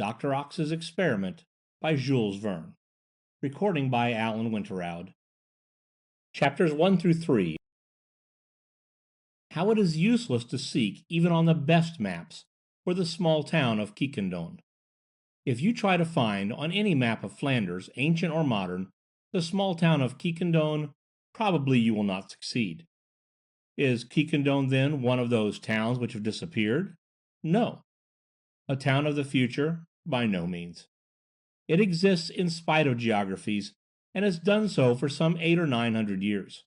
Dr. Ox's Experiment by Jules Verne. Recording by Alan Winterowd. Chapters 1 through 3. How it is useless to seek, even on the best maps, for the small town of Quiquendone. If you try to find, on any map of Flanders, ancient or modern, the small town of Quiquendone, probably you will not succeed. Is Quiquendone, then, one of those towns which have disappeared? No. A town of the future? By no means. It exists in spite of geographies, and has done so for some 800 or 900 years.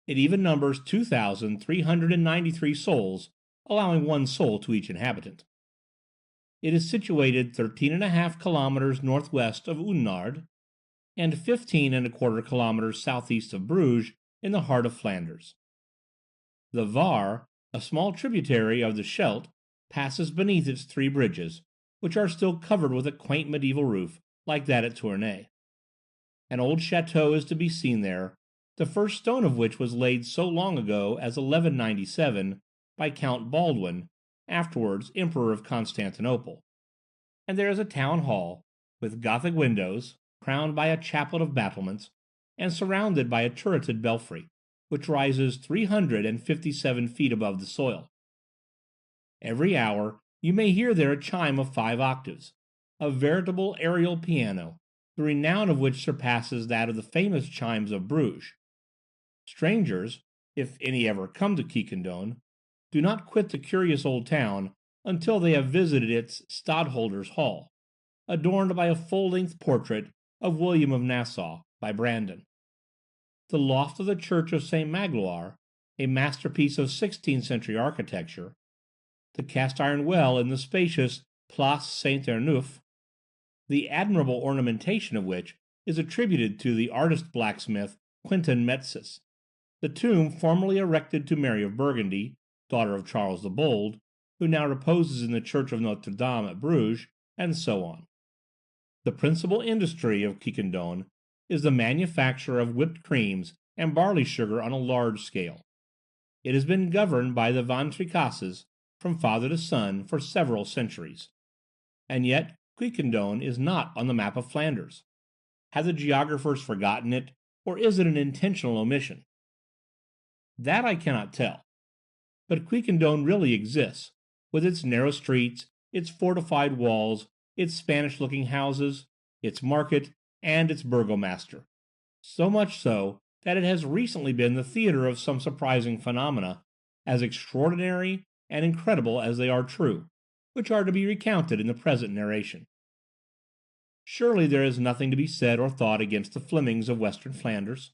It even numbers 2,393 souls, allowing one soul to each inhabitant. It is situated 13.5 kilometers northwest of Oudenarde, and 15.25 kilometers southeast of Bruges, in the heart of Flanders. The Var, a small tributary of the Scheldt, passes beneath its 3 bridges, which are still covered with a quaint medieval roof, like that at Tournai. An old chateau is to be seen there, the first stone of which was laid so long ago as 1197 by Count Baldwin, afterwards Emperor of Constantinople. And there is a town hall, with Gothic windows, crowned by a chaplet of battlements, and surrounded by a turreted belfry, which rises 357 feet above the soil. Every hour you may hear there a chime of 5 octaves, a veritable aerial piano, the renown of which surpasses that of the famous chimes of Bruges. Strangers, if any ever come to Quiquendone, do not quit the curious old town until they have visited its Stadtholder's Hall, adorned by a full-length portrait of William of Nassau by Brandon. The loft of the church of St. Magloire, a masterpiece of 16th-century architecture, the cast-iron well in the spacious Place Saint-Erneuf, the admirable ornamentation of which is attributed to the artist-blacksmith Quentin Metzys, the tomb formerly erected to Mary of Burgundy, daughter of Charles the Bold, who now reposes in the church of Notre Dame at Bruges, and so on. The principal industry of Quiquendone is the manufacture of whipped creams and barley sugar on a large scale. It has been governed by the Van Tricasses from father to son for several centuries. And yet Quiquendone is not on the map of Flanders. Have the geographers forgotten it, or is it an intentional omission? That I cannot tell. But Quiquendone really exists, with its narrow streets, its fortified walls, its Spanish-looking houses, its market, and its burgomaster. So much so that it has recently been the theatre of some surprising phenomena, as extraordinary and incredible as they are true, which are to be recounted in the present narration. Surely there is nothing to be said or thought against the Flemings of western Flanders.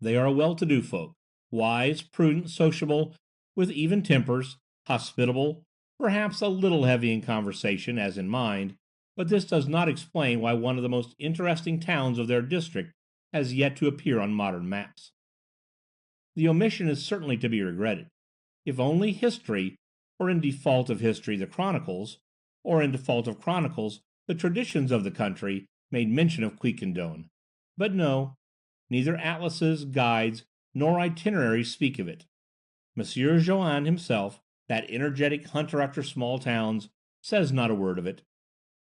They are a well-to-do folk, wise, prudent, sociable, with even tempers, hospitable, perhaps a little heavy in conversation as in mind, but this does not explain why one of the most interesting towns of their district has yet to appear on modern maps. The omission is certainly to be regretted. If only history, or in default of history the chronicles, or in default of chronicles the traditions of the country, made mention of Quiquendone. But no, neither atlases, guides, nor itineraries speak of it. Monsieur Joanne himself, that energetic hunter after small towns, says not a word of it.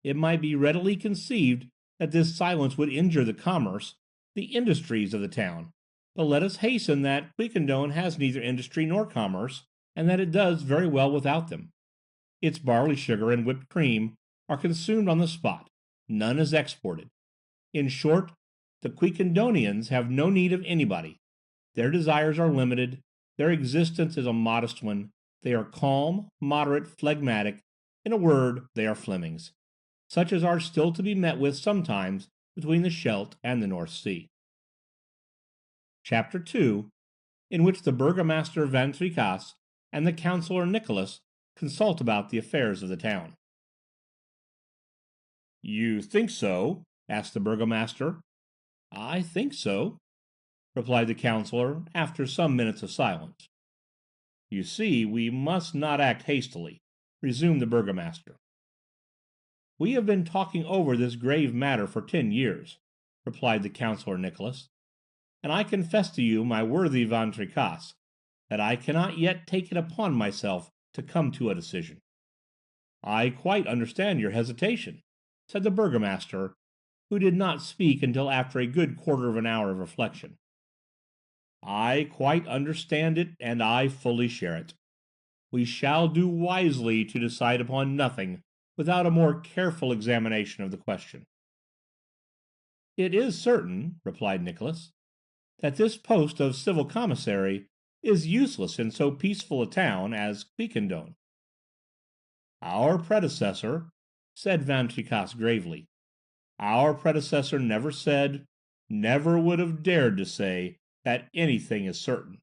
It might be readily conceived that this silence would injure the commerce, the industries of the town, but let us hasten that Quiquendone has neither industry nor commerce, and that it does very well without them. Its barley sugar and whipped cream are consumed on the spot, none is exported. In short, the Quiquendonians have no need of anybody. Their desires are limited, their existence is a modest one, they are calm, moderate, phlegmatic, in a word, they are Flemings, such as are still to be met with sometimes between the Scheldt and the North Sea. Chapter 2, in which the burgomaster Van Tricasse and the councillor Nicholas consult about the affairs of the town. "You think so?" asked the burgomaster. "I think so," replied the councillor, after some minutes of silence. "You see, we must not act hastily," resumed the burgomaster. "We have been talking over this grave matter for 10 years," replied the councillor Nicholas, "and I confess to you, my worthy Van Tricasse, that I cannot yet take it upon myself to come to a decision." "I quite understand your hesitation," said the burgomaster, who did not speak until after a good quarter of an hour of reflection. "I quite understand it, and I fully share it. We shall do wisely to decide upon nothing without a more careful examination of the question." "It is certain," replied Nicholas, "that this post of civil commissary is useless in so peaceful a town as Quiquendone." "Our predecessor," said Van Tricasse gravely, "our predecessor never said, never would have dared to say, that anything is certain.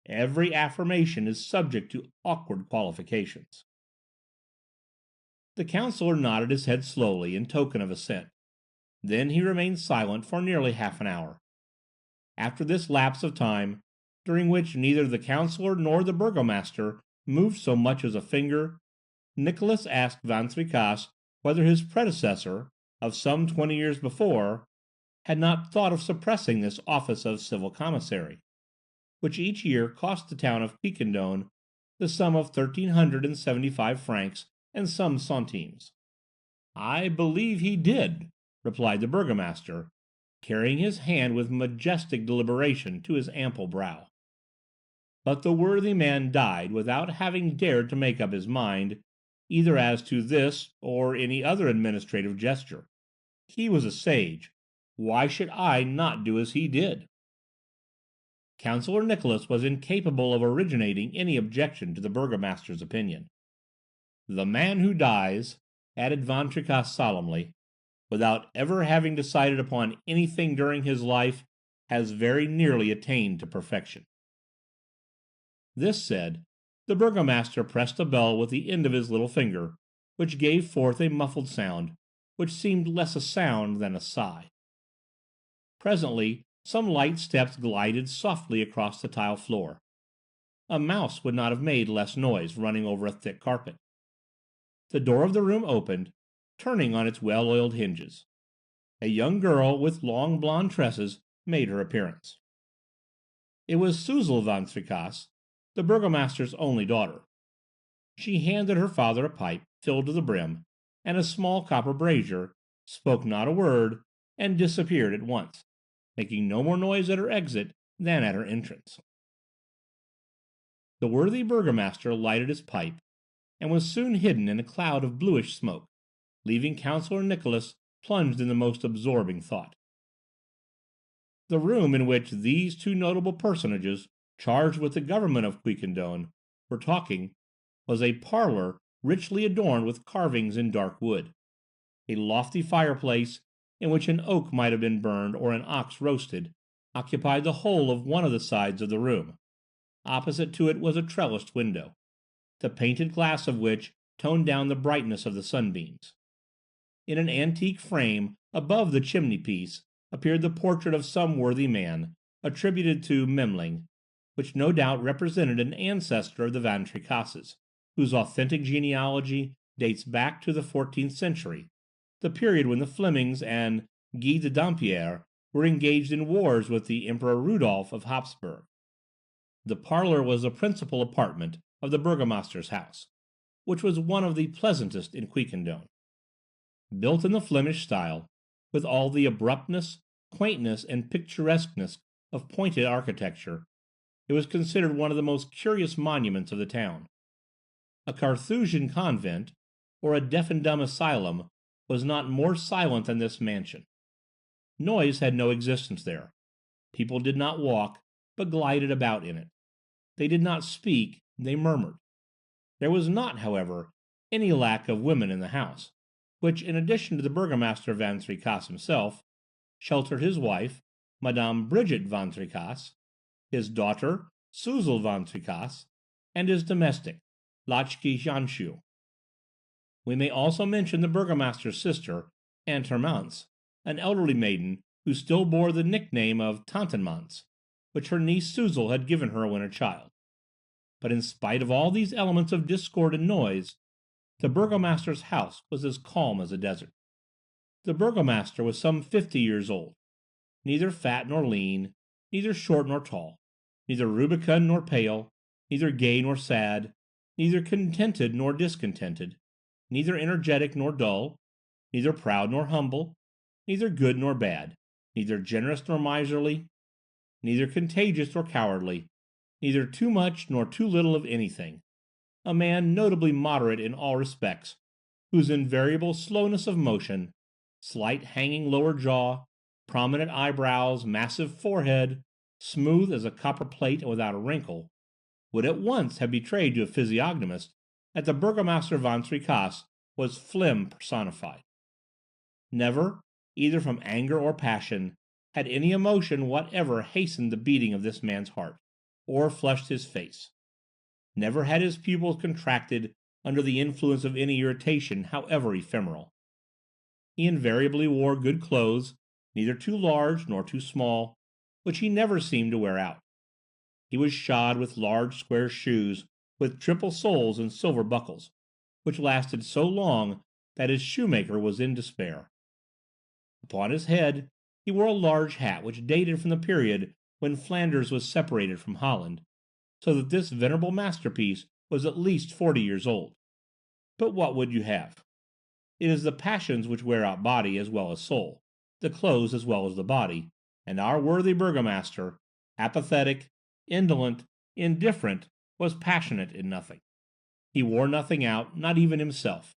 Every affirmation is subject to awkward qualifications." The counsellor nodded his head slowly in token of assent. Then he remained silent for nearly half an hour. After this lapse of time, during which neither the counsellor nor the burgomaster moved so much as a finger, Nicholas asked Van Tricasse whether his predecessor, of some 20 years before, had not thought of suppressing this office of civil commissary, which each year cost the town of Quiquendone the sum of 1,375 francs and some centimes. "I believe he did," replied the burgomaster, carrying his hand with majestic deliberation to his ample brow. "But the worthy man died without having dared to make up his mind, either as to this or any other administrative gesture. He was a sage. Why should I not do as he did?" Counsellor Nicholas was incapable of originating any objection to the burgomaster's opinion. "The man who dies," added Van Tricasse solemnly, "without ever having decided upon anything during his life, has very nearly attained to perfection." This said, the burgomaster pressed a bell with the end of his little finger, which gave forth a muffled sound, which seemed less a sound than a sigh. Presently some light steps glided softly across the tile floor. A mouse would not have made less noise running over a thick carpet. The door of the room opened, turning on its well-oiled hinges. A young girl with long blonde tresses made her appearance. It was Suzel Van Tricasse, the burgomaster's only daughter. She handed her father a pipe filled to the brim, and a small copper brazier, spoke not a word, and disappeared at once, making no more noise at her exit than at her entrance. The worthy burgomaster lighted his pipe, and was soon hidden in a cloud of bluish smoke, leaving Counsellor Nicholas plunged in the most absorbing thought. The room in which these two notable personages, charged with the government of Quiquendone, were talking, was a parlour richly adorned with carvings in dark wood. A lofty fireplace, in which an oak might have been burned or an ox roasted, occupied the whole of one of the sides of the room. Opposite to it was a trellised window, the painted glass of which toned down the brightness of the sunbeams. In an antique frame above the chimney-piece appeared the portrait of some worthy man, attributed to Memling, which no doubt represented an ancestor of the Van Tricasses, whose authentic genealogy dates back to the 14th century, the period when the Flemings and Guy de Dampierre were engaged in wars with the Emperor Rudolph of Habsburg. The parlour was the principal apartment of the burgomaster's house, which was one of the pleasantest in Quiquendone. Built in the Flemish style, with all the abruptness, quaintness, and picturesqueness of pointed architecture, it was considered one of the most curious monuments of the town. A Carthusian convent, or a deaf and dumb asylum, was not more silent than this mansion. Noise had no existence there. People did not walk, but glided about in it. They did not speak, they murmured. There was not, however, any lack of women in the house, which, in addition to the burgomaster Van Tricasse himself, sheltered his wife, Madame Brigitte Van Tricasse, his daughter, Suzel Van Tricasse, and his domestic, Lachki Janshu. We may also mention the burgomaster's sister, Aunt Hermance, an elderly maiden who still bore the nickname of Tantenmance, which her niece Suzel had given her when a child. But in spite of all these elements of discord and noise, the burgomaster's house was as calm as a desert. The burgomaster was some 50 years old, neither fat nor lean, neither short nor tall, neither rubicund nor pale, neither gay nor sad, neither contented nor discontented, neither energetic nor dull, neither proud nor humble, neither good nor bad, neither generous nor miserly, neither contagious nor cowardly, neither too much nor too little of anything, a man notably moderate in all respects, whose invariable slowness of motion, slight hanging lower jaw, prominent eyebrows, massive forehead, smooth as a copper plate and without a wrinkle, would at once have betrayed to a physiognomist that the Burgomaster van Tricasse was phlegm personified. Never, either from anger or passion, had any emotion whatever hastened the beating of this man's heart, or flushed his face. Never had his pupils contracted under the influence of any irritation, however ephemeral. He invariably wore good clothes, neither too large nor too small, which he never seemed to wear out. He was shod with large square shoes with triple soles and silver buckles, which lasted so long that his shoemaker was in despair. Upon his head he wore a large hat which dated from the period when Flanders was separated from Holland, so that this venerable masterpiece was at least 40 years old. But what would you have? It is the passions which wear out body as well as soul, the clothes as well as the body, and our worthy burgomaster, apathetic, indolent, indifferent, was passionate in nothing. He wore nothing out, not even himself,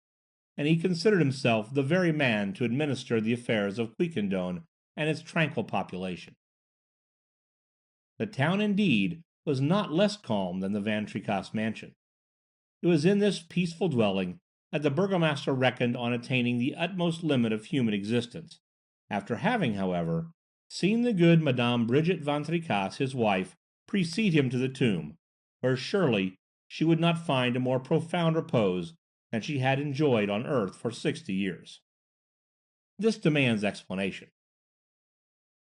and he considered himself the very man to administer the affairs of Quiquendone and its tranquil population. The town, indeed, was not less calm than the Van Tricasse mansion. It was in this peaceful dwelling that the burgomaster reckoned on attaining the utmost limit of human existence, after having, however, seen the good Madame Brigitte Van Tricasse, his wife, precede him to the tomb, where surely she would not find a more profound repose than she had enjoyed on earth for 60 years. This demands explanation.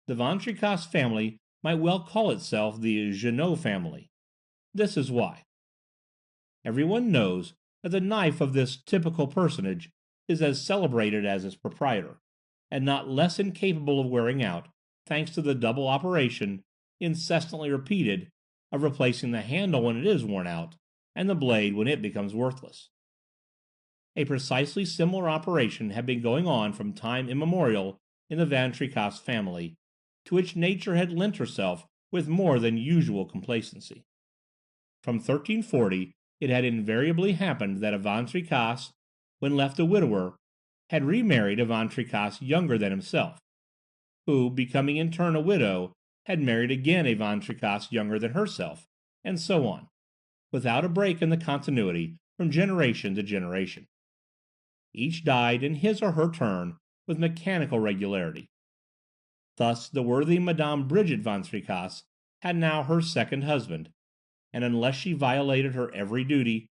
The Van Tricasse family might well call itself the Jeannot family. This is why. Everyone knows that the knife of this typical personage is as celebrated as its proprietor, and not less incapable of wearing out, thanks to the double operation, incessantly repeated, of replacing the handle when it is worn out, and the blade when it becomes worthless. A precisely similar operation had been going on from time immemorial in the Van Tricasse family, to which nature had lent herself with more than usual complacency. From 1340 it had invariably happened that a Van Tricasse, when left a widower, had remarried a Van Tricasse younger than himself, who, becoming in turn a widow, had married again a Van Tricasse younger than herself, and so on, without a break in the continuity from generation to generation. Each died in his or her turn with mechanical regularity. Thus the worthy Madame Brigitte Van Tricasse had now her second husband, and unless she violated her every duty,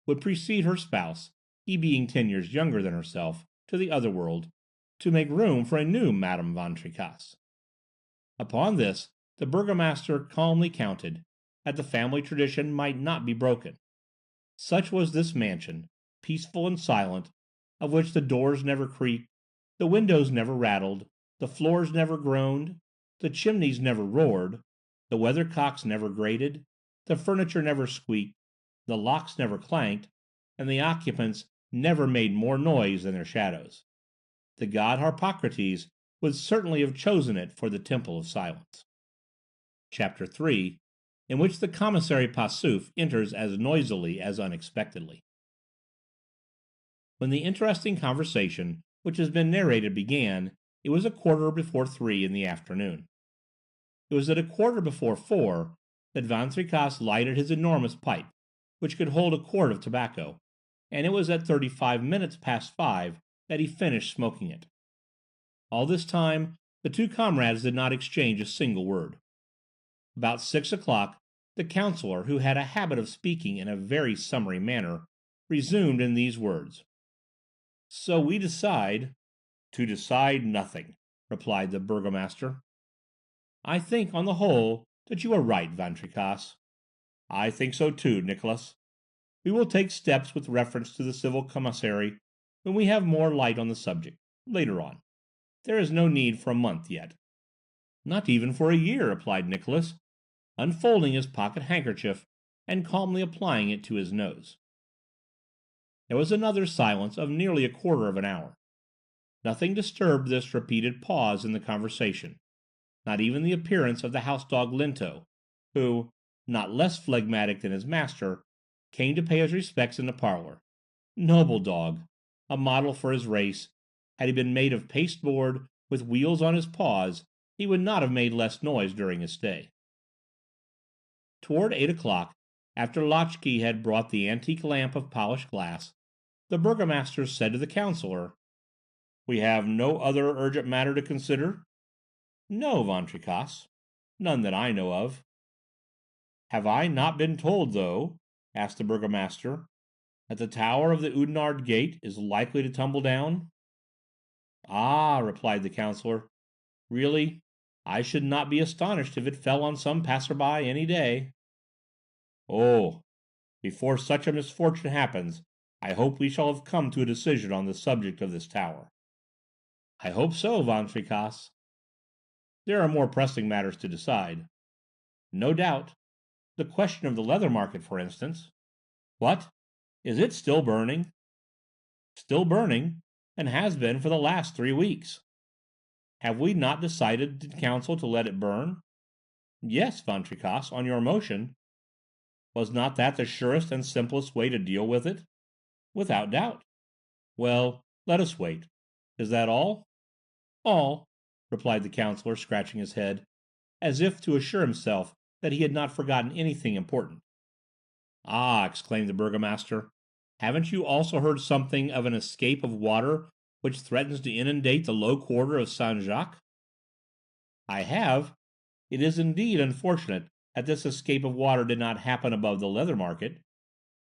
would precede her spouse, he being 10 years younger than herself, to the other world, to make room for a new Madame Van Tricasse. Upon this the burgomaster calmly counted, that the family tradition might not be broken. Such was this mansion, peaceful and silent, of which the doors never creaked, the windows never rattled, the floors never groaned, the chimneys never roared, the weathercocks never grated, the furniture never squeaked, the locks never clanked, and the occupants never made more noise than their shadows. The god Harpocrates would certainly have chosen it for the temple of silence. Chapter 3, in which the commissary Passauf enters as noisily as unexpectedly. When the interesting conversation which has been narrated began, it was 3:15 in the afternoon. It was at 4:15 that Van Tricasse lighted his enormous pipe, which could hold a quart of tobacco, and it was at 35 minutes past 5 that he finished smoking it. All this time the two comrades did not exchange a single word. About 6 o'clock the counsellor, who had a habit of speaking in a very summary manner, resumed in these words: "So we decide—" "To decide nothing," replied the burgomaster. "I think, on the whole, that you are right, Van Tricasse." "I think so too, Nicholas. We will take steps with reference to the civil commissary when we have more light on the subject, later on. There is no need for a month yet." "Not even for a year," replied Nicholas, unfolding his pocket handkerchief and calmly applying it to his nose. There was another silence of nearly a quarter of an hour. Nothing disturbed this repeated pause in the conversation, not even the appearance of the house dog Linto, who, not less phlegmatic than his master, came to pay his respects in the parlor. Noble dog! A model for his race. Had he been made of pasteboard, with wheels on his paws, he would not have made less noise during his stay. Toward 8 o'clock, after Lotchkey had brought the antique lamp of polished glass, the burgomaster said to the councillor, "We have no other urgent matter to consider?" "No, Van Tricasse, none that I know of." "Have I not been told, though," asked the burgomaster, "that the tower of the Oudenarde gate is likely to tumble down?" "Ah," replied the councillor, "really, I should not be astonished if it fell on some passer-by any day." "Oh, before such a misfortune happens, I hope we shall have come to a decision on the subject of this tower." "I hope so, Van Tricasse." "There are more pressing matters to decide." "No doubt. The question of the leather market, for instance." "What! Is it still burning?" "Still burning, and has been for the last 3 weeks." "Have we not decided in council to let it burn?" "Yes, Van Tricasse, on your motion." "Was not that the surest and simplest way to deal with it?" "Without doubt." "Well, let us wait. Is that all?" "All," replied the councillor, scratching his head, as if to assure himself that he had not forgotten anything important. "Ah!" exclaimed the burgomaster, "haven't you also heard something of an escape of water which threatens to inundate the low quarter of Saint Jacques?" "I have. It is indeed unfortunate that this escape of water did not happen above the leather market.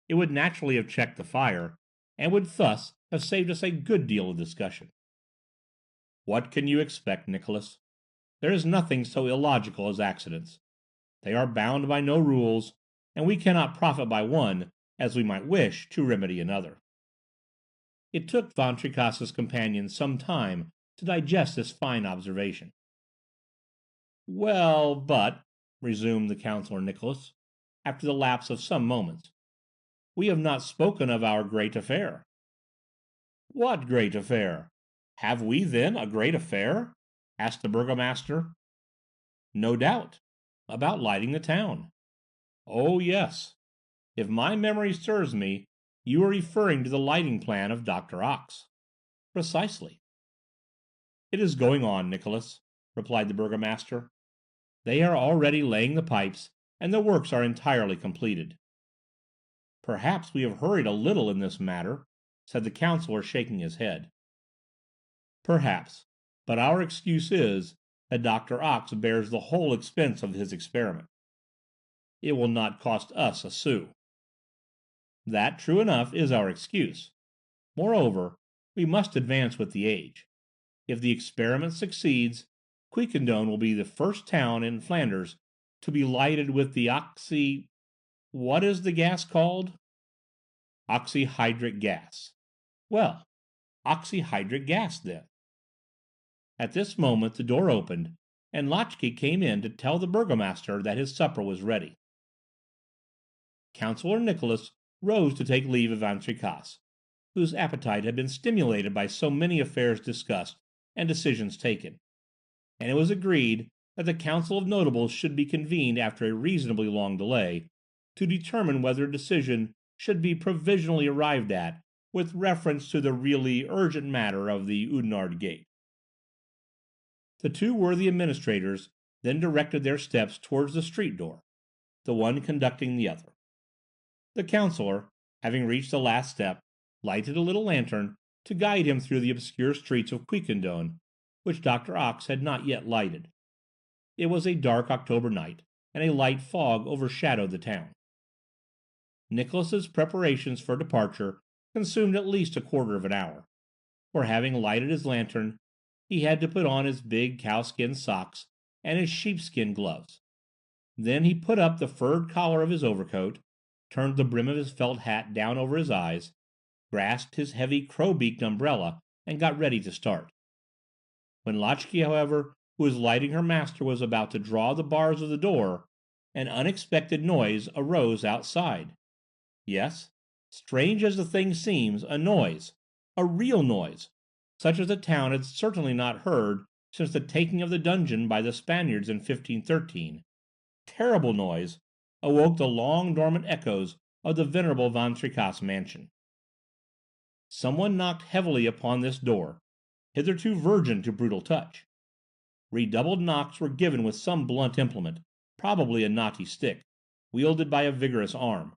It would naturally have checked the fire, and would thus have saved us a good deal of discussion." "What can you expect, Nicholas? There is nothing so illogical as accidents. They are bound by no rules, and we cannot profit by one, as we might wish, to remedy another." It took Van Tricasse's companion some time to digest this fine observation. "Well, but," resumed the councillor Nicholas, after the lapse of some moments, "we have not spoken of our great affair." "What great affair? Have we, then, a great affair?" asked the burgomaster. "No doubt. About lighting the town." "Oh, yes. If my memory serves me, you are referring to the lighting plan of Dr. Ox." "Precisely." "It is going on, Nicholas," replied the burgomaster. "They are already laying the pipes, and the works are entirely completed." "Perhaps we have hurried a little in this matter," said the councillor, shaking his head. "Perhaps, but our excuse is, that Dr. Ox bears the whole expense of his experiment. It will not cost us a sou." "That, true enough, is our excuse. Moreover, we must advance with the age. If the experiment succeeds, Quiquendone will be the first town in Flanders to be lighted with the what is the gas called?" "Oxyhydric gas." "Well, oxyhydric gas, then." At this moment the door opened, and Lotchkey came in to tell the burgomaster that his supper was ready. Councillor Nicholas rose to take leave of Van Tricasse, whose appetite had been stimulated by so many affairs discussed and decisions taken, and it was agreed that the Council of Notables should be convened after a reasonably long delay, to determine whether a decision should be provisionally arrived at with reference to the really urgent matter of the Oudenarde gate. The two worthy administrators then directed their steps towards the street door, the one conducting the other. The councillor, having reached the last step, lighted a little lantern to guide him through the obscure streets of Quiquendone, which Dr. Ox had not yet lighted. It was a dark October night, and a light fog overshadowed the town. Nicholas's preparations for departure consumed at least a quarter of an hour, for having lighted his lantern, he had to put on his big cowskin socks and his sheepskin gloves. Then he put up the furred collar of his overcoat, turned the brim of his felt hat down over his eyes, grasped his heavy crow-beaked umbrella, and got ready to start. When Lotchkey, however, who was lighting her master, was about to draw the bars of the door, an unexpected noise arose outside. Yes, Strange as the thing seems, a noise, a real noise, such as the town had certainly not heard since the taking of the dungeon by the Spaniards in 1513, terrible noise, awoke the long dormant echoes of the venerable Van Tricasse mansion. Some one knocked heavily upon this door, hitherto virgin to brutal touch. Redoubled knocks were given with some blunt implement, probably a knotty stick, wielded by a vigorous arm.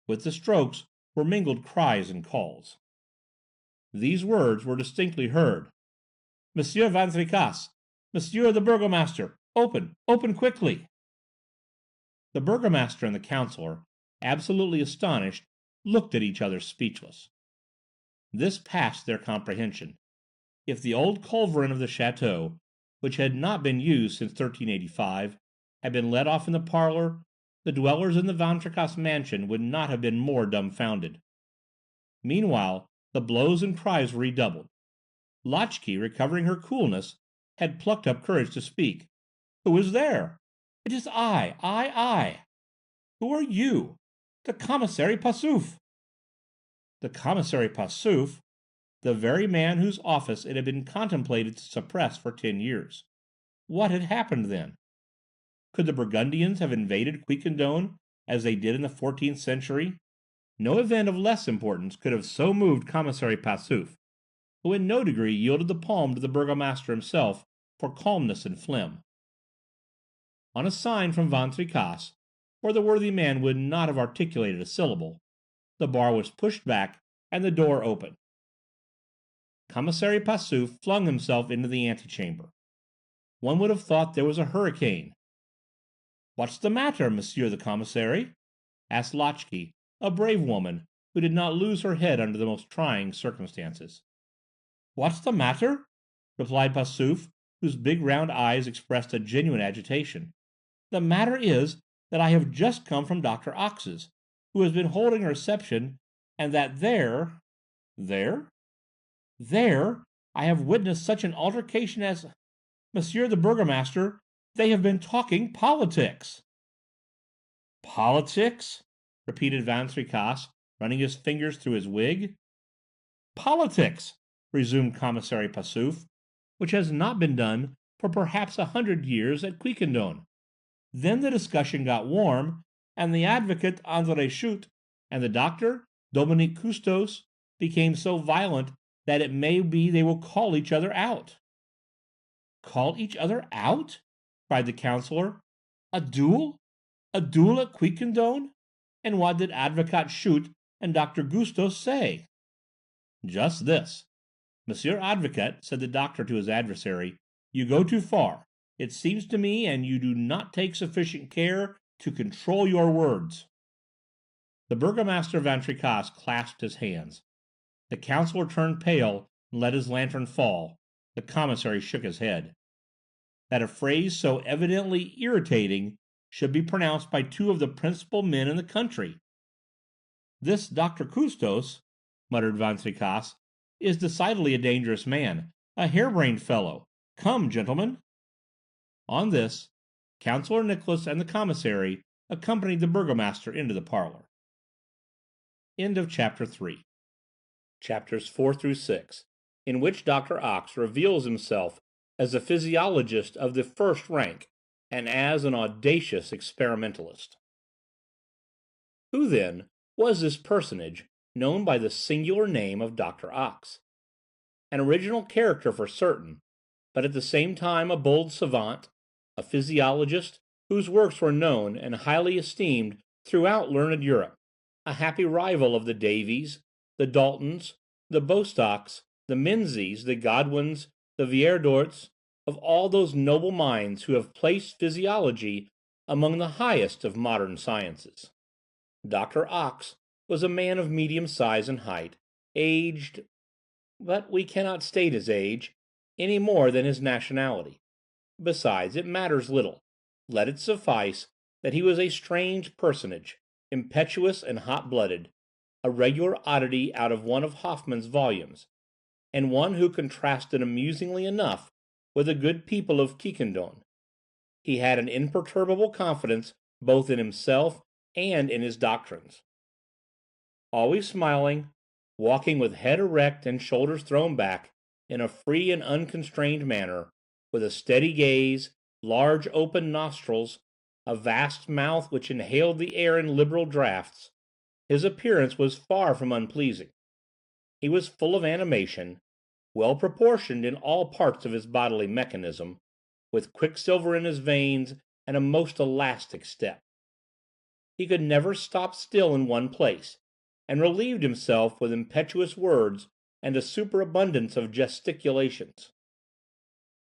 With the strokes were mingled cries and calls. These words were distinctly heard. "Monsieur Van Tricasse! Monsieur the burgomaster! Open! Open quickly!" The burgomaster and the counsellor, absolutely astonished, looked at each other speechless. This passed their comprehension. If the old culverin of the chateau, which had not been used since 1385, had been let off in the parlour, the dwellers in the Van Tricasse mansion would not have been more dumbfounded. Meanwhile the blows and cries were redoubled. Lotchkey, recovering her coolness, had plucked up courage to speak. "Who is there?" "It is I. "Who are you?" "The commissary Passauf." The commissary Passauf, the very man whose office it had been contemplated to suppress for 10 years. What had happened then? Could the Burgundians have invaded Quiquendone as they did in the 14th century? No event of less importance could have so moved commissary Passauf, who in no degree yielded the palm to the burgomaster himself for calmness and phlegm. On a sign from Van Tricasse, for the worthy man would not have articulated a syllable, the bar was pushed back and the door opened. Commissary Passauf flung himself into the antechamber. One would have thought there was a hurricane. "What's the matter, monsieur the commissary?" asked Lotchkey, a brave woman who did not lose her head under the most trying circumstances. "What's the matter?" replied Passauf, whose big round eyes expressed a genuine agitation. "The matter is that I have just come from Dr. Ox's, who has been holding a reception, and that there—" "There?" "There I have witnessed such an altercation as— Monsieur the burgomaster, they have been talking politics." "Politics?" repeated Van Tricasse, running his fingers through his wig. "Politics," resumed commissary Passauf, "which has not been done for perhaps 100 years at Quiquendone. Then the discussion got warm, and the advocate André Schut and the doctor Dominique Custos became so violent that it may be they will call each other out." "Call each other out?" cried the counsellor. "A duel? A duel at Quiquendone? And what did advocate Schut and Dr. Gustos say?" "Just this. Monsieur Advocate," said the doctor to his adversary, "you go too far, it seems to me, and you do not take sufficient care to control your words." The burgomaster Van Tricasse clasped his hands. The counsellor turned pale and let his lantern fall. The commissary shook his head. That a phrase so evidently irritating should be pronounced by two of the principal men in the country! "This Dr. Custos," muttered Van Tricasse, "is decidedly a dangerous man, a harebrained fellow. Come, gentlemen." On this, Counsellor Nicholas and the commissary accompanied the burgomaster into the parlour. End of Chapter 3. Chapters 4 through 6, in which Dr. Ox reveals himself as a physiologist of the first rank, and as an audacious experimentalist. Who, then, was this personage known by the singular name of Dr. Ox? An original character for certain, but at the same time a bold savant, a physiologist whose works were known and highly esteemed throughout learned Europe, a happy rival of the Davies, the Daltons, the Bostocks, the Menzies, the Godwins, the Vierorts, of all those noble minds who have placed physiology among the highest of modern sciences. Dr. Ox was a man of medium size and height, aged, but we cannot state his age, any more than his nationality. Besides, it matters little. Let it suffice that he was a strange personage, impetuous and hot-blooded, a regular oddity out of one of Hoffmann's volumes, and one who contrasted amusingly enough with the good people of Quiquendone. He had an imperturbable confidence both in himself and in his doctrines. always smiling, walking with head erect and shoulders thrown back, in a free and unconstrained manner, with a steady gaze, large open nostrils, a vast mouth which inhaled the air in liberal draughts, his appearance was far from unpleasing. He was full of animation, well proportioned in all parts of his bodily mechanism, with quicksilver in his veins and a most elastic step. He could never stop still in one place, and relieved himself with impetuous words and a superabundance of gesticulations.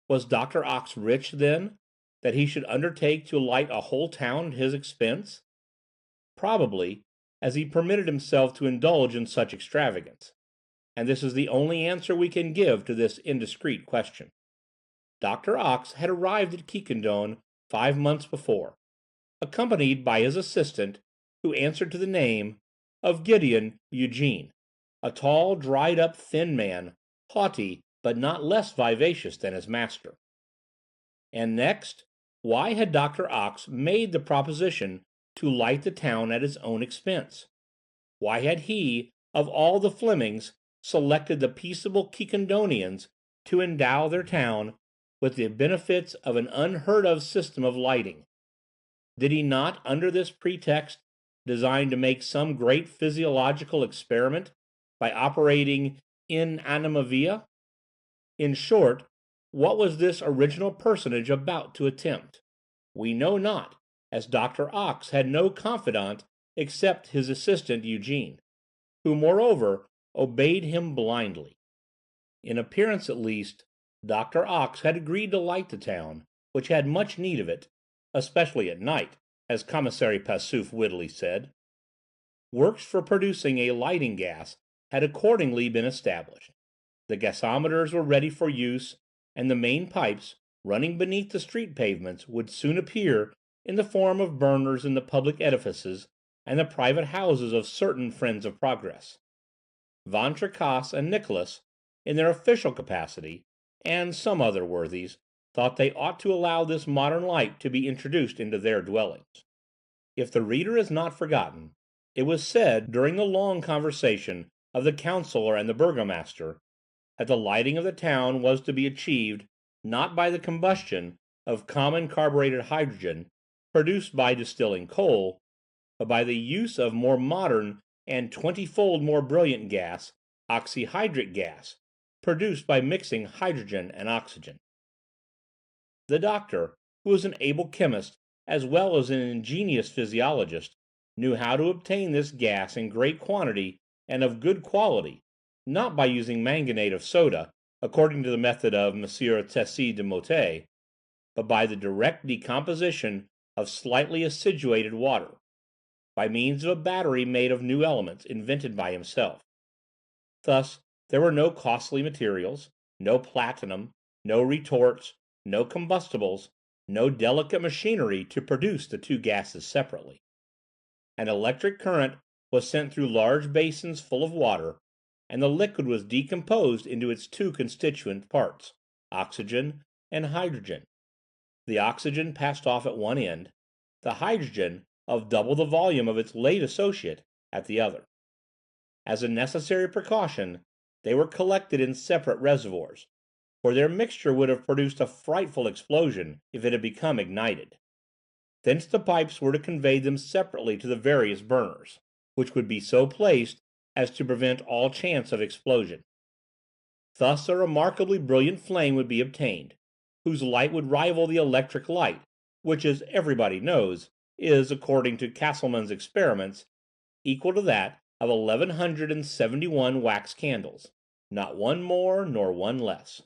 Was Dr. Ox rich, then, that he should undertake to light a whole town at his expense? Probably, as he permitted himself to indulge in such extravagance, and this is the only answer we can give to this indiscreet question. Dr. Ox had arrived at Quiquendone 5 months before, accompanied by his assistant, who answered to the name of Gideon Eugene, a tall, dried-up, thin man, haughty, but not less vivacious than his master. And next, why had Dr. Ox made the proposition to light the town at his own expense? Why had he, of all the Flemings, selected the peaceable Quiquendonians to endow their town with the benefits of an unheard-of system of lighting? Did he not, under this pretext, design to make some great physiological experiment by operating in anima via? In short, what was this original personage about to attempt? We know not, as Dr. Ox had no confidant except his assistant Eugene, who moreover obeyed him blindly. In appearance at least, Dr. Ox had agreed to light the town, which had much need of it, especially at night, as Commissary Passeuf wittily said. Works for producing a lighting gas had accordingly been established. The gasometers were ready for use, and the main pipes, running beneath the street pavements, would soon appear in the form of burners in the public edifices and the private houses of certain friends of progress. Van Tricasse and Nicholas, in their official capacity, and some other worthies, thought they ought to allow this modern light to be introduced into their dwellings. If the reader has not forgotten, it was said during the long conversation of the councillor and the burgomaster, that the lighting of the town was to be achieved, not by the combustion of common carbureted hydrogen, produced by distilling coal, but by the use of more modern and 20-fold more brilliant gas, oxyhydric gas, produced by mixing hydrogen and oxygen. The doctor, who was an able chemist as well as an ingenious physiologist, knew how to obtain this gas in great quantity and of good quality, not by using manganate of soda, according to the method of M. Tessy de Motte, but by the direct decomposition of slightly acidulated water, by means of a battery made of new elements invented by himself. Thus there were no costly materials, no platinum, no retorts, no combustibles, no delicate machinery to produce the two gases separately. An electric current was sent through large basins full of water, and the liquid was decomposed into its two constituent parts, oxygen and hydrogen. The oxygen passed off at one end, the hydrogen, of double the volume of its late associate, at the other. As a necessary precaution, they were collected in separate reservoirs, for their mixture would have produced a frightful explosion if it had become ignited. Thence the pipes were to convey them separately to the various burners, which would be so placed as to prevent all chance of explosion. Thus a remarkably brilliant flame would be obtained, whose light would rival the electric light, which, as everybody knows, is, according to Casselman's experiments, equal to that of 1171 wax candles, not one more nor one less.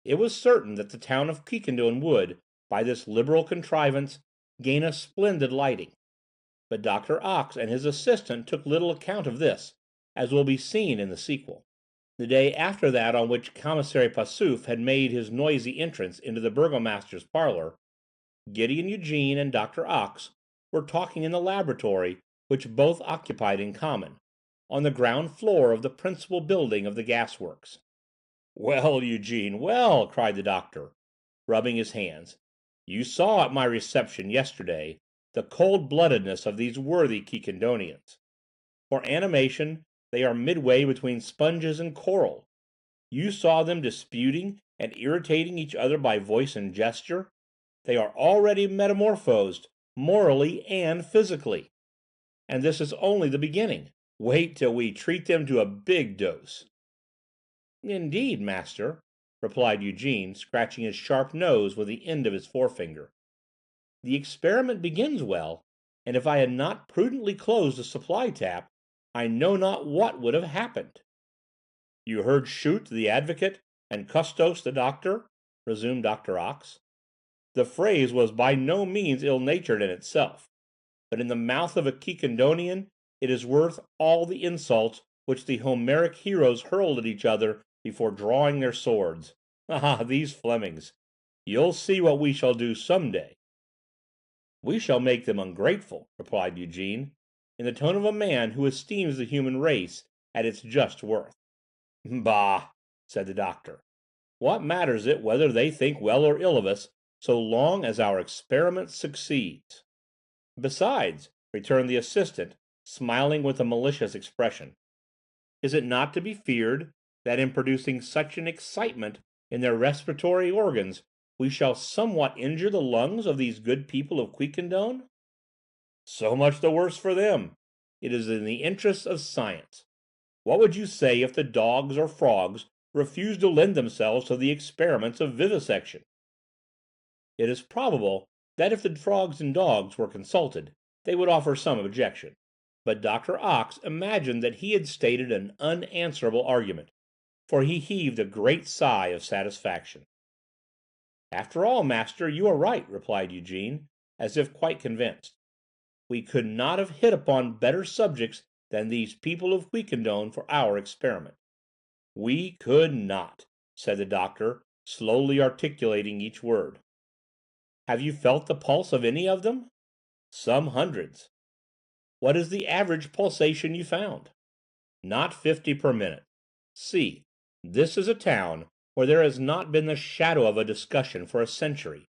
It was certain that the town of Quiquendone would, by this liberal contrivance, gain a splendid lighting. But Dr. Ox and his assistant took little account of this, as will be seen in the sequel. The day after that on which Commissary Passeuf had made his noisy entrance into the burgomaster's parlor, Gideon Eugene and Dr. Ox were talking in the laboratory which both occupied in common, on the ground floor of the principal building of the gas-works. "Well, Eugene, well!" cried the doctor, rubbing his hands. "You saw at my reception yesterday the cold-bloodedness of these worthy Quiquendonians. For animation, they are midway between sponges and coral. You saw them disputing and irritating each other by voice and gesture. They are already metamorphosed, morally and physically. And this is only the beginning. Wait till we treat them to a big dose." "Indeed, master," replied Eugene, scratching his sharp nose with the end of his forefinger. "The experiment begins well, and if I had not prudently closed the supply tap, I know not what would have happened." "You heard Schut the advocate, and Custos the doctor?" resumed Dr. Ox. "The phrase was by no means ill-natured in itself, but in the mouth of a Quiquendonian it is worth all the insults which the Homeric heroes hurled at each other before drawing their swords. Ah, these Flemings! You'll see what we shall do some day." "We shall make them ungrateful," replied Eugene, in the tone of a man who esteems the human race at its just worth. "Bah!" said the doctor. "What matters it whether they think well or ill of us, so long as our experiment succeeds?" "Besides," returned the assistant, smiling with a malicious expression, "is it not to be feared that in producing such an excitement in their respiratory organs we shall somewhat injure the lungs of these good people of Quiquendone?" "So much the worse for them. It is in the interests of science. What would you say if the dogs or frogs refused to lend themselves to the experiments of vivisection?" It is probable that if the frogs and dogs were consulted, they would offer some objection, but Dr. Ox imagined that he had stated an unanswerable argument, for he heaved a great sigh of satisfaction. "After all, master, you are right," replied Eugene, as if quite convinced. "We could not have hit upon better subjects than these people of Quiquendone for our experiment." "We could not," said the doctor, slowly articulating each word. "Have you felt the pulse of any of them?" "Some hundreds." "What is the average pulsation you found?" "Not 50 per minute. See, this is a town where there has not been the shadow of a discussion for a century,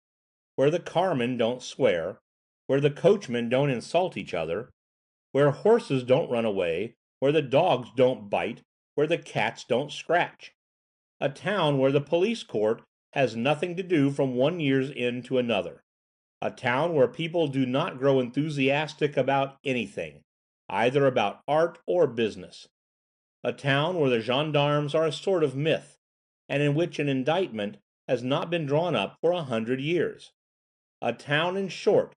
where the carmen don't swear, where the coachmen don't insult each other, where horses don't run away, where the dogs don't bite, where the cats don't scratch. A town where the police court has nothing to do from one year's end to another. A town where people do not grow enthusiastic about anything, either about art or business. A town where the gendarmes are a sort of myth, and in which an indictment has not been drawn up for 100 years. A town, in short,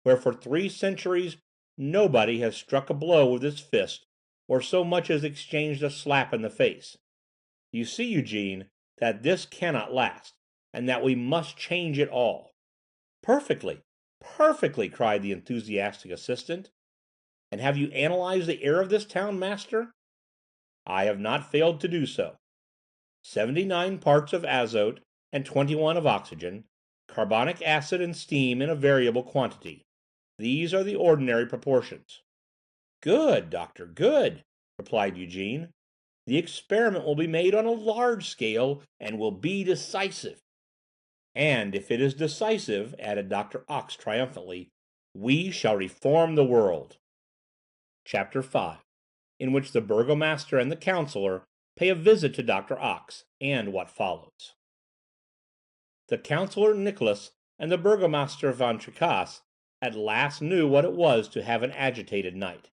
where for 3 centuries nobody has struck a blow with his fist, or so much as exchanged a slap in the face. You see, Eugene, that this cannot last, and that we must change it all." "Perfectly, perfectly!" cried the enthusiastic assistant. "And have you analyzed the air of this town, master?" "I have not failed to do so. 79 parts of azote and 21 of oxygen, carbonic acid and steam in a variable quantity. These are the ordinary proportions." "Good, doctor, good!" replied Eugene. "The experiment will be made on a large scale, and will be decisive." "And if it is decisive," added Dr. Ox triumphantly, "we shall reform the world." Chapter 5, in which the burgomaster and the councillor pay a visit to Dr. Ox, and what follows. The councillor Nicholas and the burgomaster Van Tricasse at last knew what it was to have an agitated night.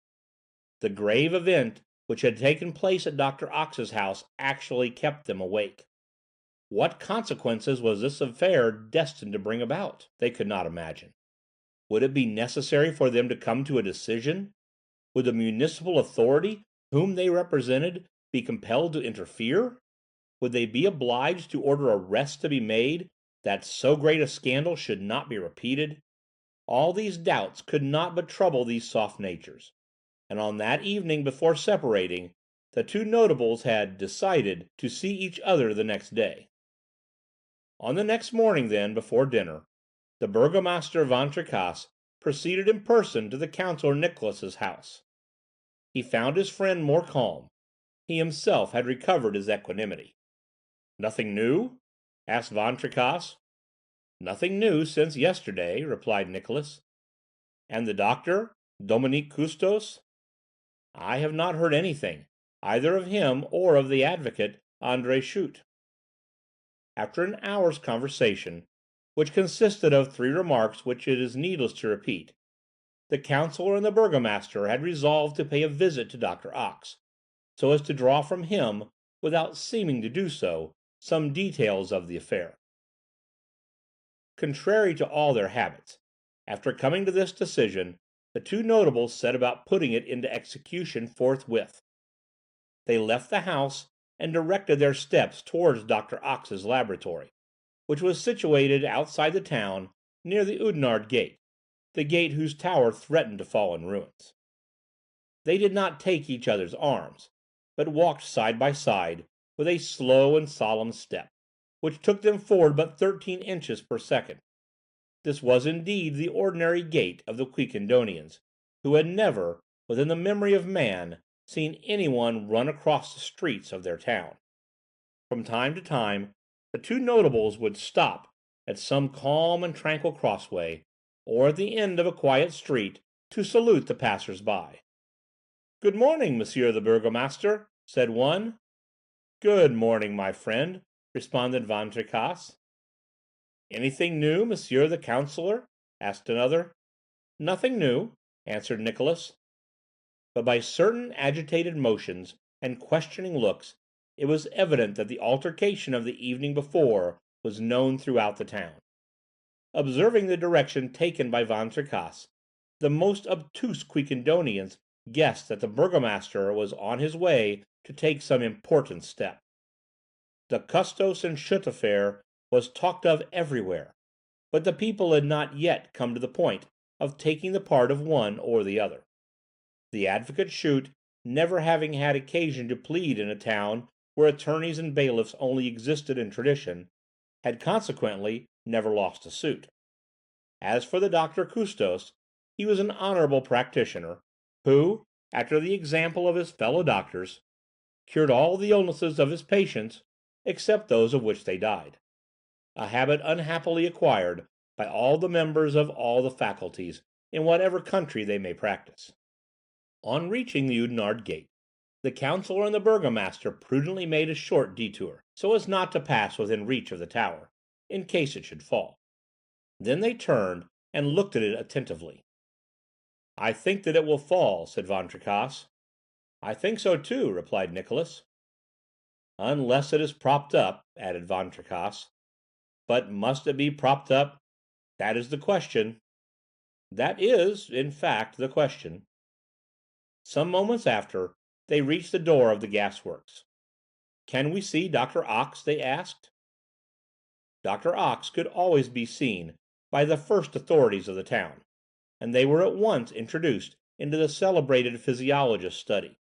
The grave event which had taken place at Dr. Ox's house actually kept them awake. What consequences was this affair destined to bring about? They could not imagine. Would it be necessary for them to come to a decision? Would the municipal authority, whom they represented, be compelled to interfere? Would they be obliged to order arrests to be made, that so great a scandal should not be repeated? All these doubts could not but trouble these soft natures, and on that evening before separating, the two notables had decided to see each other the next day. On the next morning, then, before dinner, the burgomaster Van Tricasse proceeded in person to the councillor Nicholas's house. He found his friend more calm. He himself had recovered his equanimity. "Nothing new?" asked Van Tricasse. "Nothing new since yesterday," replied Nicholas. "And the doctor, Dominique Custos?" I have not heard anything, either of him or of the advocate, André Schut." After an hour's conversation, which consisted of 3 remarks which it is needless to repeat, the councillor and the burgomaster had resolved to pay a visit to Dr. Ox, so as to draw from him, without seeming to do so, some details of the affair. Contrary to all their habits, after coming to this decision, the 2 notables set about putting it into execution forthwith. They left the house and directed their steps towards Dr. Ox's laboratory, which was situated outside the town, near the Oudenarde gate, the gate whose tower threatened to fall in ruins. They did not take each other's arms, but walked side by side, with a slow and solemn step, which took them forward but 13 inches per second. This was indeed the ordinary gait of the Quiquendonians, who had never, within the memory of man, seen any one run across the streets of their town. From time to time the 2 notables would stop at some calm and tranquil crossway, or at the end of a quiet street, to salute the passers-by. "Good morning, Monsieur the Burgomaster," said one. "Good morning, my friend," responded Van Tricasse. "Anything new, Monsieur the Counsellor?" asked another. "Nothing new," answered Nicholas. But by certain agitated motions and questioning looks it was evident that the altercation of the evening before was known throughout the town. Observing the direction taken by Van Tricasse, the most obtuse Quiquendonians guessed that the burgomaster was on his way to take some important step. The Custos and Schut affair was talked of everywhere, but the people had not yet come to the point of taking the part of one or the other. The advocate Schut, never having had occasion to plead in a town where attorneys and bailiffs only existed in tradition, had consequently never lost a suit. As for the Doctor Custos, he was an honourable practitioner, who, after the example of his fellow doctors, cured all the illnesses of his patients except those of which they died, a habit unhappily acquired by all the members of all the faculties, in whatever country they may practise. On reaching the Oudenarde gate, the councillor and the burgomaster prudently made a short detour, so as not to pass within reach of the tower, in case it should fall. Then they turned and looked at it attentively. "I think that it will fall," said Van Tricasse. "I think so too," replied Nicholas. "Unless it is propped up," added Van Tricasse. "But must it be propped up? That is the question." "That is, in fact, the question." Some moments after, they reached the door of the gasworks. "Can we see Dr. Ox?" they asked. Dr. Ox could always be seen by the first authorities of the town, and they were at once introduced into the celebrated physiologist's study.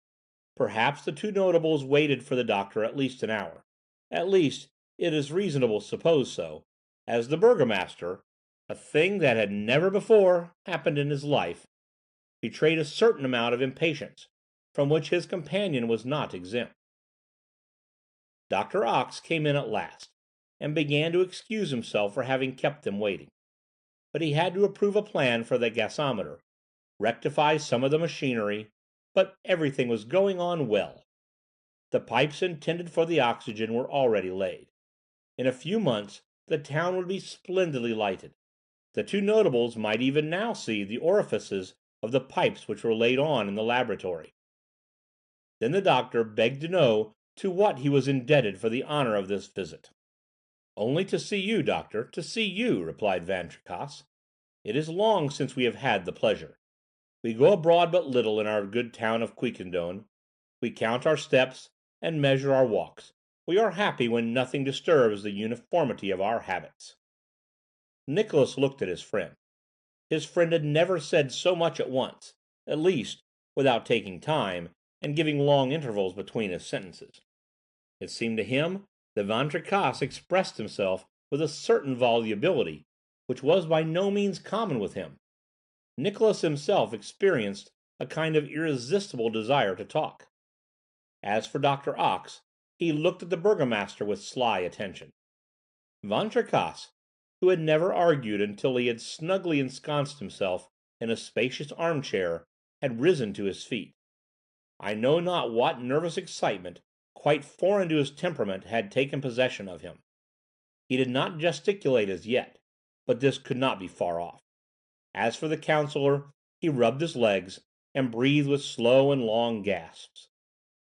Perhaps the 2 notables waited for the doctor at least an hour. At least, it is reasonable to suppose so, as the burgomaster, a thing that had never before happened in his life, betrayed a certain amount of impatience, from which his companion was not exempt. Dr. Ox came in at last, and began to excuse himself for having kept them waiting. But he had to approve a plan for the gasometer, rectify some of the machinery, but everything was going on well. The pipes intended for the oxygen were already laid. In a few months the town would be splendidly lighted. The 2 notables might even now see the orifices of the pipes which were laid on in the laboratory. Then the doctor begged to know to what he was indebted for the honour of this visit. "Only to see you, doctor, to see you," replied Van Tricasse. "It is long since we have had the pleasure. We go abroad but little in our good town of Quiquendone. We count our steps and measure our walks. We are happy when nothing disturbs the uniformity of our habits." Nicholas looked at his friend. His friend had never said so much at once, at least, without taking time, and giving long intervals between his sentences. It seemed to him that Van Tricasse expressed himself with a certain volubility which was by no means common with him. Nicholas himself experienced a kind of irresistible desire to talk. As for Dr. Ox, he looked at the burgomaster with sly attention. Van Tricasse, who had never argued until he had snugly ensconced himself in a spacious armchair, had risen to his feet. I know not what nervous excitement, quite foreign to his temperament, had taken possession of him. He did not gesticulate as yet, but this could not be far off. As for the counsellor, he rubbed his legs, and breathed with slow and long gasps.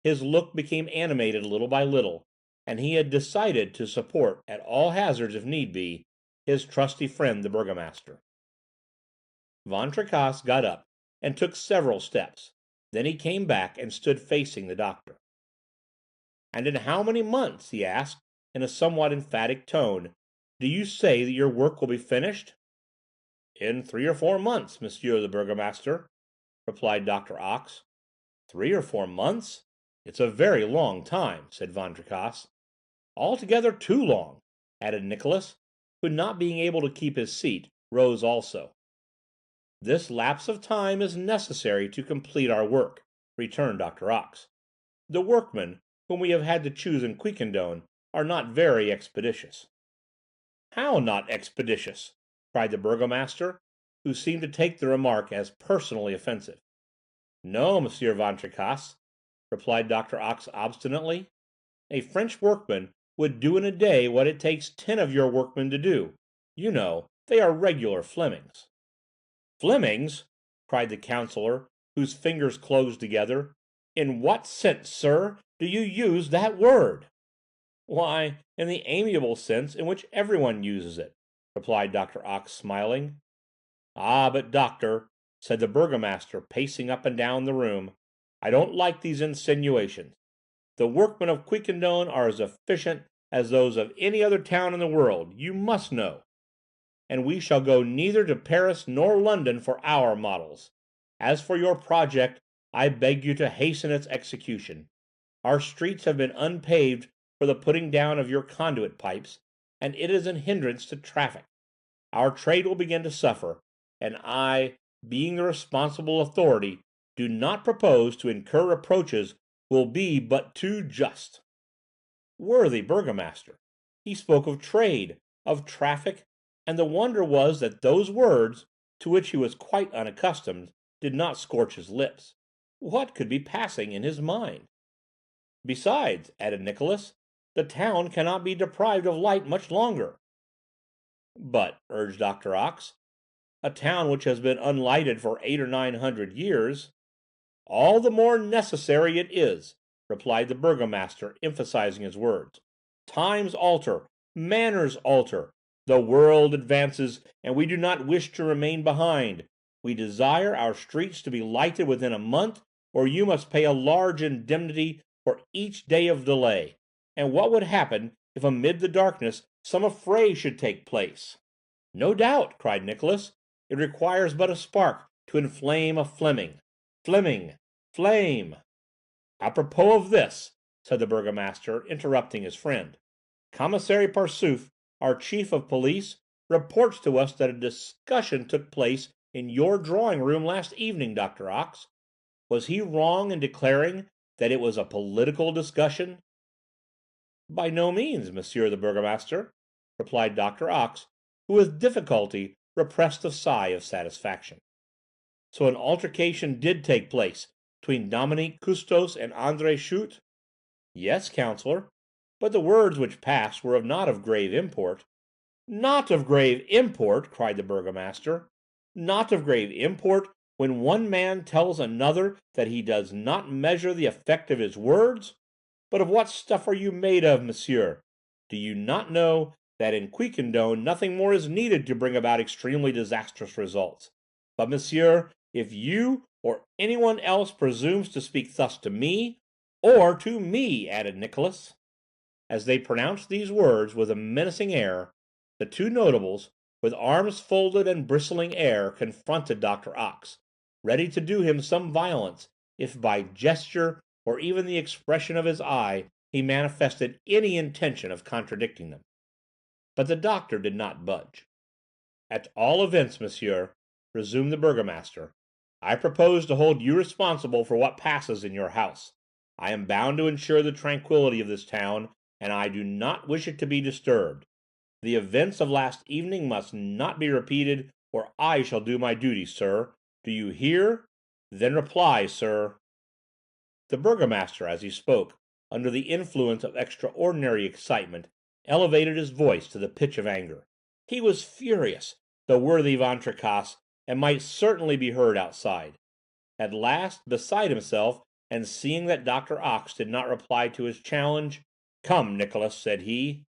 His look became animated little by little, and he had decided to support, at all hazards if need be, his trusty friend the burgomaster. Van Tricasse got up and took several steps. Then he came back and stood facing the doctor. "And in how many months," he asked, in a somewhat emphatic tone, "do you say that your work will be finished?" "In 3 or 4 months, Monsieur the Burgomaster," replied Doctor Ox. 3 or 4 months? It's a very long time," said Van Tricasse. "Altogether too long," added Nicholas, who, not being able to keep his seat, rose also. "This lapse of time is necessary to complete our work," returned Doctor Ox. "The workmen whom we have had to choose in Quiquendone are not very expeditious." "How not expeditious?" cried the burgomaster, who seemed to take the remark as personally offensive. "No, Monsieur Van Tricasse," replied Doctor Ox obstinately. "A French workman would do in a day what it takes 10 of your workmen to do. You know, they are regular Flemings." "Flemings!" cried the counsellor, whose fingers closed together. "In what sense, sir, do you use that word?" "Why, in the amiable sense in which everyone uses it," replied Doctor Ox, smiling. "Ah, but, doctor," said the burgomaster, pacing up and down the room, "I don't like these insinuations. The workmen of Quiquendone are as efficient as those of any other town in the world, you must know. And we shall go neither to Paris nor London for our models. As for your project, I beg you to hasten its execution. Our streets have been unpaved for the putting down of your conduit pipes, and it is an hindrance to traffic. Our trade will begin to suffer, and I, being the responsible authority, do not propose to incur reproaches will be but too just." Worthy burgomaster! He spoke of trade, of traffic, and the wonder was that those words, to which he was quite unaccustomed, did not scorch his lips. What could be passing in his mind? "Besides," added Nicholas, "the town cannot be deprived of light much longer." "But," urged Doctor Ox, "a town which has been unlighted for 800 or 900 years—" "All the more necessary it is," replied the burgomaster, emphasizing his words. "Times alter, manners alter, the world advances, and we do not wish to remain behind. We desire our streets to be lighted within a month, or you must pay a large indemnity for each day of delay. And what would happen if amid the darkness some affray should take place?" "No doubt," cried Nicholas, "it requires but a spark to inflame a Fleming. Fleming! Flame!" "Apropos of this," said the burgomaster, interrupting his friend, "Commissary Parsuf, our chief of police, reports to us that a discussion took place in your drawing-room last evening, Doctor Ox. Was he wrong in declaring that it was a political discussion?" "By no means, Monsieur the burgomaster," replied Doctor Ox, who with difficulty repressed a sigh of satisfaction. "So an altercation did take place between Dominique Custos and André Schut?" "Yes, counsellor, but the words which passed were not of grave import." "Not of grave import!" cried the burgomaster. "Not of grave import, when one man tells another that he does not measure the effect of his words! But of what stuff are you made of, monsieur? Do you not know that in Quiquendone nothing more is needed to bring about extremely disastrous results? But, monsieur, if you or anyone else presumes to speak thus to me, or to me," added Nicholas. As they pronounced these words with a menacing air, the two notables, with arms folded and bristling air, confronted Doctor Ox, ready to do him some violence if by gesture or even the expression of his eye he manifested any intention of contradicting them. But the doctor did not budge. "At all events, monsieur," resumed the burgomaster, "I propose to hold you responsible for what passes in your house. I am bound to ensure the tranquillity of this town, and I do not wish it to be disturbed. The events of last evening must not be repeated, or I shall do my duty, sir. Do you hear? Then reply, sir." The burgomaster, as he spoke, under the influence of extraordinary excitement, elevated his voice to the pitch of anger. He was furious, the worthy Van Tricasse, and might certainly be heard outside. At last, beside himself, and seeing that Dr. Ox did not reply to his challenge, "Come, Nicholas," said he,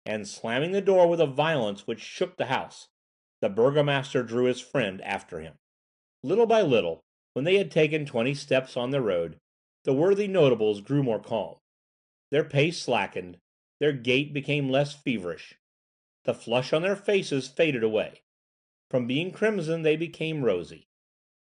and slamming the door with a violence which shook the house, the burgomaster drew his friend after him. Little by little, when they had taken 20 steps on the road, the worthy notables grew more calm. Their pace slackened, their gait became less feverish. The flush on their faces faded away. From being crimson they became rosy.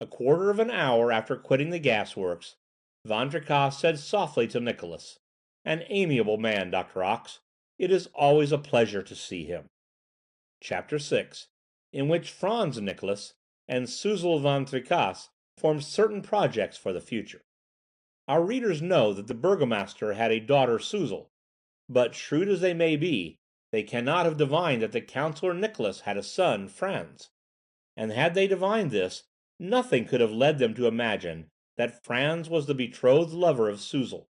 A quarter of an hour after quitting the gas-works, Van Tricasse said softly to Nicholas, "An amiable man, Dr. Ox. It is always a pleasure to see him." Chapter 6, in which Franz Nicholas and Suzel Van Tricasse formed certain projects for the future. Our readers know that the burgomaster had a daughter Suzel, but shrewd as they may be, they cannot have divined that the councillor Nicholas had a son, Franz. And had they divined this, nothing could have led them to imagine that Franz was the betrothed lover of Suzel.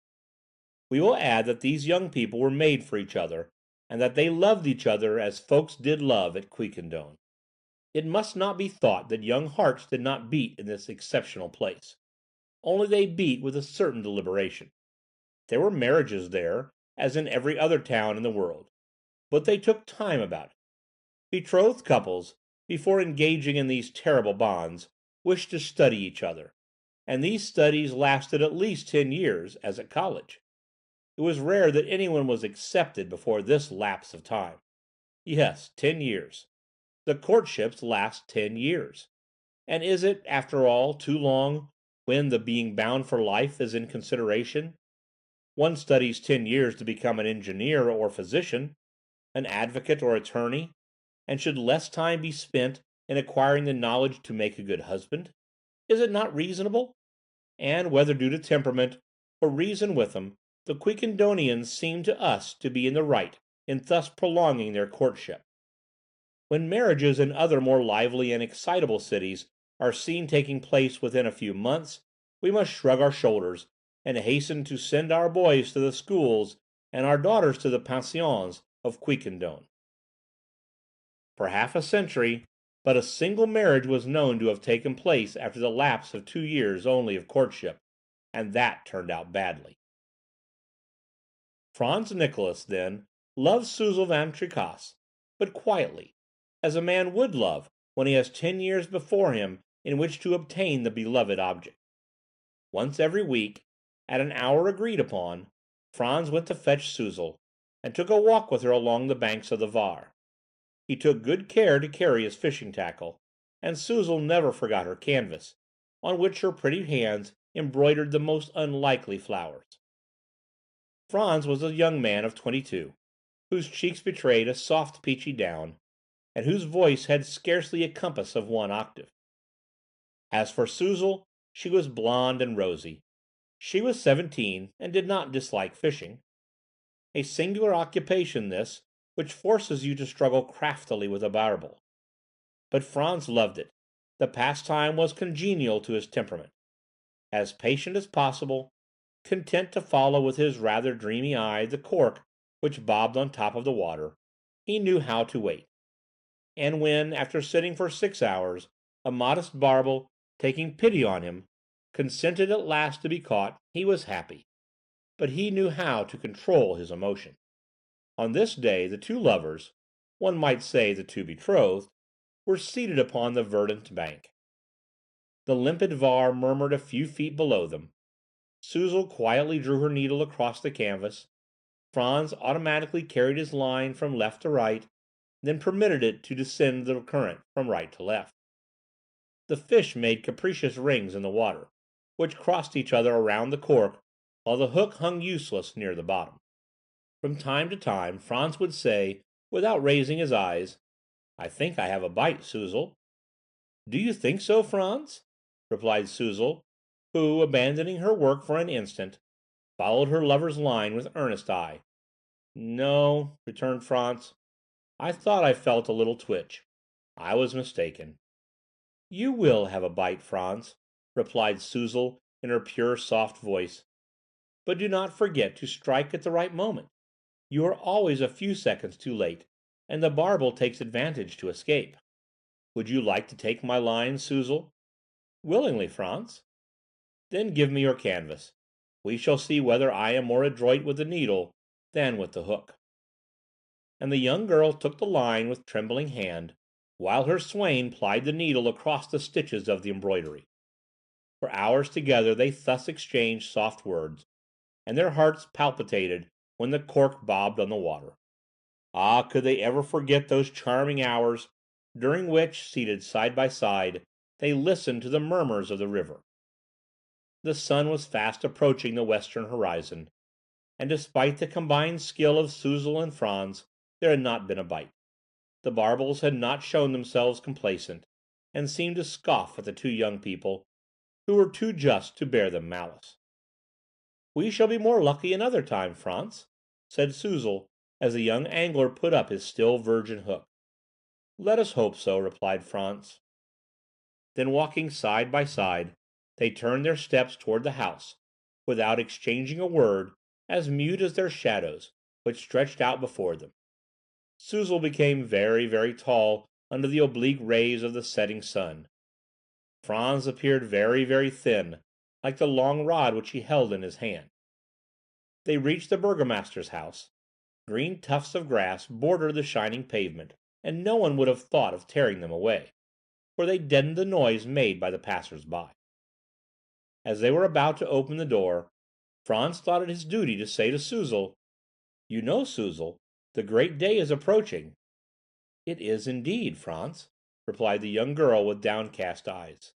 We will add that these young people were made for each other, and that they loved each other as folks did love at Quiquendone. It must not be thought that young hearts did not beat in this exceptional place, only they beat with a certain deliberation. There were marriages there, as in every other town in the world, but they took time about it. Betrothed couples, before engaging in these terrible bonds, wished to study each other, and these studies lasted at least 10 years, as at college. It was rare that anyone was accepted before this lapse of time. Yes, 10 years. The courtships last 10 years. And is it, after all, too long, when the being bound for life is in consideration? One studies 10 years to become an engineer or physician, an advocate or attorney, and should less time be spent in acquiring the knowledge to make a good husband? Is it not reasonable? And whether due to temperament, or reason with them, the Quiquendonians seem to us to be in the right in thus prolonging their courtship. When marriages in other more lively and excitable cities are seen taking place within a few months, we must shrug our shoulders, and hasten to send our boys to the schools and our daughters to the pensions of Quiquendone. For half a century, but a single marriage was known to have taken place after the lapse of 2 years only of courtship, and that turned out badly. Franz Nicholas, then, loved Suzel Van Tricasse, but quietly, as a man would love when he has 10 years before him in which to obtain the beloved object. Once every week, at an hour agreed upon, Franz went to fetch Suzel, and took a walk with her along the banks of the Var. He took good care to carry his fishing tackle, and Suzel never forgot her canvas, on which her pretty hands embroidered the most unlikely flowers. Franz was a young man of 22, whose cheeks betrayed a soft peachy down, and whose voice had scarcely a compass of 1 octave. As for Suzel, she was blonde and rosy. She was 17, and did not dislike fishing. A singular occupation this, which forces you to struggle craftily with a barbel. But Franz loved it. The pastime was congenial to his temperament. As patient as possible, content to follow with his rather dreamy eye the cork which bobbed on top of the water, he knew how to wait. And when, after sitting for 6 hours, a modest barbel, taking pity on him, consented at last to be caught, he was happy. But he knew how to control his emotion. On this day the two lovers, one might say the two betrothed, were seated upon the verdant bank. The limpid Var murmured a few feet below them. Suzel quietly drew her needle across the canvas. Franz automatically carried his line from left to right, then permitted it to descend the current from right to left. The fish made capricious rings in the water, which crossed each other around the cork, while the hook hung useless near the bottom. From time to time Franz would say, without raising his eyes, "I think I have a bite, Suzel." "Do you think so, Franz?" replied Suzel, who, abandoning her work for an instant, followed her lover's line with earnest eye. "No," returned Franz. "I thought I felt a little twitch. I was mistaken." "You will have a bite, Franz," replied Suzel in her pure, soft voice. "But do not forget to strike at the right moment. You are always a few seconds too late, and the barbel takes advantage to escape. Would you like to take my line, Suzel?" "Willingly, Franz." "Then give me your canvas. We shall see whether I am more adroit with the needle than with the hook." And the young girl took the line with trembling hand, while her swain plied the needle across the stitches of the embroidery. For hours together they thus exchanged soft words, and their hearts palpitated when the cork bobbed on the water. Ah, could they ever forget those charming hours, during which, seated side by side, they listened to the murmurs of the river? The sun was fast approaching the western horizon, and despite the combined skill of Suzel and Franz, there had not been a bite. The barbels had not shown themselves complacent, and seemed to scoff at the two young people, who were too just to bear them malice. "We shall be more lucky another time, Franz," said Suzel, as the young angler put up his still virgin hook. "Let us hope so," replied Franz. Then walking side by side, they turned their steps toward the house, without exchanging a word, as mute as their shadows, which stretched out before them. Suzel became very, very tall under the oblique rays of the setting sun. Franz appeared very, very thin, like the long rod which he held in his hand. They reached the burgomaster's house. Green tufts of grass bordered the shining pavement, and no one would have thought of tearing them away, for they deadened the noise made by the passers-by. As they were about to open the door, Franz thought it his duty to say to Suzel, "You know, Suzel, the great day is approaching." "It is indeed, Franz," replied the young girl with downcast eyes.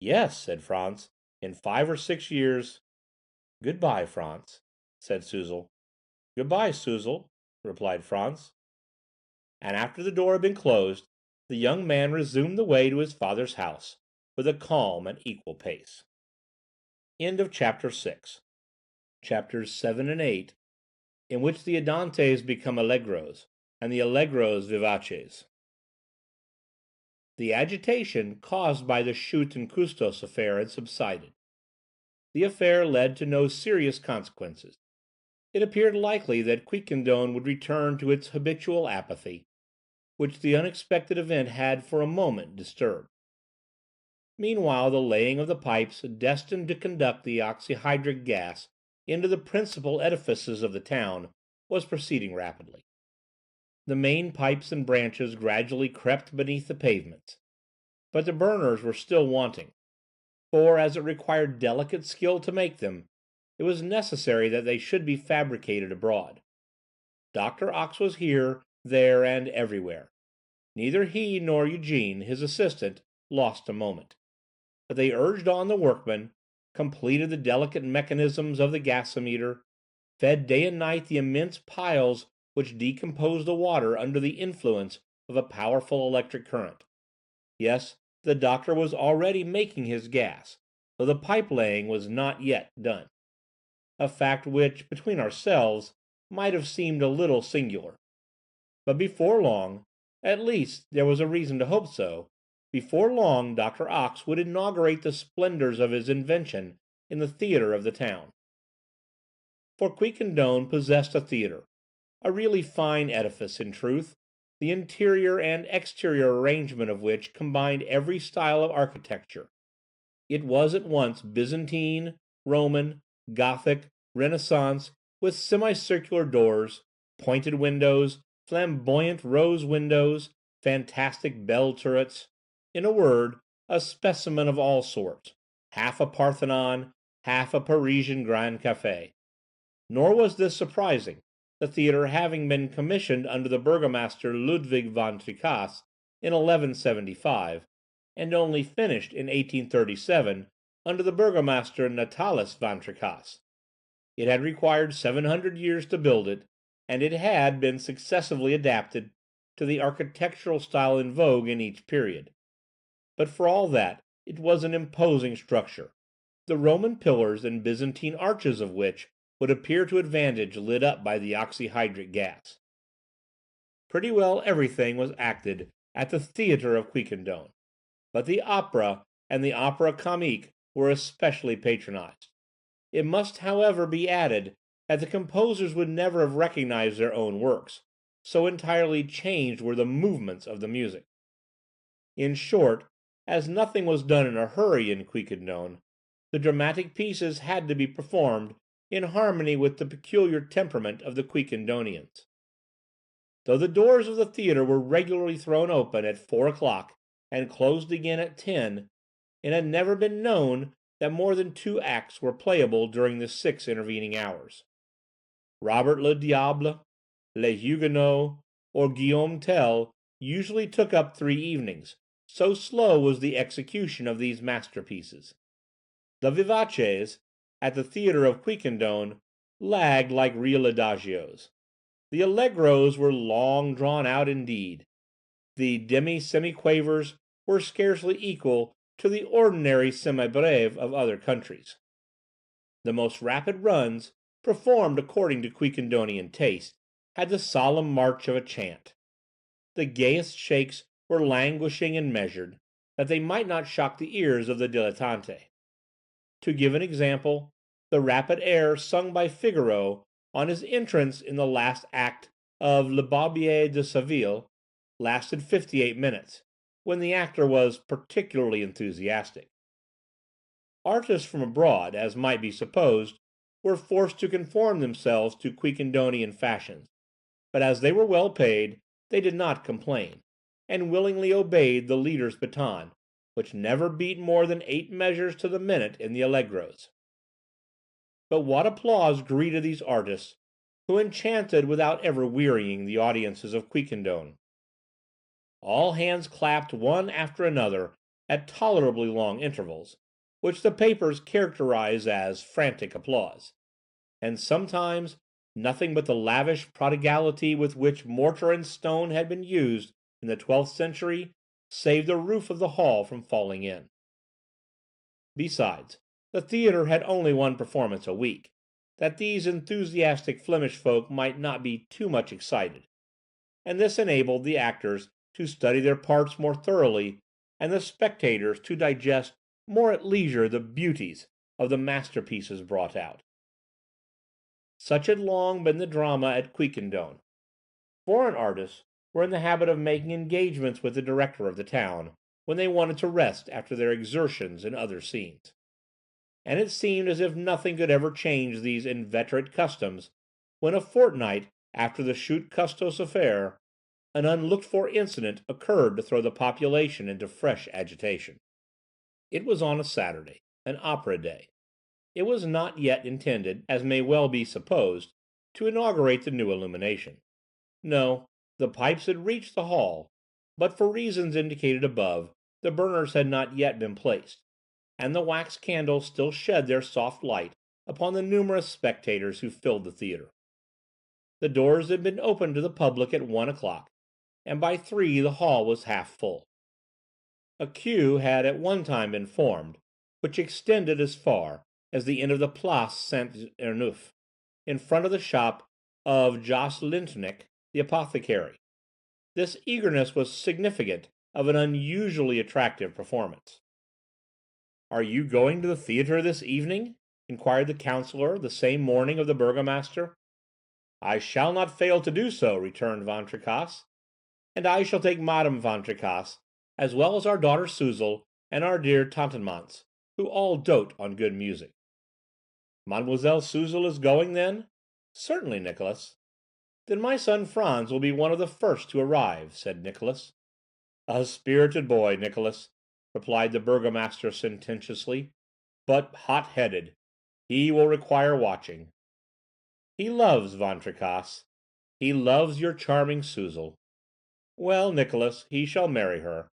"Yes," said Franz, "in 5 or 6 years—" "Good-bye, Franz," said Suzel. "Good-bye, Suzel," replied Franz. And after the door had been closed, the young man resumed the way to his father's house, with a calm and equal pace. End of Chapter 6. Chapters 7 and 8, in which the Andantes become Allegros, and the Allegros vivaces. The agitation caused by the Schut and Custos affair had subsided. The affair led to no serious consequences. It appeared likely that Quiquendone would return to its habitual apathy, which the unexpected event had for a moment disturbed. Meanwhile the laying of the pipes destined to conduct the oxyhydric gas into the principal edifices of the town was proceeding rapidly. The main pipes and branches gradually crept beneath the pavements, but the burners were still wanting, for as it required delicate skill to make them, it was necessary that they should be fabricated abroad. Dr. Ox was here, there, and everywhere. Neither he nor Eugene, his assistant, lost a moment. But they urged on the workmen, completed the delicate mechanisms of the gasometer, fed day and night the immense piles which decomposed the water under the influence of a powerful electric current. Yes, the doctor was already making his gas, though the pipe-laying was not yet done. A fact which, between ourselves, might have seemed a little singular. But before long, at least there was a reason to hope so, before long Dr. Ox would inaugurate the splendors of his invention in the theatre of the town. For Quiquendone possessed a theatre, a really fine edifice in truth, the interior and exterior arrangement of which combined every style of architecture. It was at once Byzantine, Roman, Gothic, Renaissance, with semicircular doors, pointed windows, flamboyant rose windows, fantastic bell turrets, in a word, a specimen of all sorts, half a Parthenon, half a Parisian Grand Café. Nor was this surprising, the theatre having been commissioned under the burgomaster Ludwig von Tricasse in 1175, and only finished in 1837 under the burgomaster Natalis von Tricasse. It had required 700 years to build it, and it had been successively adapted to the architectural style in vogue in each period. But for all that, it was an imposing structure, the Roman pillars and Byzantine arches of which would appear to advantage lit up by the oxyhydric gas. Pretty well everything was acted at the theatre of Quiquendone, but the opera and the opera comique were especially patronized. It must, however, be added that the composers would never have recognized their own works, so entirely changed were the movements of the music. In short, as nothing was done in a hurry in Quiquendone, the dramatic pieces had to be performed in harmony with the peculiar temperament of the Quiquendonians. Though the doors of the theatre were regularly thrown open at 4 o'clock and closed again at 10, it had never been known that more than 2 acts were playable during the 6 intervening hours. Robert le Diable, Les Huguenots, or Guillaume Tell usually took up 3 evenings, so slow was the execution of these masterpieces. The vivaces, at the theatre of Quiquendone, lagged like real adagios. The allegros were long drawn out indeed. The demi-semiquavers were scarcely equal to the ordinary semi-breve of other countries. The most rapid runs, performed according to Quiquendonian taste, had the solemn march of a chant. The gayest shakes were languishing and measured, that they might not shock the ears of the dilettante. To give an example, the rapid air sung by Figaro on his entrance in the last act of Le Barbier de Seville lasted 58 minutes, when the actor was particularly enthusiastic. Artists from abroad, as might be supposed, were forced to conform themselves to Quiquendonian fashions, but as they were well paid, they did not complain, and willingly obeyed the leader's baton, which never beat more than 8 measures to the minute in the allegros. But what applause greeted these artists, who enchanted without ever wearying the audiences of Quiquendone! All hands clapped one after another at tolerably long intervals, which the papers characterize as frantic applause, and sometimes nothing but the lavish prodigality with which mortar and stone had been used in the 12th century saved the roof of the hall from falling in. Besides, the theatre had only one performance a week, that these enthusiastic Flemish folk might not be too much excited, and this enabled the actors to study their parts more thoroughly, and the spectators to digest more at leisure the beauties of the masterpieces brought out. Such had long been the drama at Quiquendone. Foreign artists were in the habit of making engagements with the director of the town when they wanted to rest after their exertions in other scenes, and it seemed as if nothing could ever change these inveterate customs, when a fortnight after the Chute Custos affair, an unlooked-for incident occurred to throw the population into fresh agitation. It was on a Saturday, an opera day. It was not yet intended, as may well be supposed, to inaugurate the new illumination. No, the pipes had reached the hall, but for reasons indicated above, the burners had not yet been placed, and the wax candles still shed their soft light upon the numerous spectators who filled the theatre. The doors had been opened to the public at 1 o'clock, and by 3 the hall was half full. A queue had at one time been formed, which extended as far as the end of the Place Saint-Ernuph, in front of the shop of Jos Lintonec, the apothecary. This eagerness was significant of an unusually attractive performance. "Are you going to the theatre this evening?" inquired the councillor the same morning of the burgomaster. "I shall not fail to do so," returned Van Tricasse, "and I shall take Madame Van Tricasse, as well as our daughter Suzel and our dear Tatanemance, who all dote on good music." "Mademoiselle Suzel is going, then?" "Certainly, Nicholas." "Then my son Franz will be one of the first to arrive," said Nicholas. "A spirited boy, Nicholas," replied the burgomaster sententiously, "but hot-headed. He will require watching." "He loves Van Tricasse. He loves your charming Suzel. Well, Nicholas, he shall marry her.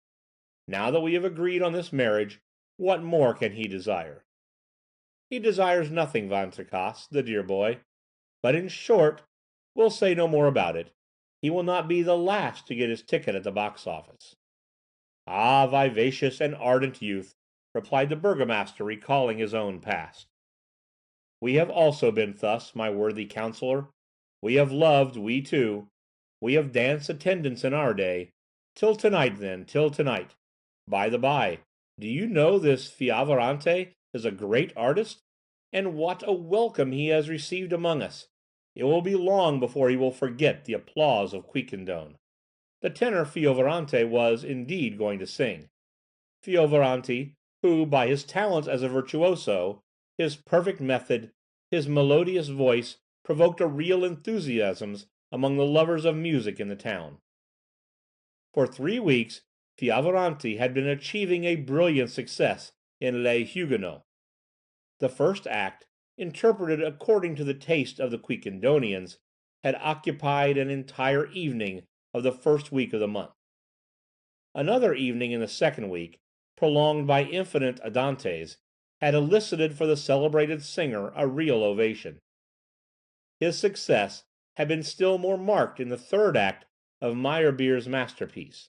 Now that we have agreed on this marriage, what more can he desire?" "He desires nothing, Van Tricasse, the dear boy. But in short, we'll say no more about it, he will not be the last to get his ticket at the box-office." "Ah, vivacious and ardent youth," replied the burgomaster, recalling his own past. "We have also been thus, my worthy counsellor. We have loved, we too. We have danced attendance in our day. Till tonight, then, till tonight. By the by, do you know this Fiovaranti is a great artist, and what a welcome he has received among us! It will be long before he will forget the applause of Quiquendone." The tenor Fiovaranti was, indeed, going to sing. Fiovaranti, who, by his talents as a virtuoso, his perfect method, his melodious voice, provoked a real enthusiasm among the lovers of music in the town. For 3 weeks Fiovaranti had been achieving a brilliant success in Les Huguenots. The first act, interpreted according to the taste of the Quiquendonians, had occupied an entire evening of the first week of the month. Another evening in the second week, prolonged by infinite andantes, had elicited for the celebrated singer a real ovation. His success had been still more marked in the third act of Meyerbeer's masterpiece.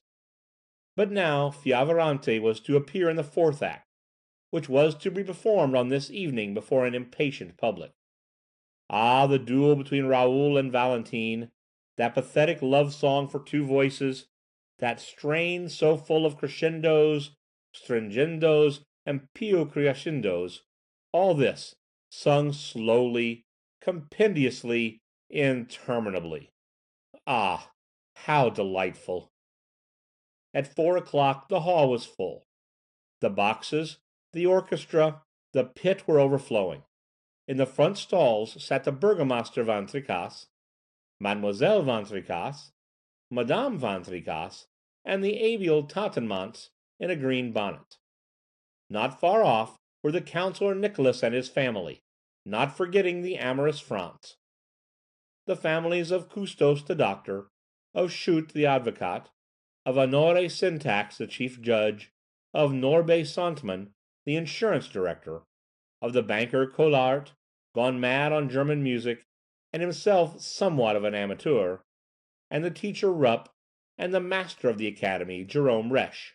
But now Fiovaranti was to appear in the fourth act, which was to be performed on this evening before an impatient public. Ah, the duel between Raoul and Valentine, that pathetic love song for two voices, that strain so full of crescendos, stringendos, and più crescendos, all this, sung slowly, compendiously, interminably. Ah, how delightful! At 4 o'clock the hall was full. The boxes, the orchestra, the pit were overflowing. In the front stalls sat the Burgomaster Van Tricasse, Mademoiselle Van Tricasse, Madame Van Tricasse, and the amiable Tatanemance in a green bonnet. Not far off were the Councillor Nicholas and his family, not forgetting the amorous Franz. The families of Custos the doctor, of Schut the advocate, of Honore Syntax the chief judge, of Norbe Santman the insurance director, of the banker Collart, gone mad on German music, and himself somewhat of an amateur, and the teacher Rupp, and the master of the academy, Jerome Resch,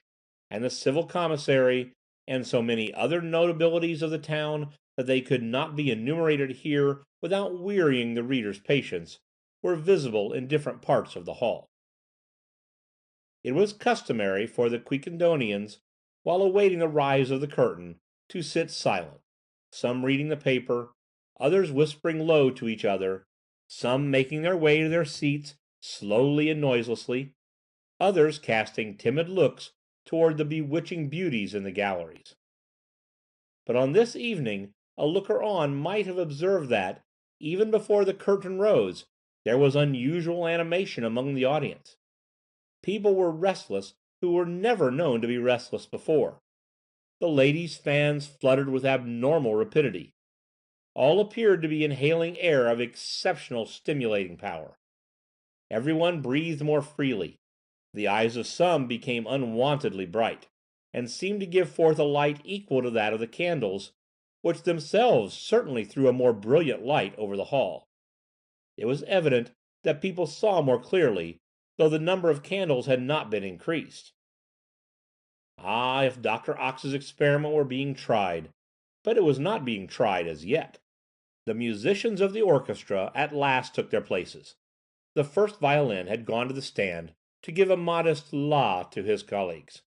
and the civil commissary, and so many other notabilities of the town that they could not be enumerated here without wearying the reader's patience, were visible in different parts of the hall. It was customary for the Quiquendonians, while awaiting the rise of the curtain, to sit silent, some reading the paper, others whispering low to each other, some making their way to their seats slowly and noiselessly, others casting timid looks toward the bewitching beauties in the galleries. But on this evening a looker-on might have observed that, even before the curtain rose, there was unusual animation among the audience. People were restless who were never known to be restless before. The ladies' fans fluttered with abnormal rapidity. All appeared to be inhaling air of exceptional stimulating power. Everyone breathed more freely. The eyes of some became unwontedly bright, and seemed to give forth a light equal to that of the candles, which themselves certainly threw a more brilliant light over the hall. It was evident that people saw more clearly, though the number of candles had not been increased. Ah, if Dr. Ox's experiment were being tried! But it was not being tried as yet. The musicians of the orchestra at last took their places. The first violin had gone to the stand to give a modest la to his colleagues.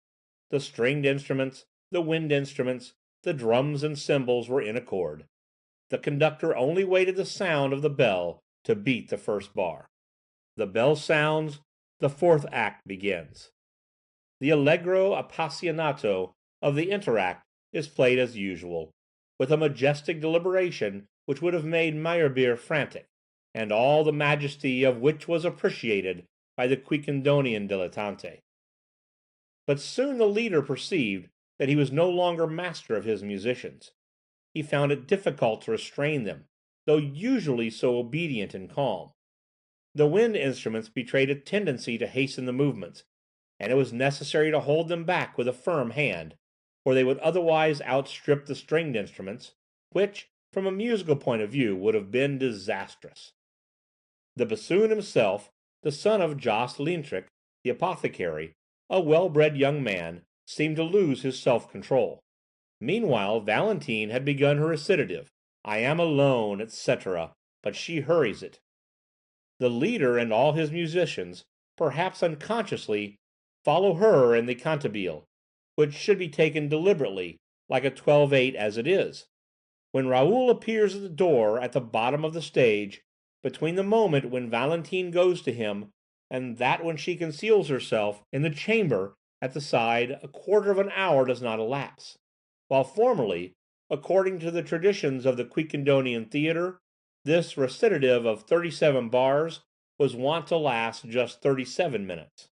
The stringed instruments, the wind instruments, the drums and cymbals were in accord. The conductor only waited the sound of the bell to beat the first bar. The bell sounds, the fourth act begins. The allegro appassionato of the interact is played as usual, with a majestic deliberation which would have made Meyerbeer frantic, and all the majesty of which was appreciated by the Quiquendonian dilettante. But soon the leader perceived that he was no longer master of his musicians. He found it difficult to restrain them, though usually so obedient and calm. The wind instruments betrayed a tendency to hasten the movements, and it was necessary to hold them back with a firm hand, or they would otherwise outstrip the stringed instruments, which, from a musical point of view, would have been disastrous. The bassoon himself, the son of Jos Lintrick, the apothecary, a well-bred young man, seemed to lose his self-control. Meanwhile Valentine had begun her recitative, "I am alone," etc., but she hurries it. The leader and all his musicians, perhaps unconsciously, follow her in the cantabile, which should be taken deliberately, like a 12/8 as it is. When Raoul appears at the door at the bottom of the stage, between the moment when Valentine goes to him and that when she conceals herself in the chamber at the side, a quarter of an hour does not elapse, while formerly, according to the traditions of the Quiquendonian theatre, this recitative of 37 bars was wont to last just 37 minutes.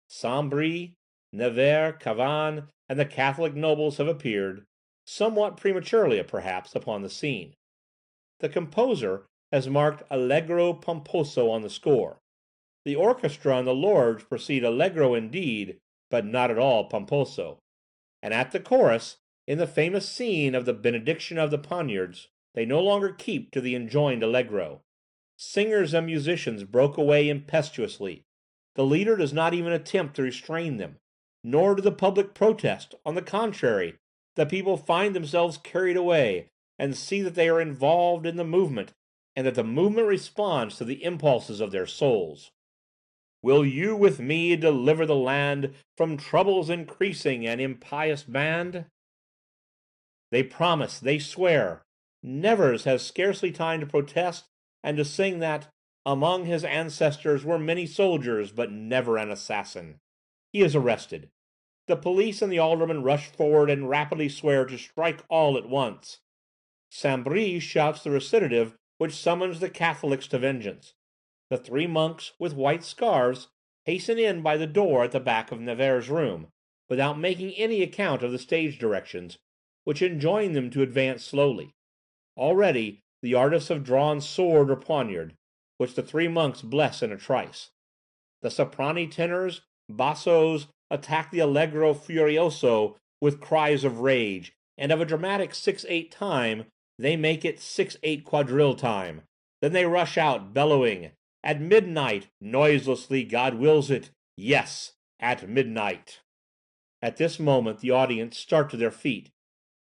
Saint-Bris, Nevers, Cavan, and the Catholic nobles have appeared, somewhat prematurely perhaps, upon the scene. The composer has marked allegro pomposo on the score. The orchestra and the lords proceed allegro indeed, but not at all pomposo. And at the chorus, in the famous scene of the benediction of the poniards, they no longer keep to the enjoined allegro. Singers and musicians broke away impetuously. The leader does not even attempt to restrain them, nor do the public protest. On the contrary, the people find themselves carried away, and see that they are involved in the movement, and that the movement responds to the impulses of their souls. Will you with me deliver the land from trouble's increasing and impious band? They promise, they swear. Nevers has scarcely time to protest and to sing that among his ancestors were many soldiers, but never an assassin. He is arrested. The police and the aldermen rush forward and rapidly swear to strike all at once. Saint-Bris shouts the recitative which summons the Catholics to vengeance. The 3 monks with white scarves hasten in by the door at the back of Nevers' room, without making any account of the stage directions, which enjoin them to advance slowly. Already the artists have drawn sword or poniard, which the 3 monks bless in a trice. The soprani tenors, bassos, attack the allegro furioso with cries of rage, and of a dramatic 6/8 time they make it 6/8 quadrille time. Then they rush out, bellowing, "At midnight, noiselessly, God wills it, yes, at midnight." At this moment the audience start to their feet.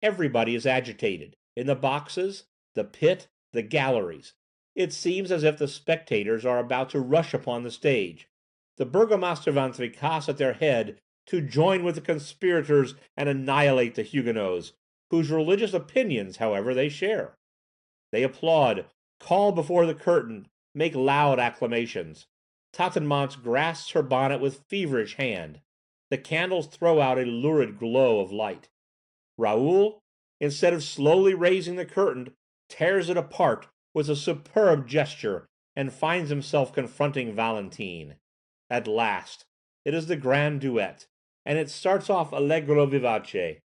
Everybody is agitated, in the boxes, the pit, the galleries. It seems as if the spectators are about to rush upon the stage, the Burgomaster Van Tricasse at their head, to join with the conspirators and annihilate the Huguenots, whose religious opinions, however, they share. They applaud, call before the curtain, make loud acclamations. Tatanemance grasps her bonnet with feverish hand. The candles throw out a lurid glow of light. Raoul, instead of slowly raising the curtain, tears it apart with a superb gesture, and finds himself confronting Valentine. At last, it is the grand duet, and it starts off allegro vivace.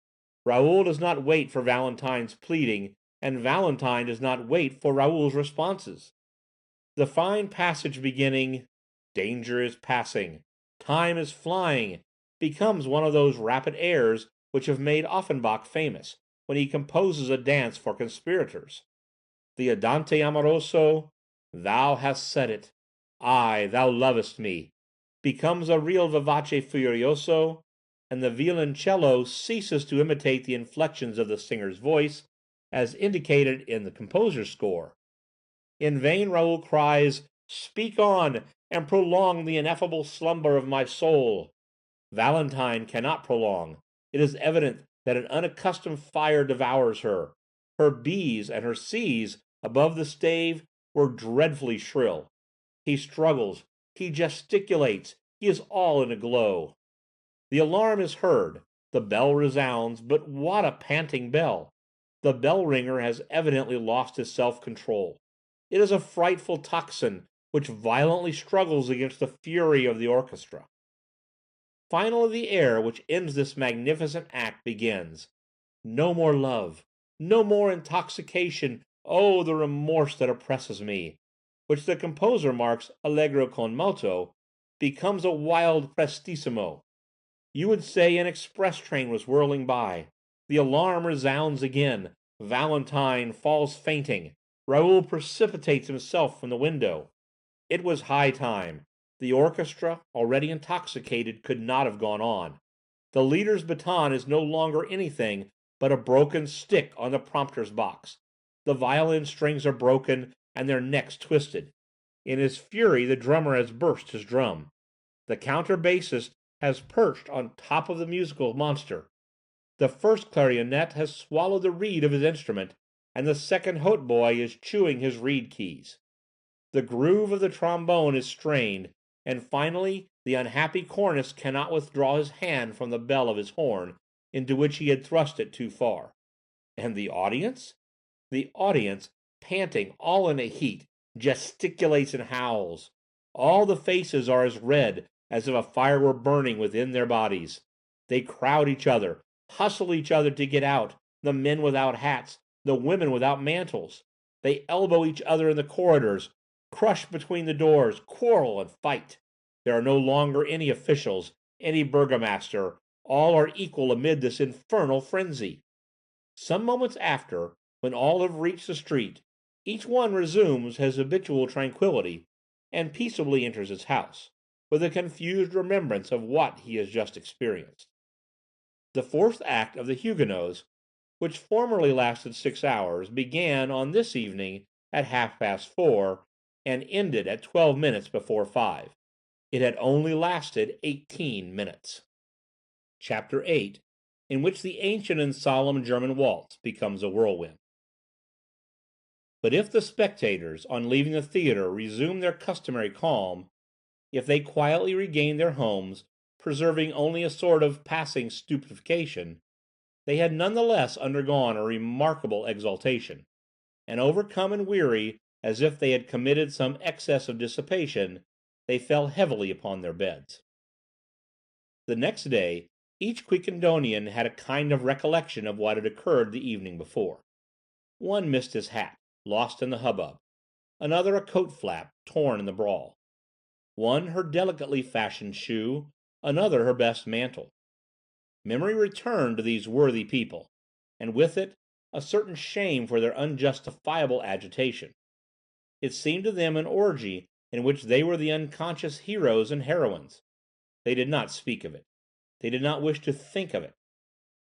Raoul does not wait for Valentine's pleading, and Valentine does not wait for Raoul's responses. The fine passage beginning, "Danger is passing, time is flying," becomes one of those rapid airs which have made Offenbach famous, when he composes a dance for conspirators. The Andante amoroso, "Thou hast said it, ay, thou lovest me," becomes a real vivace furioso, and the violoncello ceases to imitate the inflections of the singer's voice, as indicated in the composer's score. In vain Raoul cries, "Speak on, and prolong the ineffable slumber of my soul." Valentine cannot prolong. It is evident that an unaccustomed fire devours her. Her B's and her C's above the stave were dreadfully shrill. He struggles, he gesticulates, he is all in a glow. The alarm is heard, the bell resounds, but what a panting bell! The bell ringer has evidently lost his self-control. It is a frightful tocsin, which violently struggles against the fury of the orchestra. Finally the air which ends this magnificent act begins. No more love, no more intoxication, oh, the remorse that oppresses me, which the composer marks allegro con moto, becomes a wild prestissimo. You would say an express train was whirling by. The alarm resounds again. Valentine falls fainting. Raoul precipitates himself from the window. It was high time. The orchestra, already intoxicated, could not have gone on. The leader's baton is no longer anything but a broken stick on the prompter's box. The violin strings are broken and their necks twisted. In his fury the drummer has burst his drum. The counterbassist has perched on top of the musical monster. The first clarionet has swallowed the reed of his instrument, and the second hautboy is chewing his reed keys. The groove of the trombone is strained, and finally the unhappy cornist cannot withdraw his hand from the bell of his horn, into which he had thrust it too far. And the audience? The audience, panting, all in a heat, gesticulates and howls. All the faces are as red as if a fire were burning within their bodies. They crowd each other, hustle each other to get out, the men without hats, the women without mantles. They elbow each other in the corridors, crush between the doors, quarrel and fight. There are no longer any officials, any burgomaster. All are equal amid this infernal frenzy. Some moments after, when all have reached the street, each one resumes his habitual tranquillity, and peaceably enters his house, with a confused remembrance of what he has just experienced. The fourth act of the Huguenots, which formerly lasted 6 hours, began on this evening at 4:30, and ended at 12 minutes before 5. It had only lasted 18 minutes. Chapter 8, in which the ancient and solemn German waltz becomes a whirlwind. But if the spectators, on leaving the theatre, resumed their customary calm, if they quietly regained their homes, preserving only a sort of passing stupefaction, they had none the less undergone a remarkable exaltation, and overcome and weary as if they had committed some excess of dissipation, they fell heavily upon their beds. The next day each Quiquendonian had a kind of recollection of what had occurred the evening before. One missed his hat, lost in the hubbub; another a coat flap, torn in the brawl; one her delicately fashioned shoe; another her best mantle. Memory returned to these worthy people, and with it a certain shame for their unjustifiable agitation. It seemed to them an orgy in which they were the unconscious heroes and heroines. They did not speak of it. They did not wish to think of it.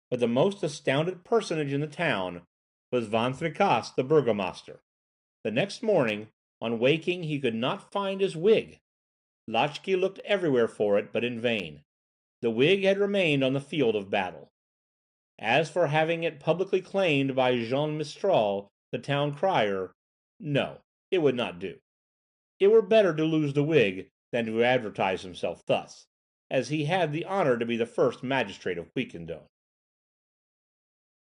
But the most astounded personage in the town was Van Tricasse the burgomaster. The next morning, on waking, he could not find his wig. Lachki looked everywhere for it, but in vain. The wig had remained on the field of battle. As for having it publicly claimed by Jean Mistral, the town crier, no, it would not do. It were better to lose the wig than to advertise himself thus, as he had the honor to be the first magistrate of Quiquendone.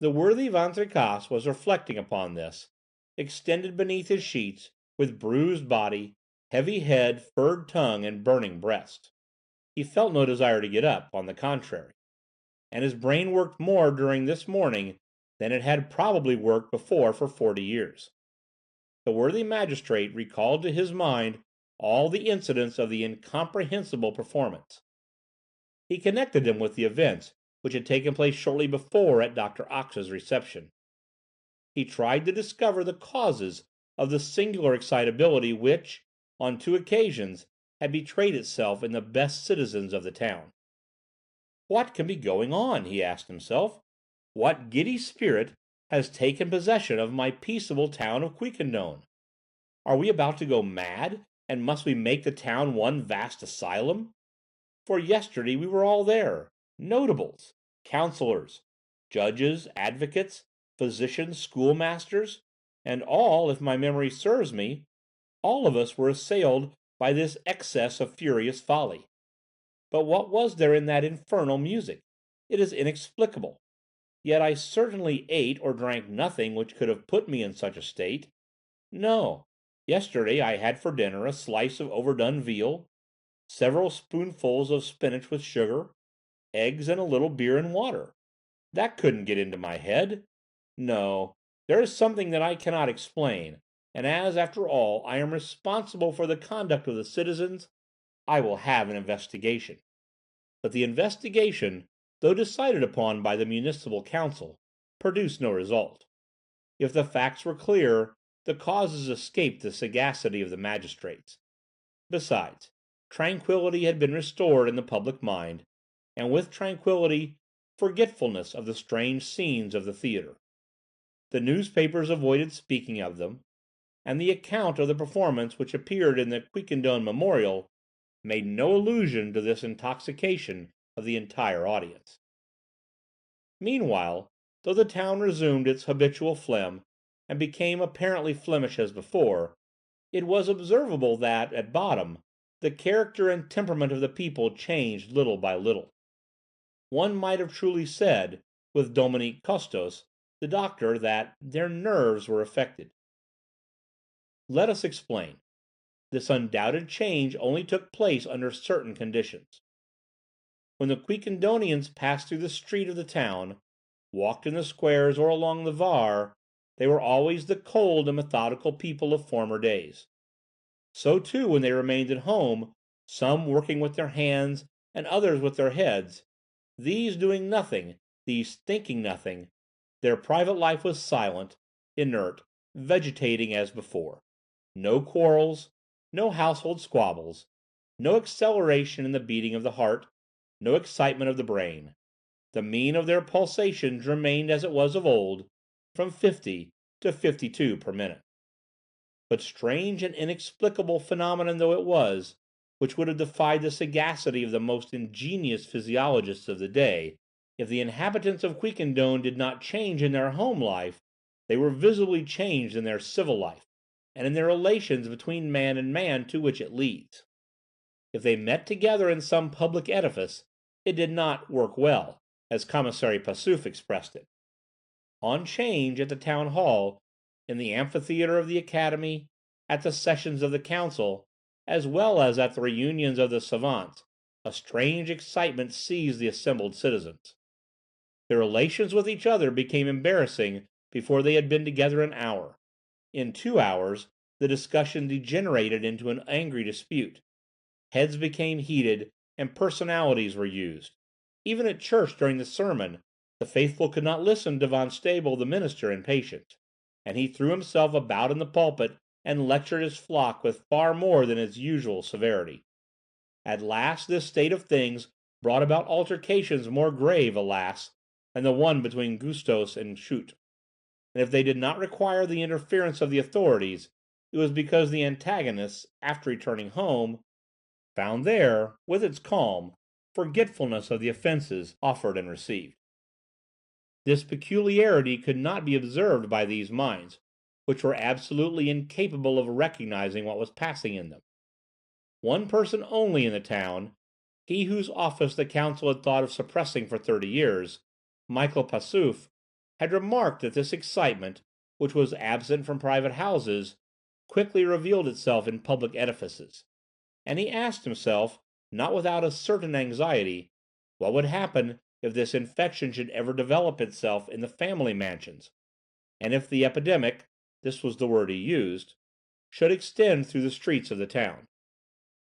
The worthy Van Tricasse was reflecting upon this, extended beneath his sheets, with bruised body, heavy head, furred tongue, and burning breast. He felt no desire to get up, on the contrary, and his brain worked more during this morning than it had probably worked before for 40 years. The worthy magistrate recalled to his mind all the incidents of the incomprehensible performance. He connected them with the events which had taken place shortly before at Dr. Ox's reception. He tried to discover the causes of the singular excitability which, on 2 occasions, had betrayed itself in the best citizens of the town. What can be going on? He asked himself. What giddy spirit has taken possession of my peaceable town of Quiquendone? Are we about to go mad, and must we make the town one vast asylum? For yesterday we were all there, notables, councillors, judges, advocates, physicians, schoolmasters, and all, if my memory serves me, all of us were assailed by this excess of furious folly. But what was there in that infernal music? It is inexplicable. Yet I certainly ate or drank nothing which could have put me in such a state. No, yesterday I had for dinner a slice of overdone veal, several spoonfuls of spinach with sugar, eggs, and a little beer and water. That couldn't get into my head. No, there is something that I cannot explain, and as, after all, I am responsible for the conduct of the citizens, I will have an investigation. But the investigation, though decided upon by the municipal council, produced no result. If the facts were clear, the causes escaped the sagacity of the magistrates. Besides, tranquillity had been restored in the public mind, and with tranquillity, forgetfulness of the strange scenes of the theatre. The newspapers avoided speaking of them, and the account of the performance which appeared in the Quiquendone Memorial made no allusion to this intoxication of the entire audience. Meanwhile, though the town resumed its habitual phlegm, and became apparently Flemish as before, it was observable that, at bottom, the character and temperament of the people changed little by little. One might have truly said, with Dominique Costos, the doctor, that their nerves were affected. Let us explain. This undoubted change only took place under certain conditions. When the Quiquendonians passed through the street of the town, walked in the squares or along the Var, they were always the cold and methodical people of former days. So too when they remained at home, some working with their hands and others with their heads, these doing nothing, these thinking nothing, their private life was silent, inert, vegetating as before. No quarrels, no household squabbles, no acceleration in the beating of the heart, no excitement of the brain. The mean of their pulsations remained as it was of old, from 50 to 52 per minute. But strange and inexplicable phenomenon though it was, which would have defied the sagacity of the most ingenious physiologists of the day, if the inhabitants of Quiquendone did not change in their home life, they were visibly changed in their civil life, and in their relations between man and man to which it leads. If they met together in some public edifice, it did not "work well," as Commissary Passauf expressed it. On 'Change, at the town hall, in the amphitheatre of the academy, at the sessions of the council, as well as at the reunions of the savants, a strange excitement seized the assembled citizens. Their relations with each other became embarrassing before they had been together an hour. In 2 hours the discussion degenerated into an angry dispute. Heads became heated, and personalities were used. Even at church during the sermon, the faithful could not listen to Von Stabel the minister in patience, and he threw himself about in the pulpit and lectured his flock with far more than his usual severity. At last this state of things brought about altercations more grave, alas, than the one between Gustos and Schutt, and if they did not require the interference of the authorities, it was because the antagonists, after returning home, found there, with its calm, forgetfulness of the offences offered and received. This peculiarity could not be observed by these minds, which were absolutely incapable of recognizing what was passing in them. One person only in the town, he whose office the council had thought of suppressing for 30 years, Michael Passauf, had remarked that this excitement, which was absent from private houses, quickly revealed itself in public edifices, and he asked himself, not without a certain anxiety, what would happen if this infection should ever develop itself in the family mansions, and if the epidemic, this was the word he used, should extend through the streets of the town.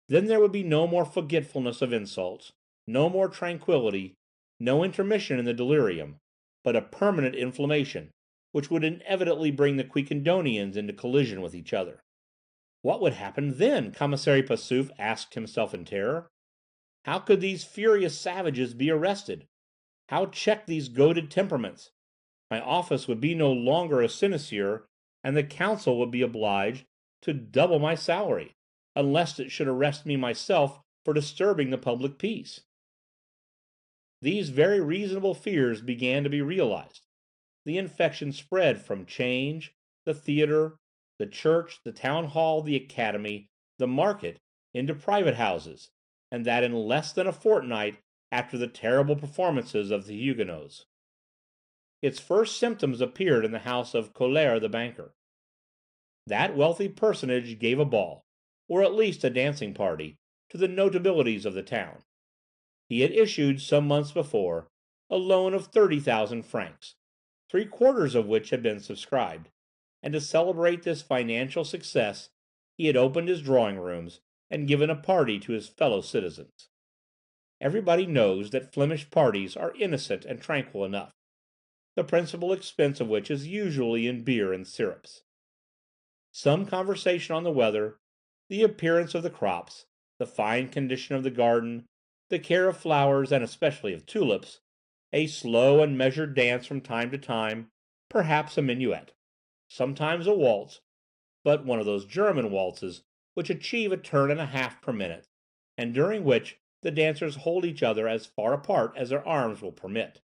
Then there would be no more forgetfulness of insults, no more tranquillity, no intermission in the delirium, but a permanent inflammation, which would inevitably bring the Quiquendonians into collision with each other. What would happen then? Commissary Passauf asked himself in terror. How could these furious savages be arrested? How check these goaded temperaments? My office would be no longer a sinecure, and the council would be obliged to double my salary, unless it should arrest me myself for disturbing the public peace. These very reasonable fears began to be realized. The infection spread from 'Change, the theatre, the church, the town hall, the academy, the market, into private houses, and that in less than a fortnight after the terrible performances of the Huguenots. Its first symptoms appeared in the house of Collaert the banker. That wealthy personage gave a ball, or at least a dancing party, to the notabilities of the town. He had issued, some months before, a loan of 30,000 francs, 3/4 of which had been subscribed, and to celebrate this financial success he had opened his drawing-rooms and given a party to his fellow citizens. Everybody knows that Flemish parties are innocent and tranquil enough, the principal expense of which is usually in beer and syrups. Some conversation on the weather, the appearance of the crops, the fine condition of the garden, the care of flowers, and especially of tulips, a slow and measured dance from time to time, perhaps a minuet, sometimes a waltz, but one of those German waltzes which achieve a turn and a half per minute, and during which the dancers hold each other as far apart as their arms will permit.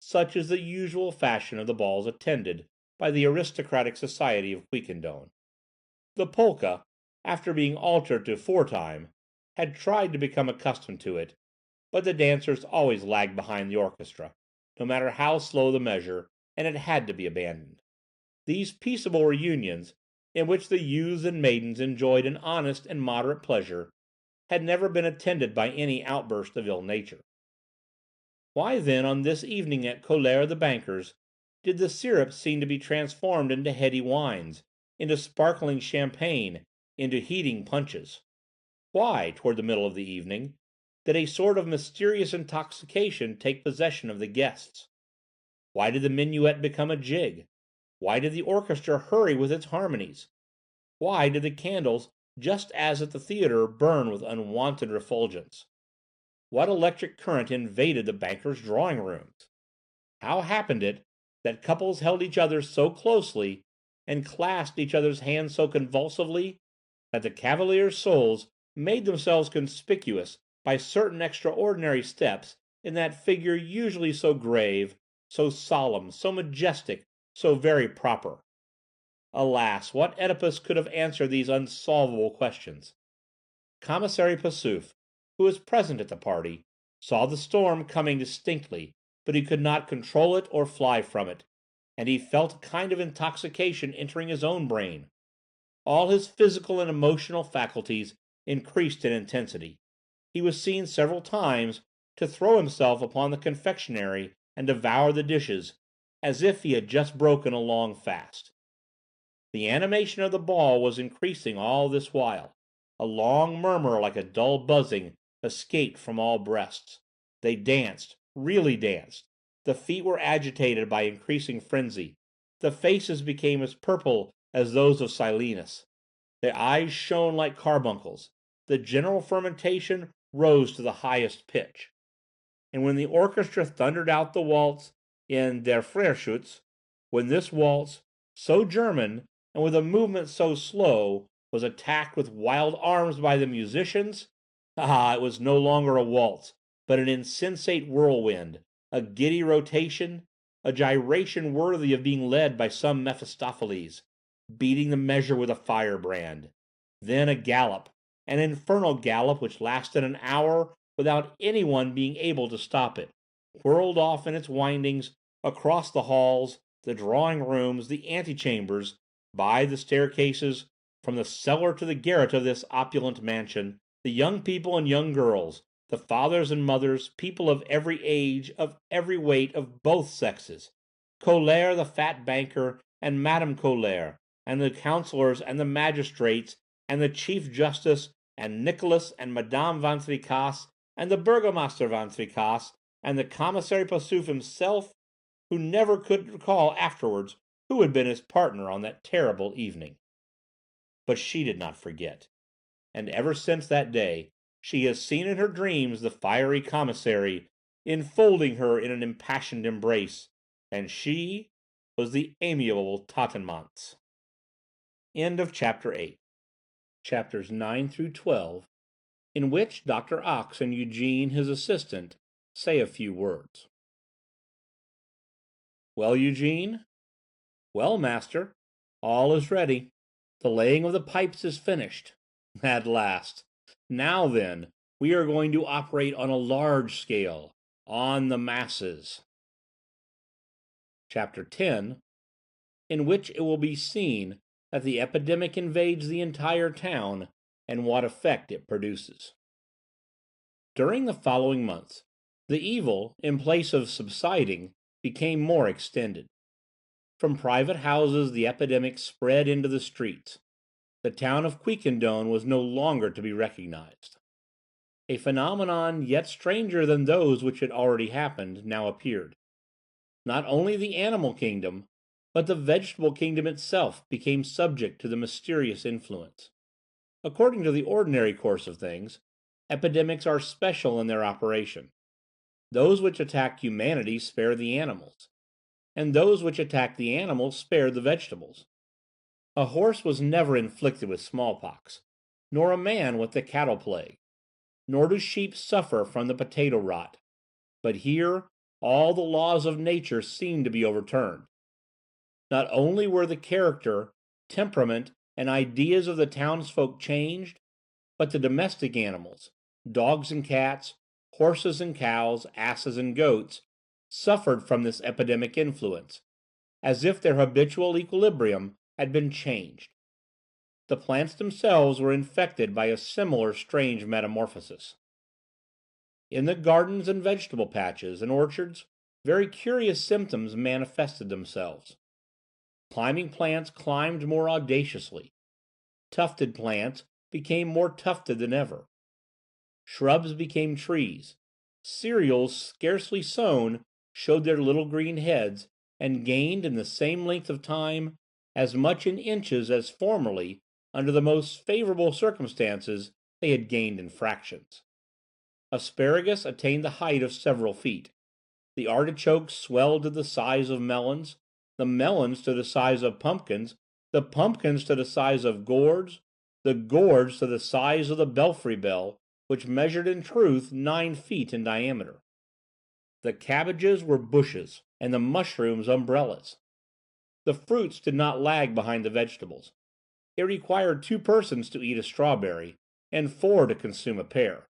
such is the usual fashion of the balls attended by the aristocratic society of Quiquendone. The polka, after being altered to four time, had tried to become accustomed to it, but the dancers always lagged behind the orchestra, no matter how slow the measure, and it had to be abandoned. These peaceable reunions, in which the youths and maidens enjoyed an honest and moderate pleasure, had never been attended by any outburst of ill nature. Why then on this evening at Colère the banker's did the syrup seem to be transformed into heady wines, into sparkling champagne, into heating punches? Why, toward the middle of the evening, did a sort of mysterious intoxication take possession of the guests? Why did the minuet become a jig? Why did the orchestra hurry with its harmonies? Why did the candles, just as at the theatre, burn with unwonted refulgence? What electric current invaded the banker's drawing rooms? How happened it that couples held each other so closely, and clasped each other's hands so convulsively, that the cavaliers' souls made themselves conspicuous by certain extraordinary steps in that figure usually so grave, so solemn, so majestic, so very proper? Alas, what Oedipus could have answered these unsolvable questions? Commissary Passauf, who was present at the party, saw the storm coming distinctly, but he could not control it or fly from it, and he felt a kind of intoxication entering his own brain. All his physical and emotional faculties increased in intensity. He was seen several times to throw himself upon the confectionery and devour the dishes, as if he had just broken a long fast. The animation of the ball was increasing all this while. A long murmur like a dull buzzing escaped from all breasts. They danced, really danced. The feet were agitated by increasing frenzy. The faces became as purple as those of Silenus. The eyes shone like carbuncles. The general fermentation rose to the highest pitch. And when the orchestra thundered out the waltz in Der Freischütz, when this waltz, so German, and with a movement so slow, was attacked with wild arms by the musicians, it was no longer a waltz, but an insensate whirlwind, a giddy rotation, a gyration worthy of being led by some Mephistopheles, beating the measure with a firebrand. Then a gallop, an infernal gallop which lasted an hour without anyone being able to stop it, whirled off in its windings, across the halls, the drawing-rooms, the antechambers, by the staircases, from the cellar to the garret of this opulent mansion, the young people and young girls, the fathers and mothers, people of every age, of every weight, of both sexes, Colère the fat banker, and Madame Colère, and the councillors and the magistrates, and the chief justice, and Nicholas and Madame Van Tricasse, and the Burgomaster Van Tricasse, and the Commissary Passauf himself, who never could recall afterwards who had been his partner on that terrible evening. But she did not forget, and ever since that day she has seen in her dreams the fiery commissary enfolding her in an impassioned embrace, and she was the amiable Tatanémance. End of Chapter 8. Chapters 9 through 12, in which Dr. Ox and Eugene, his assistant, say a few words. Well, Eugene? Well, master, all is ready. The laying of the pipes is finished. At last. Now then, we are going to operate on a large scale, on the masses. Chapter 10, in which it will be seen that the epidemic invades the entire town, and what effect it produces. During the following months, the evil, in place of subsiding, became more extended. From private houses the epidemic spread into the streets. The town of Quiquendone was no longer to be recognized. A phenomenon yet stranger than those which had already happened now appeared. Not only the animal kingdom, but the vegetable kingdom itself became subject to the mysterious influence. According to the ordinary course of things, epidemics are special in their operation. Those which attack humanity spare the animals, and those which attack the animals spare the vegetables. A horse was never inflicted with smallpox, nor a man with the cattle plague, nor do sheep suffer from the potato rot. But here all the laws of nature seemed to be overturned. Not only were the character, temperament, and ideas of the townsfolk changed, but the domestic animals, dogs and cats, horses and cows, asses and goats, suffered from this epidemic influence, as if their habitual equilibrium had been changed. The plants themselves were infected by a similar strange metamorphosis. In the gardens and vegetable patches and orchards, very curious symptoms manifested themselves. Climbing plants climbed more audaciously. Tufted plants became more tufted than ever. Shrubs became trees. Cereals scarcely sown showed their little green heads, and gained in the same length of time as much in inches as formerly, under the most favorable circumstances, they had gained in fractions. Asparagus attained the height of several feet. The artichokes swelled to the size of melons, the melons to the size of pumpkins, the pumpkins to the size of gourds, the gourds to the size of the belfry bell, which measured in truth 9 feet in diameter. The cabbages were bushes, and the mushrooms umbrellas. The fruits did not lag behind the vegetables. It required 2 persons to eat a strawberry, and 4 to consume a pear.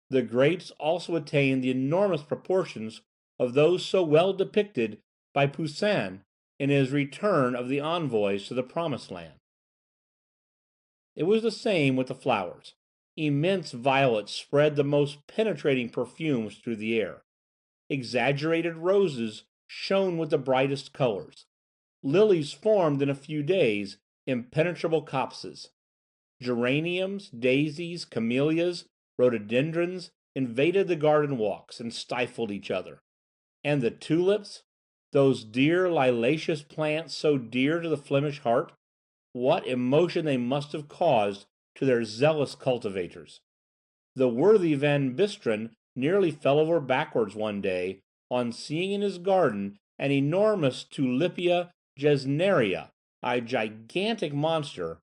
The grapes also attained the enormous proportions of those so well depicted by Poussin in his Return of the Envoys to the Promised Land. It was the same with the flowers. Immense violets spread the most penetrating perfumes through the air. Exaggerated roses shone with the brightest colors. Lilies formed in a few days impenetrable copses. Geraniums, daisies, camellias, rhododendrons invaded the garden walks and stifled each other. And the tulips, those dear liliaceous plants so dear to the Flemish heart, what emotion they must have caused to their zealous cultivators! The worthy Van Bistren nearly fell over backwards one day on seeing in his garden an enormous Tulipia gesneria, a gigantic monster,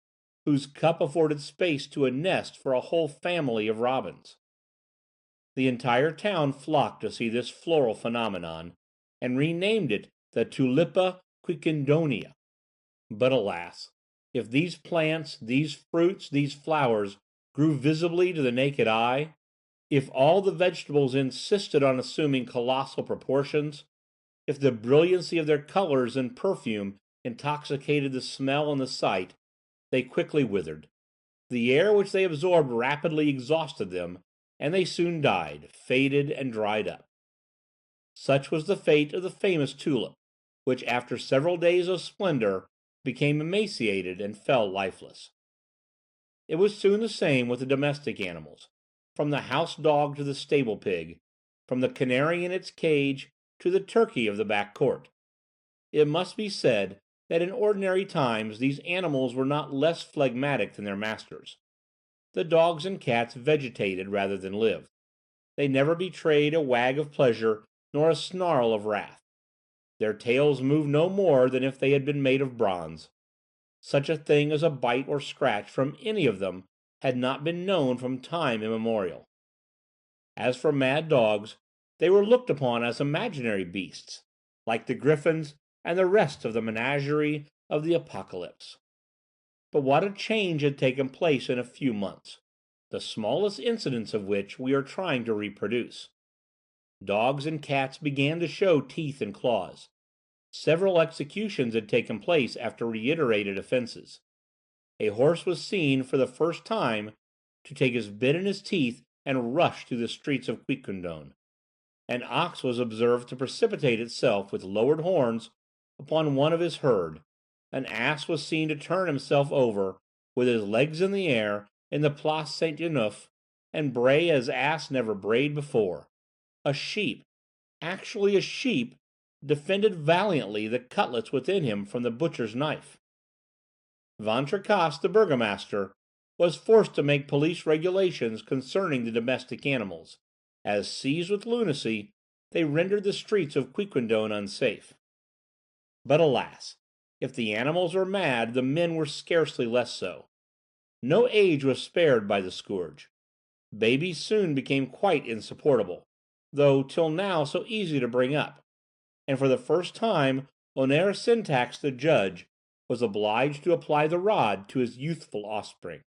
whose cup afforded space to a nest for a whole family of robins. The entire town flocked to see this floral phenomenon, and renamed it the Tulipa Quiquendonia. But alas! If these plants, these fruits, these flowers grew visibly to the naked eye, if all the vegetables insisted on assuming colossal proportions, if the brilliancy of their colors and perfume intoxicated the smell and the sight, they quickly withered. The air which they absorbed rapidly exhausted them, and they soon died, faded, and dried up. Such was the fate of the famous tulip, which after several days of splendor became emaciated and fell lifeless. It was soon the same with the domestic animals, from the house dog to the stable pig, from the canary in its cage to the turkey of the back court. It must be said that in ordinary times these animals were not less phlegmatic than their masters. The dogs and cats vegetated rather than lived. They never betrayed a wag of pleasure nor a snarl of wrath. Their tails moved no more than if they had been made of bronze. Such a thing as a bite or scratch from any of them had not been known from time immemorial. As for mad dogs, they were looked upon as imaginary beasts, like the griffins and the rest of the menagerie of the Apocalypse. But what a change had taken place in a few months, the smallest incidents of which we are trying to reproduce. Dogs and cats began to show teeth and claws. Several executions had taken place after reiterated offenses. A horse was seen for the first time to take his bit in his teeth and rush through the streets of Quiquendone. An ox was observed to precipitate itself with lowered horns upon one of his herd. An ass was seen to turn himself over, with his legs in the air, in the Place Saint-Enouf, and bray as ass never brayed before. A sheep, actually a sheep, defended valiantly the cutlets within him from the butcher's knife. Van Tricasse, the burgomaster, was forced to make police regulations concerning the domestic animals, as, seized with lunacy, they rendered the streets of Quiquendone unsafe. But alas! If the animals were mad, the men were scarcely less so. No age was spared by the scourge. Babies soon became quite insupportable. though till now so easy to bring up, and for the first time Honere Syntax the judge was obliged to apply the rod to his youthful offspring.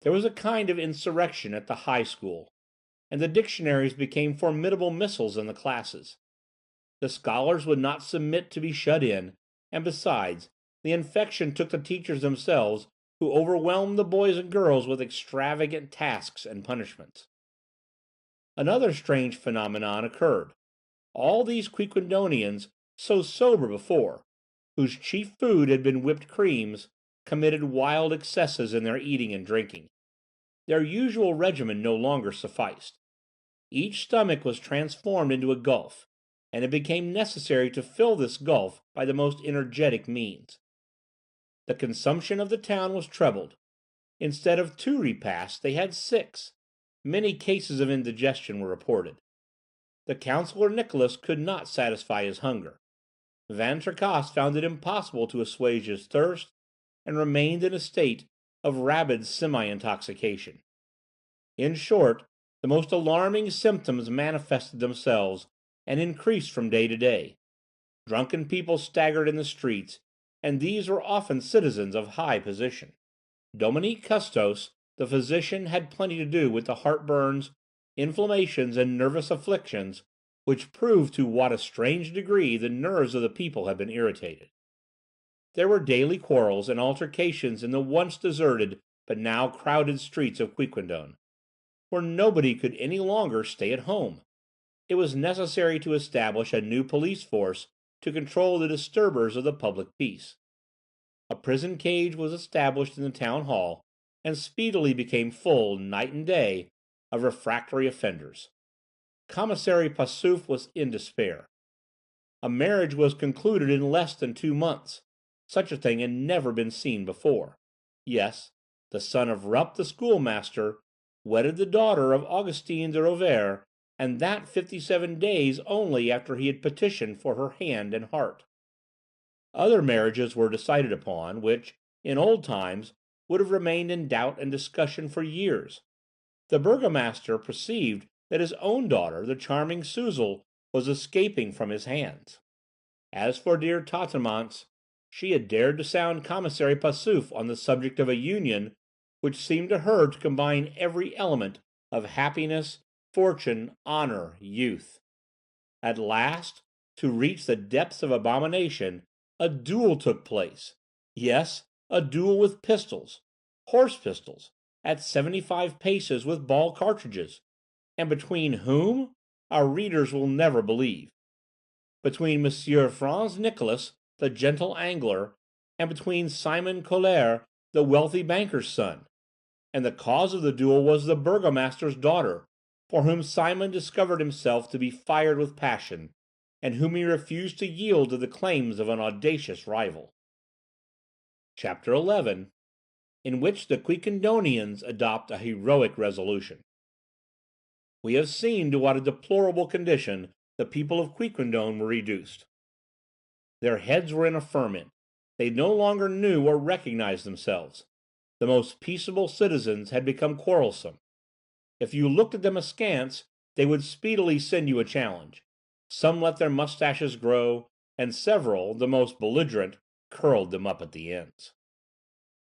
There was a kind of insurrection at the high school, and the dictionaries became formidable missiles in the classes. The scholars would not submit to be shut in, and besides, the infection took the teachers themselves, who overwhelmed the boys and girls with extravagant tasks and punishments. Another strange phenomenon occurred. All these Quiquendonians, so sober before, whose chief food had been whipped creams, committed wild excesses in their eating and drinking. Their usual regimen no longer sufficed. Each stomach was transformed into a gulf, and it became necessary to fill this gulf by the most energetic means. The consumption of the town was trebled. Instead of 2 repasts, they had 6. Many cases of indigestion were reported. The counsellor Nicholas could not satisfy his hunger. Van Tricasse found it impossible to assuage his thirst, and remained in a state of rabid semi-intoxication. In short, the most alarming symptoms manifested themselves, and increased from day to day. Drunken people staggered in the streets, and these were often citizens of high position. Dominique Custos, the physician, had plenty to do with the heartburns, inflammations, and nervous afflictions, which proved to what a strange degree the nerves of the people had been irritated. There were daily quarrels and altercations in the once deserted but now crowded streets of Quiquendone, where nobody could any longer stay at home. It was necessary to establish a new police force to control the disturbers of the public peace. A prison cage was established in the town hall, and speedily became full, night and day, of refractory offenders. Commissary Passeuf was in despair. A marriage was concluded in less than 2 months. Such a thing had never been seen before. Yes, the son of Rupp the schoolmaster wedded the daughter of Augustin de Rovere, and that 57 days only after he had petitioned for her hand and heart. Other marriages were decided upon, which, in old times, would have remained in doubt and discussion for years. The burgomaster perceived that his own daughter, the charming Suzel, was escaping from his hands. As for dear Tatamantes, she had dared to sound Commissary Passeuf on the subject of a union which seemed to her to combine every element of happiness, fortune, honor, youth. At last, to reach the depths of abomination, a duel took place. Yes, a duel with pistols, horse pistols, at 75 paces with ball cartridges. And between whom? Our readers will never believe. Between Monsieur Franz Nicholas, the gentle angler, and between Simon Colère, the wealthy banker's son. And the cause of the duel was the burgomaster's daughter, for whom Simon discovered himself to be fired with passion, and whom he refused to yield to the claims of an audacious rival. Chapter 11. In which the Quiquendonians adopt a heroic resolution. We have seen to what a deplorable condition the people of Quiquendone were reduced. Their heads were in a ferment. They no longer knew or recognized themselves. The most peaceable citizens had become quarrelsome. If you looked at them askance, they would speedily send you a challenge. Some let their mustaches grow, and several, the most belligerent, curled them up at the ends.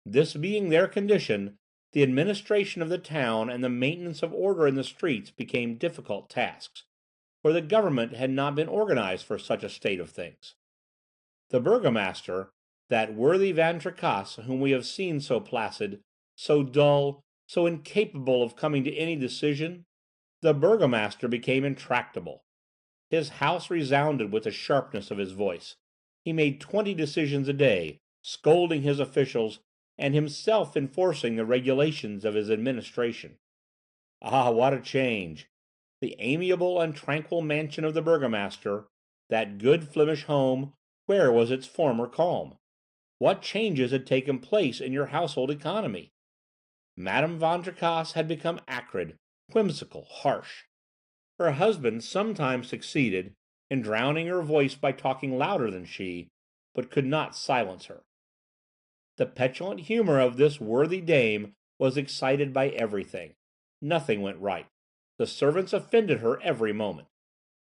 This being their condition, the administration of the town and the maintenance of order in the streets became difficult tasks, for the government had not been organized for such a state of things. The burgomaster, that worthy Van Tricasse whom we have seen so placid, so dull, so incapable of coming to any decision, the burgomaster became intractable. His house resounded with the sharpness of his voice. He made 20 decisions a day, scolding his officials, and himself enforcing the regulations of his administration. Ah, what a change! The amiable and tranquil mansion of the burgomaster, that good Flemish home, where was its former calm? What changes had taken place in your household economy? Madame Van Tricasse had become acrid, whimsical, harsh. Her husband sometimes succeeded in drowning her voice by talking louder than she, but could not silence her. The petulant humor of this worthy dame was excited by everything. Nothing went right. The servants offended her every moment.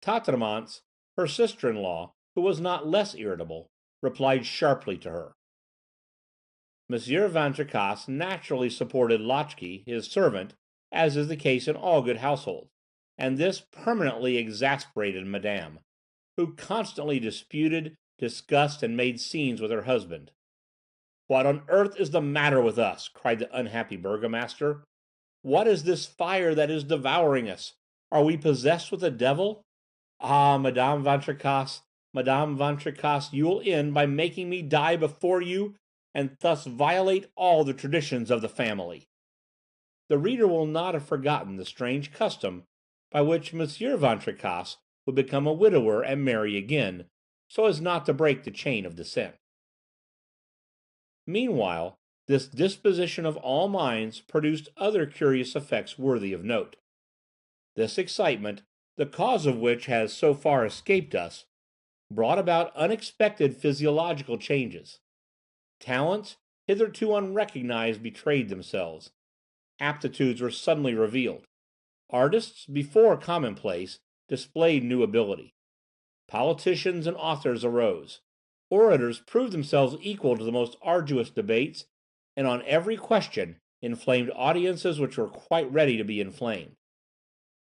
Tatanemance, her sister-in-law, who was not less irritable, replied sharply to her. Monsieur Van Tricasse naturally supported Lotchkey, his servant, as is the case in all good households, and this permanently exasperated Madame, who constantly disputed, discussed, and made scenes with her husband. "What on earth is the matter with us?" cried the unhappy burgomaster. "What is this fire that is devouring us? Are we possessed with the devil? Ah, Madame Van Tricasse, Madame Van Tricasse, you will end by making me die before you, and thus violate all the traditions of the family." The reader will not have forgotten the strange custom by which Monsieur Van Tricasse would become a widower and marry again, so as not to break the chain of descent. Meanwhile, this disposition of all minds produced other curious effects worthy of note. This excitement, the cause of which has so far escaped us, brought about unexpected physiological changes. Talents hitherto unrecognized betrayed themselves. Aptitudes were suddenly revealed. Artists, before commonplace, displayed new ability. Politicians and authors arose. Orators proved themselves equal to the most arduous debates, and on every question inflamed audiences which were quite ready to be inflamed.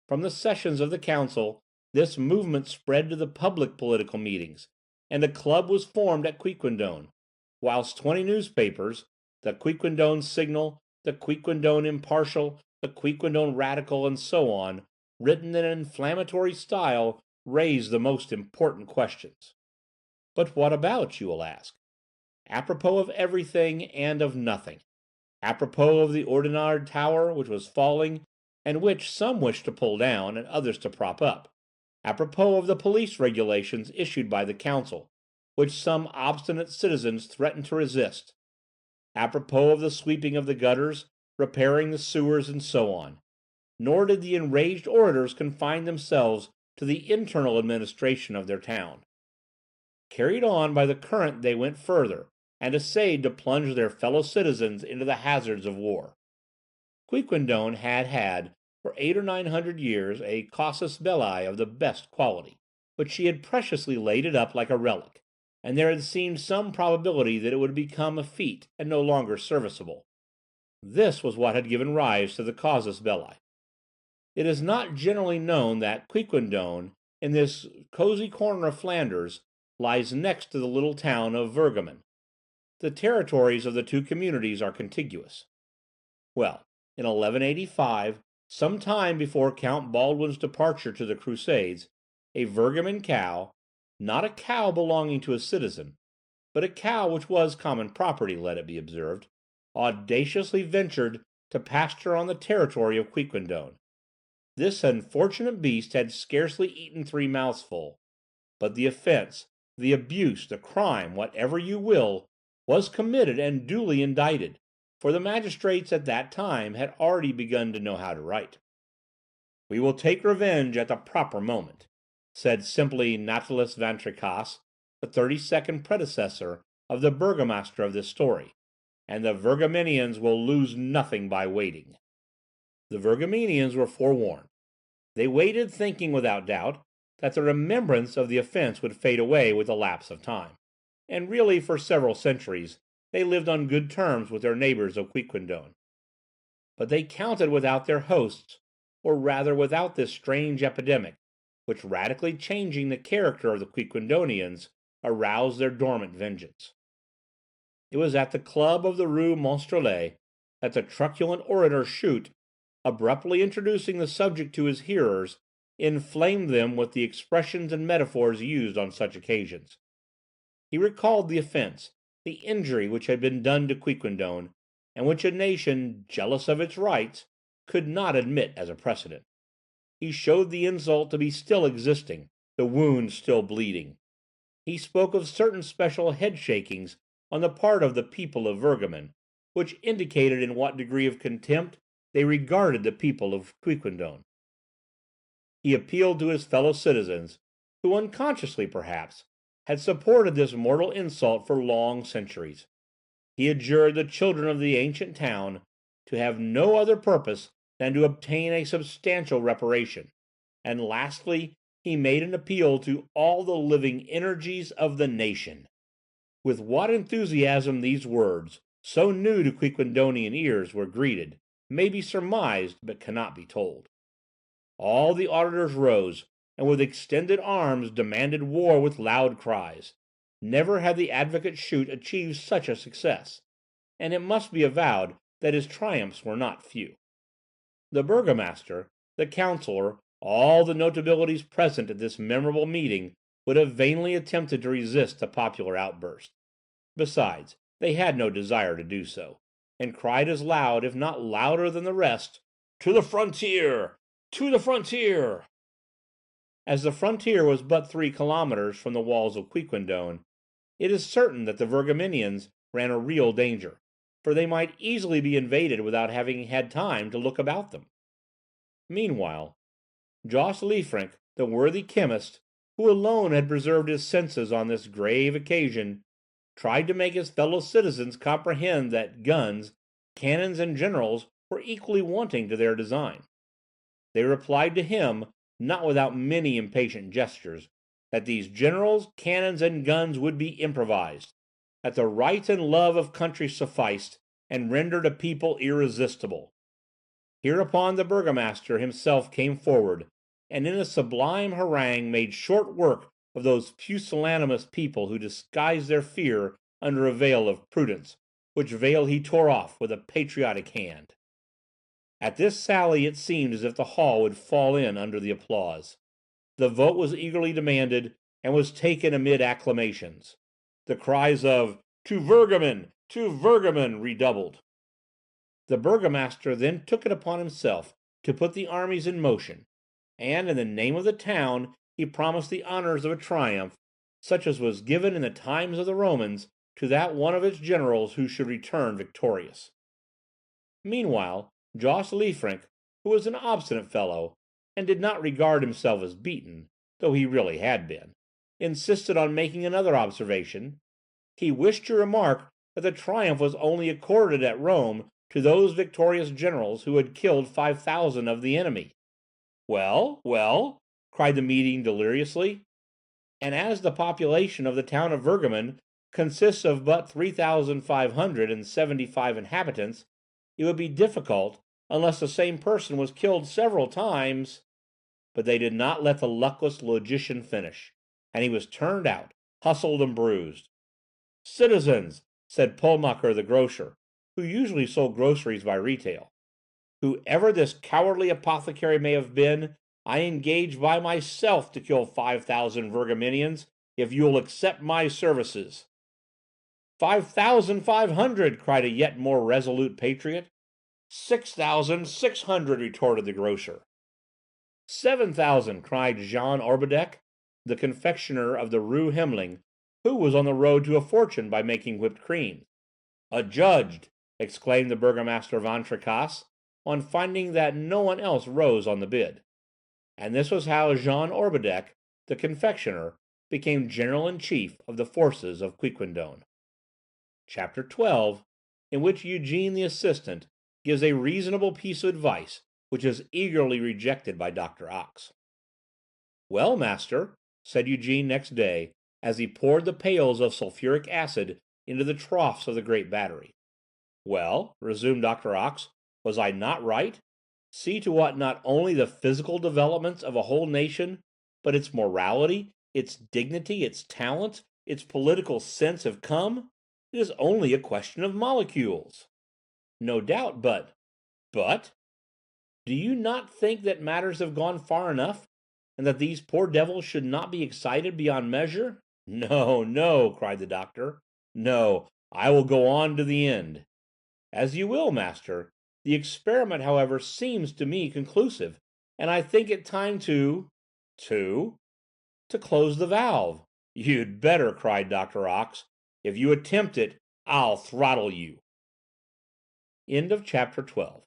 From the sessions of the council, this movement spread to the public political meetings, and a club was formed at Quiquendone, whilst 20 newspapers, the Quiquendone Signal, the Quiquendone Impartial, the Quiquendone Radical, and so on, written in an inflammatory style, raised the most important questions. But what about, you will ask? Apropos of everything and of nothing. Apropos of the Ordinary Tower, which was falling, and which some wished to pull down and others to prop up. Apropos of the police regulations issued by the council, which some obstinate citizens threatened to resist. Apropos of the sweeping of the gutters, repairing the sewers, and so on. Nor did the enraged orators confine themselves to the internal administration of their town. Carried on by the current, they went further, and essayed to plunge their fellow citizens into the hazards of war. Quiquendone had had, for 800 or 900 years, a casus belli of the best quality, but she had preciously laid it up like a relic, and there had seemed some probability that it would become effete and no longer serviceable. This was what had given rise to the casus belli. It is not generally known that Quiquendone, in this cosy corner of Flanders, lies next to the little town of Virgamen. The territories of the two communities are contiguous. Well, in 1185, some time before Count Baldwin's departure to the Crusades, a Virgamen cow, not a cow belonging to a citizen, but a cow which was common property, let it be observed, audaciously ventured to pasture on the territory of Quiquendone. This unfortunate beast had scarcely eaten 3 mouthfuls, but the offence, the abuse, the crime, whatever you will, was committed and duly indicted, for the magistrates at that time had already begun to know how to write. "We will take revenge at the proper moment," said simply Natalis Van Tricasse, the 32nd predecessor of the burgomaster of this story, "and the Virgamenians will lose nothing by waiting." The Virgamenians were forewarned. They waited, thinking, without doubt, that the remembrance of the offence would fade away with the lapse of time, and really for several centuries they lived on good terms with their neighbours of Quiquendone. But they counted without their hosts, or rather without this strange epidemic, which, radically changing the character of the Quiquendonians, aroused their dormant vengeance. It was at the club of the Rue Monstrelet that the truculent orator Chute, abruptly introducing the subject to his hearers, inflamed them with the expressions and metaphors used on such occasions. He recalled the offence, the injury which had been done to Quiquendone, and which a nation, jealous of its rights, could not admit as a precedent. He showed the insult to be still existing, the wound still bleeding. He spoke of certain special head-shakings on the part of the people of Virgamen, which indicated in what degree of contempt they regarded the people of Quiquendone. He appealed to his fellow citizens, who unconsciously, perhaps, had supported this mortal insult for long centuries. He adjured the children of the ancient town to have no other purpose than to obtain a substantial reparation. And lastly, he made an appeal to all the living energies of the nation. With what enthusiasm these words, so new to Quiquendonian ears, were greeted, may be surmised but cannot be told. All the auditors rose, and with extended arms demanded war with loud cries. Never had the advocate Shute achieved such a success, and it must be avowed that his triumphs were not few. The burgomaster, the councillor, all the notabilities present at this memorable meeting would have vainly attempted to resist the popular outburst. Besides, they had no desire to do so, and cried as loud, if not louder than the rest, "To the frontier! To the frontier!" As the frontier was but 3 kilometers from the walls of Quiquendone, it is certain that the Virgamenians ran a real danger, for they might easily be invaded without having had time to look about them. Meanwhile, Jos Liefrinck, the worthy chemist, who alone had preserved his senses on this grave occasion, tried to make his fellow citizens comprehend that guns, cannons, and generals were equally wanting to their design. They replied to him, not without many impatient gestures, that these generals, cannons, and guns would be improvised, that the right and love of country sufficed, and rendered a people irresistible. Hereupon the burgomaster himself came forward, and in a sublime harangue made short work of those pusillanimous people who disguised their fear under a veil of prudence, which veil he tore off with a patriotic hand. At this sally it seemed as if the hall would fall in under the applause. The vote was eagerly demanded, and was taken amid acclamations. The cries of "To Virgamen! To Virgamen!" redoubled. The burgomaster then took it upon himself to put the armies in motion, and in the name of the town he promised the honors of a triumph, such as was given in the times of the Romans to that one of its generals who should return victorious. Meanwhile, Jos Liefrinck, who was an obstinate fellow, and did not regard himself as beaten, though he really had been, insisted on making another observation. He wished to remark that the triumph was only accorded at Rome to those victorious generals who had killed 5,000 of the enemy. "Well, well," cried the meeting deliriously, "and as the population of the town of Virgamen consists of but 3,575 inhabitants, it would be difficult, unless the same person was killed several times—" But they did not let the luckless logician finish, and he was turned out, hustled and bruised. "Citizens," said Pulmacher the grocer, who usually sold groceries by retail, "whoever this cowardly apothecary may have been, I engage by myself to kill 5,000 Virgamenians, if you will accept my services." 5,500, cried a yet more resolute patriot. 6,600, retorted the grocer. 7,000, cried Jean Orbideck, the confectioner of the Rue Hemling, who was on the road to a fortune by making whipped cream. "Adjudged!" exclaimed the burgomaster Van Tricasse, on finding that no one else rose on the bid. And this was how Jean Orbideck, the confectioner, became general-in-chief of the forces of Quiquendone. Chapter 12, in which Eugene the assistant gives a reasonable piece of advice, which is eagerly rejected by Dr. Ox. "Well, master," said Eugene next day, as he poured the pails of sulphuric acid into the troughs of the great battery. "Well," resumed Dr. Ox, "was I not right? See to what not only the physical developments of a whole nation, but its morality, its dignity, its talent, its political sense have come. It is only a question of molecules." "No doubt, but—" "Do you not think that matters have gone far enough, and that these poor devils should not be excited beyond measure?" "No, no," cried the doctor. "No, I will go on to the end." "As you will, master. The experiment, however, seems to me conclusive, and I think it time to—" "To—" "To close the valve." "You'd better," cried Dr. Ox. "If you attempt it, I'll throttle you." End of chapter 12.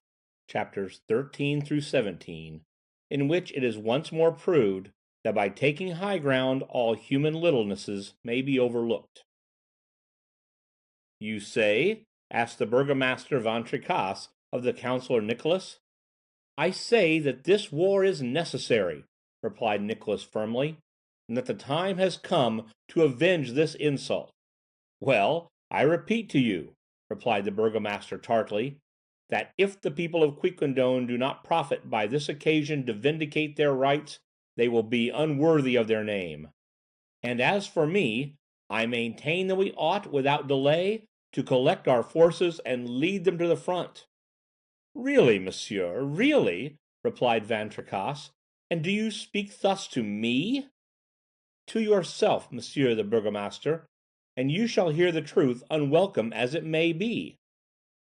Chapters 13 through 17, in which it is once more proved that by taking high ground all human littlenesses may be overlooked. "You say?" asked the burgomaster Van Tricasse of the councillor Nicholas. "I say that this war is necessary," replied Nicholas firmly, "and that the time has come to avenge this insult." "Well, I repeat to you," replied the burgomaster tartly, "that if the people of Quiquendone do not profit by this occasion to vindicate their rights, they will be unworthy of their name. And as for me, I maintain that we ought, without delay, to collect our forces and lead them to the front." "Really, monsieur, really?" replied Van Tricasse, "and do you speak thus to me?" "To yourself, monsieur the burgomaster, and you shall hear the truth, unwelcome as it may be."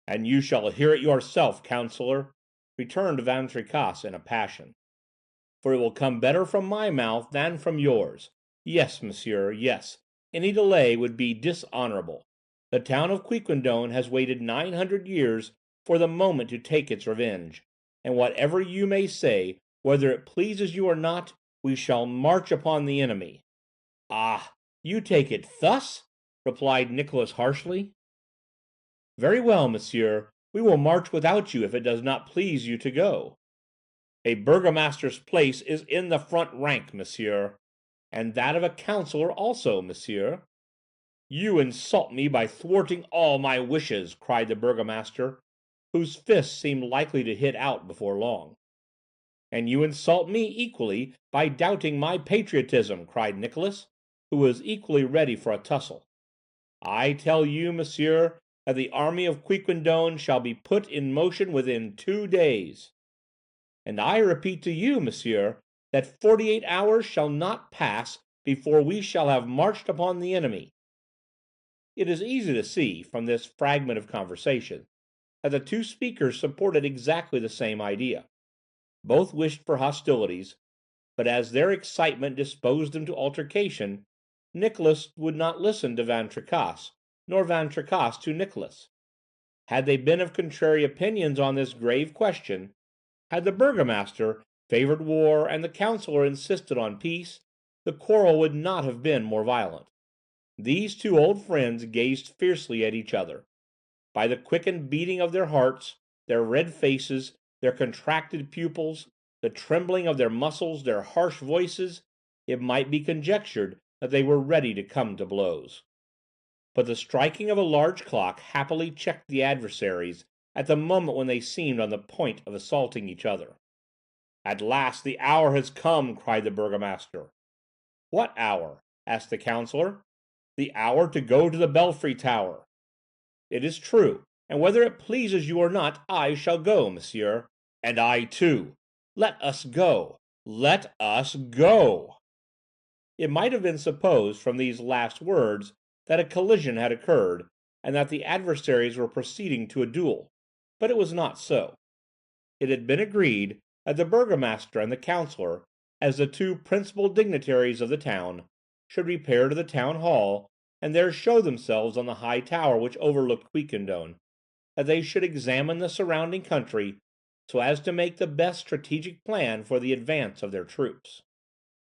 "And you shall hear it yourself, counsellor," returned Van Tricasse in a passion, "for it will come better from my mouth than from yours. Yes, monsieur, yes, any delay would be dishonourable. The town of Quiquendone has waited 900 years for the moment to take its revenge, and whatever you may say, whether it pleases you or not, we shall march upon the enemy." "Ah, you take it thus?" replied Nicholas harshly. "Very well, monsieur, we will march without you if it does not please you to go." "A burgomaster's place is in the front rank, monsieur." "And that of a counsellor also, monsieur." "You insult me by thwarting all my wishes," cried the burgomaster, whose fists seemed likely to hit out before long. "And you insult me equally by doubting my patriotism," cried Nicholas, who was equally ready for a tussle. "I tell you, monsieur, that the army of Quiquendone shall be put in motion within 2 days." "And I repeat to you, monsieur, that 48 hours shall not pass before we shall have marched upon the enemy." It is easy to see, from this fragment of conversation, that the two speakers supported exactly the same idea. Both wished for hostilities, but as their excitement disposed them to altercation, Nicholas would not listen to Van Tricasse, nor Van Tricasse to Nicholas. Had they been of contrary opinions on this grave question, had the burgomaster favoured war and the counsellor insisted on peace, the quarrel would not have been more violent. These two old friends gazed fiercely at each other. By the quickened beating of their hearts, their red faces, their contracted pupils, the trembling of their muscles, their harsh voices, it might be conjectured that they were ready to come to blows. But the striking of a large clock happily checked the adversaries at the moment when they seemed on the point of assaulting each other. "At last the hour has come!" cried the burgomaster. "What hour?" asked the counsellor. "The hour to go to the belfry tower." "It is true, and whether it pleases you or not, I shall go, monsieur." "And I too." "Let us go." "Let us go." It might have been supposed from these last words that a collision had occurred, and that the adversaries were proceeding to a duel, but it was not so. It had been agreed that the burgomaster and the counsellor, as the two principal dignitaries of the town, should repair to the town hall, and there show themselves on the high tower which overlooked Quiquendone, that they should examine the surrounding country, so as to make the best strategic plan for the advance of their troops.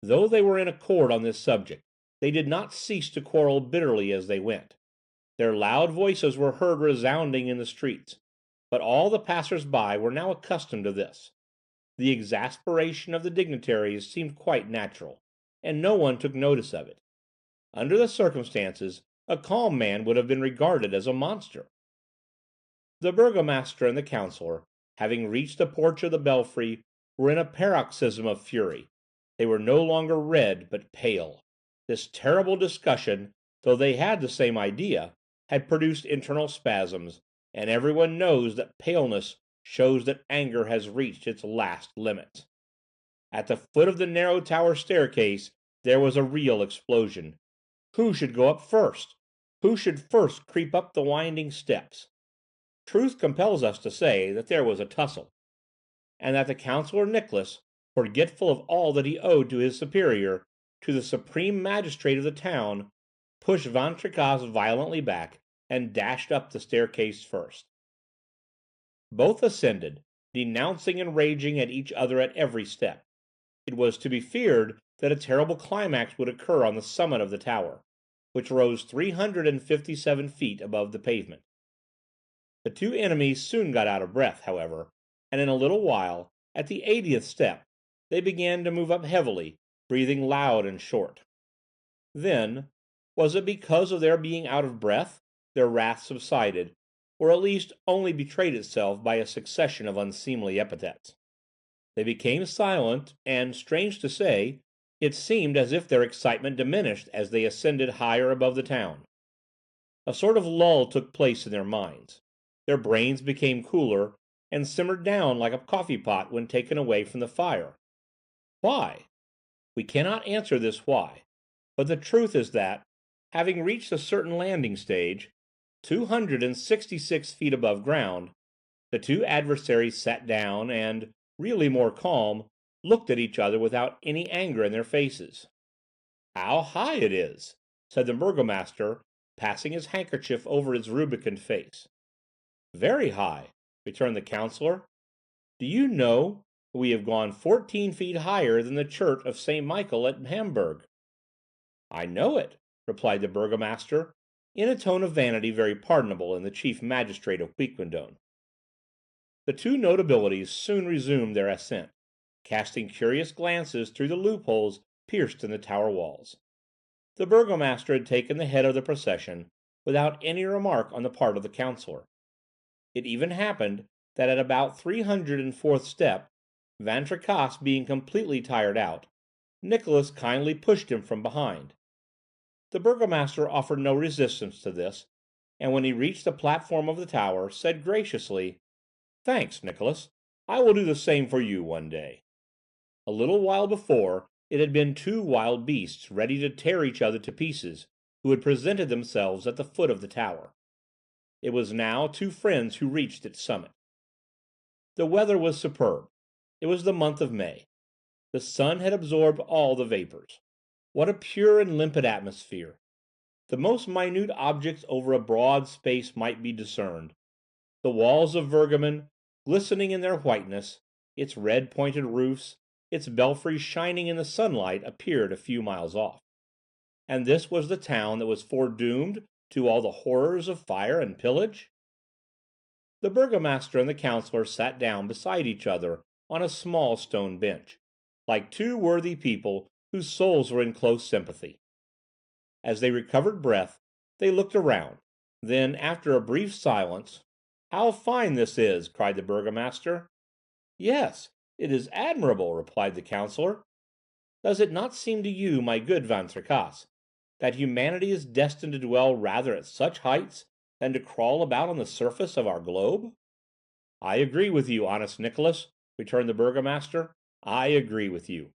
Though they were in accord on this subject, they did not cease to quarrel bitterly as they went. Their loud voices were heard resounding in the streets, but all the passers-by were now accustomed to this. The exasperation of the dignitaries seemed quite natural, and no one took notice of it. Under the circumstances, a calm man would have been regarded as a monster. The burgomaster and the counsellor, having reached the porch of the belfry, were in a paroxysm of fury. They were no longer red, but pale. This terrible discussion, though they had the same idea, had produced internal spasms, and everyone knows that paleness shows that anger has reached its last limits. At the foot of the narrow tower staircase there was a real explosion. Who should go up first? Who should first creep up the winding steps? Truth compels us to say that there was a tussle, and that the counsellor Nicholas, forgetful of all that he owed to his superior, to the supreme magistrate of the town, pushed Van Tricasse violently back, and dashed up the staircase first. Both ascended, denouncing and raging at each other at every step. It was to be feared that a terrible climax would occur on the summit of the tower, which rose 357 feet above the pavement. The two enemies soon got out of breath, however, and in a little while At the 80th step, they began to move up heavily, breathing loud and short. Then, was it because of their being out of breath, their wrath subsided, or at least only betrayed itself by a succession of unseemly epithets. They became silent, and, strange to say, it seemed as if their excitement diminished as they ascended higher above the town. A sort of lull took place in their minds. Their brains became cooler, and simmered down like a coffee pot when taken away from the fire. Why? We cannot answer this why, but the truth is that, having reached a certain landing stage, 266 feet above ground, the two adversaries sat down and, really more calm, looked at each other without any anger in their faces. "How high it is!" said the burgomaster, passing his handkerchief over his rubicund face. "Very high," returned the councillor. "Do you know we have gone 14 feet higher than the church of St. Michael at Hamburg?" "I know it," replied the burgomaster, in a tone of vanity very pardonable in the chief magistrate of Quiquendone. The two notabilities soon resumed their ascent, casting curious glances through the loopholes pierced in the tower walls. The burgomaster had taken the head of the procession, without any remark on the part of the councillor. It even happened that at about 304th step, Van Tricasse being completely tired out, Nicholas kindly pushed him from behind. The burgomaster offered no resistance to this, and when he reached the platform of the tower, said graciously, "Thanks, Nicholas, I will do the same for you one day." A little while before, it had been two wild beasts ready to tear each other to pieces, who had presented themselves at the foot of the tower. It was now two friends who reached its summit. The weather was superb. It was the month of May. The sun had absorbed all the vapors. What a pure and limpid atmosphere! The most minute objects over a broad space might be discerned. The walls of Virgamen, glistening in their whiteness, its red-pointed roofs, its belfries shining in the sunlight, appeared a few miles off. And this was the town that was foredoomed to all the horrors of fire and pillage? The burgomaster and the councillor sat down beside each other on a small stone bench, like two worthy people whose souls were in close sympathy. As they recovered breath, they looked around. Then, after a brief silence, "How fine this is!" cried the burgomaster. "Yes, it is admirable," replied the councillor. "Does it not seem to you, my good Van Tricasse, that humanity is destined to dwell rather at such heights than to crawl about on the surface of our globe?" "I agree with you, honest Nicholas," returned the burgomaster. "I agree with you.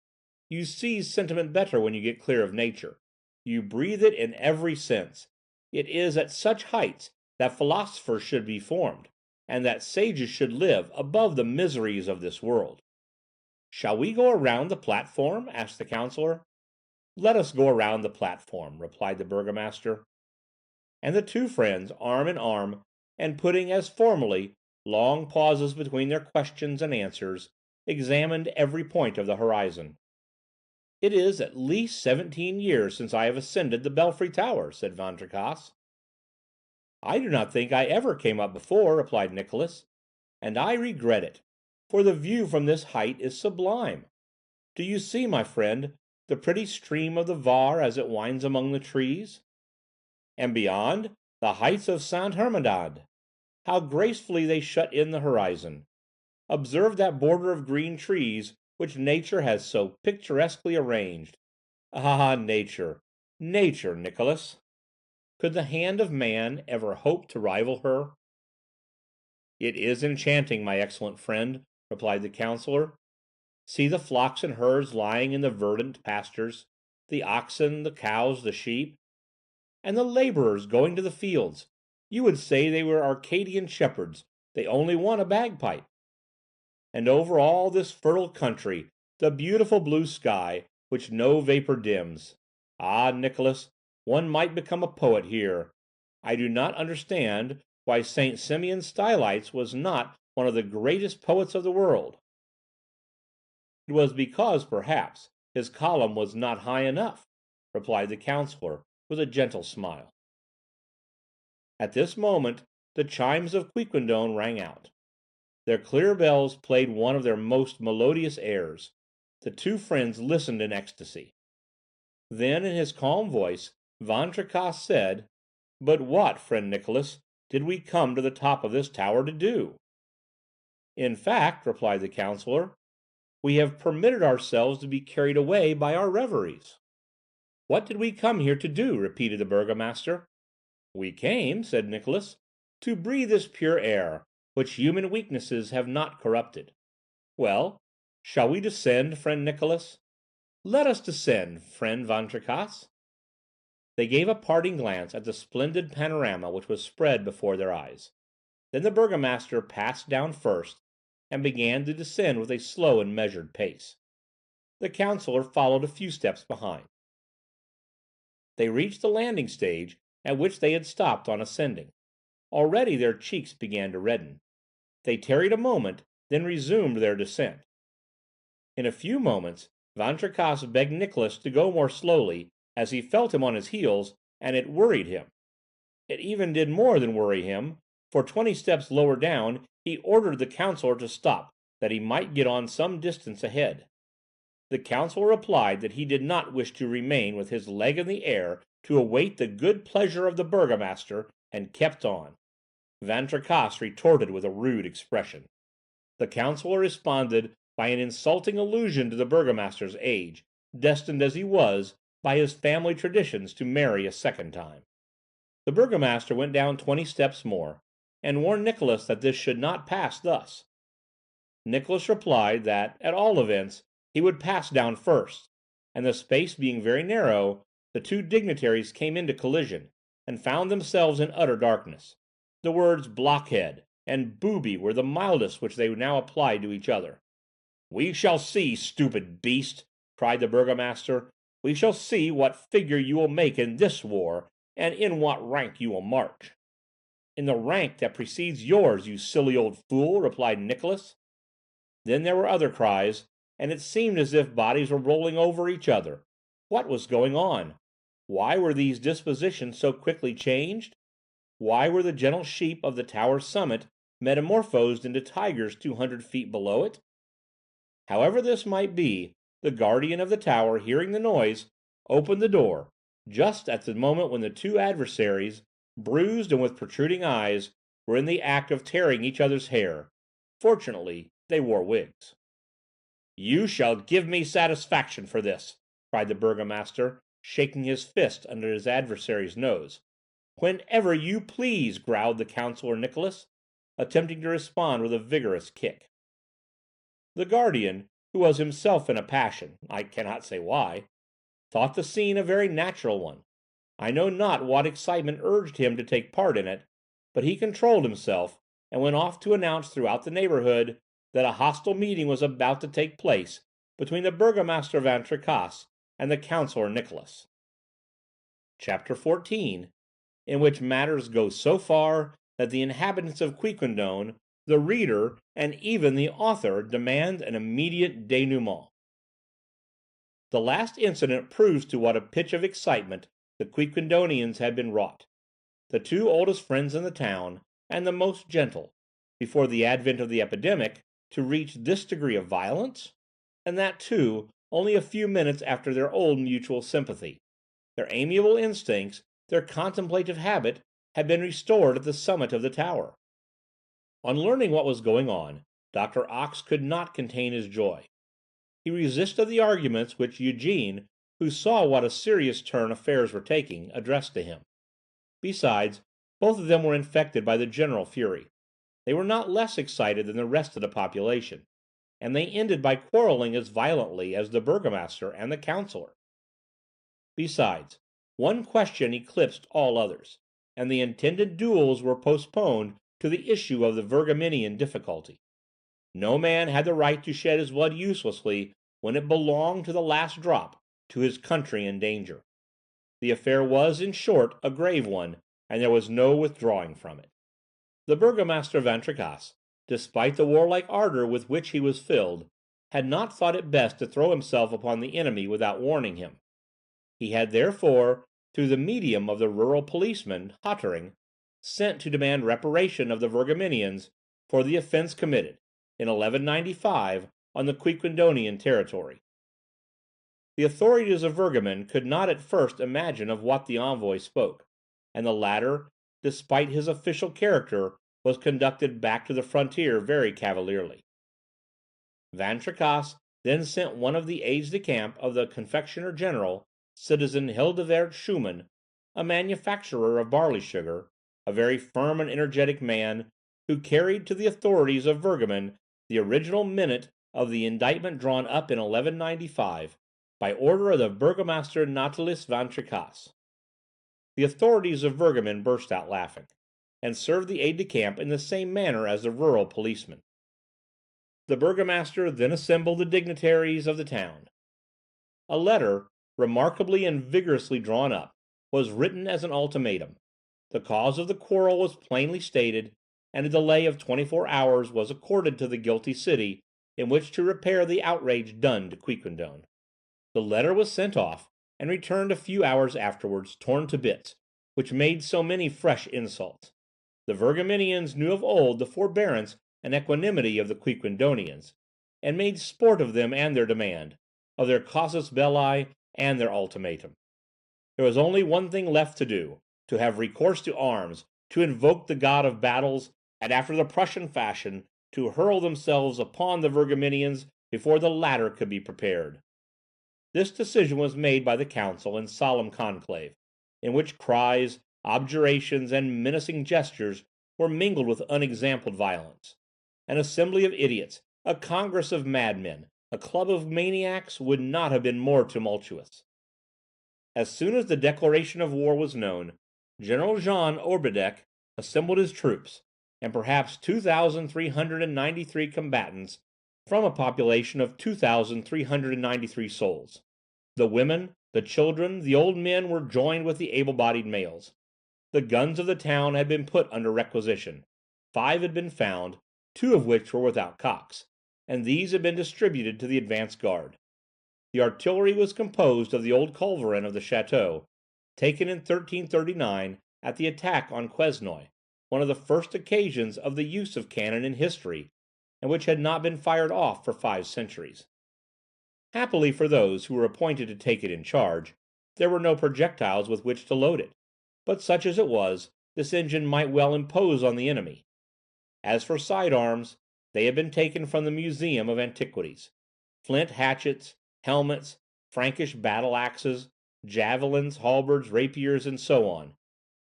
You seize sentiment better when you get clear of nature. You breathe it in every sense. It is at such heights that philosophers should be formed, and that sages should live above the miseries of this world." "Shall we go around the platform?" asked the councillor. "Let us go around the platform," replied the burgomaster. And the two friends, arm in arm, and putting, as formerly, long pauses between their questions and answers, examined every point of the horizon. "It is at least 17 years since I have ascended the belfry tower," said Van Tricasse. "I do not think I ever came up before," replied Nicholas, "and I regret it, for the view from this height is sublime. Do you see, my friend, the pretty stream of the Var as it winds among the trees? And beyond, the heights of Saint Hermandad. How gracefully they shut in the horizon! Observe that border of green trees which nature has so picturesquely arranged. Ah, nature! Nature, Nicholas! Could the hand of man ever hope to rival her?" "It is enchanting, my excellent friend," replied the councillor. "See the flocks and herds lying in the verdant pastures, the oxen, the cows, the sheep. And the labourers going to the fields, you would say they were Arcadian shepherds, they only want a bagpipe. And over all this fertile country, the beautiful blue sky, which no vapour dims. Ah, Nicholas, one might become a poet here. I do not understand why St. Simeon Stylites was not one of the greatest poets of the world." "It was because, perhaps, his column was not high enough," replied the councillor, with a gentle smile. At this moment the chimes of Quiquendone rang out. Their clear bells played one of their most melodious airs. The two friends listened in ecstasy. Then, in his calm voice, Van Tricasse said, "But what, friend Nicholas, did we come to the top of this tower to do?" "In fact," replied the counsellor, "we have permitted ourselves to be carried away by our reveries." "What did we come here to do?" repeated the burgomaster. "We came," said Nicholas, "to breathe this pure air, which human weaknesses have not corrupted. Well, shall we descend, friend Nicholas?" "Let us descend, friend Van Tricasse." They gave a parting glance at the splendid panorama which was spread before their eyes. Then the burgomaster passed down first, and began to descend with a slow and measured pace. The counsellor followed a few steps behind. They reached the landing stage at which they had stopped on ascending. Already their cheeks began to redden. They tarried a moment, then resumed their descent. In a few moments Van Tricasse begged Nicholas to go more slowly, as he felt him on his heels, and it worried him. It even did more than worry him, for 20 steps lower down he ordered the counsellor to stop, that he might get on some distance ahead. The counsellor replied that he did not wish to remain with his leg in the air to await the good pleasure of the burgomaster, and kept on. Van Tricasse retorted with a rude expression. The counsellor responded by an insulting allusion to the burgomaster's age, destined as he was, by his family traditions, to marry a second time. The burgomaster went down 20 steps more, and warned Nicholas that this should not pass thus. Nicholas replied that, at all events, he would pass down first, and the space being very narrow, the two dignitaries came into collision, and found themselves in utter darkness. The words blockhead and booby were the mildest which they now applied to each other. "We shall see, stupid beast!" cried the burgomaster. "We shall see what figure you will make in this war, and in what rank you will march." "In the rank that precedes yours, you silly old fool," replied Nicholas. Then there were other cries, and it seemed as if bodies were rolling over each other. What was going on? Why were these dispositions so quickly changed? Why were the gentle sheep of the tower's summit metamorphosed into tigers 200 feet below it? However this might be, the guardian of the tower, hearing the noise, opened the door, just at the moment when the two adversaries, bruised and with protruding eyes, were in the act of tearing each other's hair. Fortunately, they wore wigs. "You shall give me satisfaction for this," cried the burgomaster, shaking his fist under his adversary's nose. "Whenever you please," growled the counsellor Nicholas, attempting to respond with a vigorous kick. The guardian, who was himself in a passion, I cannot say why, thought the scene a very natural one. I know not what excitement urged him to take part in it, but he controlled himself, and went off to announce throughout the neighbourhood that a hostile meeting was about to take place between the burgomaster Van Tricasse and the counsellor Nicholas. Chapter 14, in which matters go so far that the inhabitants of Quiquendone, the reader, and even the author demand an immediate denouement. The last incident proves to what a pitch of excitement the Quiquendonians had been wrought. The two oldest friends in the town, and the most gentle, before the advent of the epidemic, to reach this degree of violence? And that, too, only a few minutes after their old mutual sympathy. Their amiable instincts, their contemplative habit, had been restored at the summit of the tower. On learning what was going on, Dr. Ox could not contain his joy. He resisted the arguments which Eugene, who saw what a serious turn affairs were taking, addressed to him. Besides, both of them were infected by the general fury. They were not less excited than the rest of the population, and they ended by quarreling as violently as the burgomaster and the counsellor. Besides, one question eclipsed all others, and the intended duels were postponed to the issue of the Virgamenian difficulty. No man had the right to shed his blood uselessly when it belonged to the last drop to his country in danger. The affair was, in short, a grave one, and there was no withdrawing from it. The burgomaster Van Tricasse, despite the warlike ardor with which he was filled, had not thought it best to throw himself upon the enemy without warning him. He had therefore, through the medium of the rural policeman, Hottering, sent to demand reparation of the Virgamenians, for the offence committed, in 1195, on the Quiquendonian territory. The authorities of Virgamen could not at first imagine of what the envoy spoke, and the latter, despite his official character, was conducted back to the frontier very cavalierly. Van Tricasse then sent one of the aides de camp of the confectioner general, citizen Hildevert Schumann, a manufacturer of barley sugar, a very firm and energetic man, who carried to the authorities of Virgamen the original minute of the indictment drawn up in 1195, by order of the Burgomaster Natalis Van Tricasse. The authorities of Virgamen burst out laughing, and served the aide de camp in the same manner as the rural policeman. The burgomaster then assembled the dignitaries of the town. A letter, remarkably and vigorously drawn up, was written as an ultimatum. The cause of the quarrel was plainly stated, and a delay of 24 hours was accorded to the guilty city in which to repair the outrage done to Quiquendone. The letter was sent off, and returned a few hours afterwards, torn to bits, which made so many fresh insults. The Virgamenians knew of old the forbearance and equanimity of the Quiquendonians, and made sport of them and their demand, of their casus belli and their ultimatum. There was only one thing left to do, to have recourse to arms, to invoke the god of battles, and after the Prussian fashion, to hurl themselves upon the Virgamenians before the latter could be prepared. This decision was made by the council in solemn conclave, in which cries, objurgations, and menacing gestures were mingled with unexampled violence. An assembly of idiots, a congress of madmen, a club of maniacs would not have been more tumultuous. As soon as the declaration of war was known, General Jean Orbideck assembled his troops, and perhaps 2,393 combatants from a population of 2,393 souls. The women, the children, the old men were joined with the able-bodied males. The guns of the town had been put under requisition. 5 had been found, 2 of which were without cocks, and these had been distributed to the advance guard. The artillery was composed of the old culverin of the chateau, taken in 1339 at the attack on Quesnoy, one of the first occasions of the use of cannon in history, and which had not been fired off for 5 centuries. Happily for those who were appointed to take it in charge, there were no projectiles with which to load it, but such as it was, this engine might well impose on the enemy. As for side arms, they had been taken from the Museum of Antiquities. Flint hatchets, helmets, Frankish battle axes, javelins, halberds, rapiers, and so on,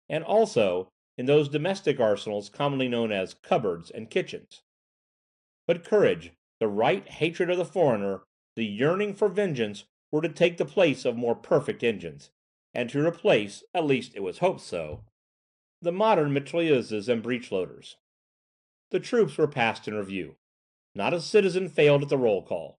and also in those domestic arsenals commonly known as cupboards and kitchens. But courage, the right hatred of the foreigner, the yearning for vengeance, were to take the place of more perfect engines, and to replace, at least it was hoped so, the modern mitrailleuses and breech-loaders. The troops were passed in review. Not a citizen failed at the roll call.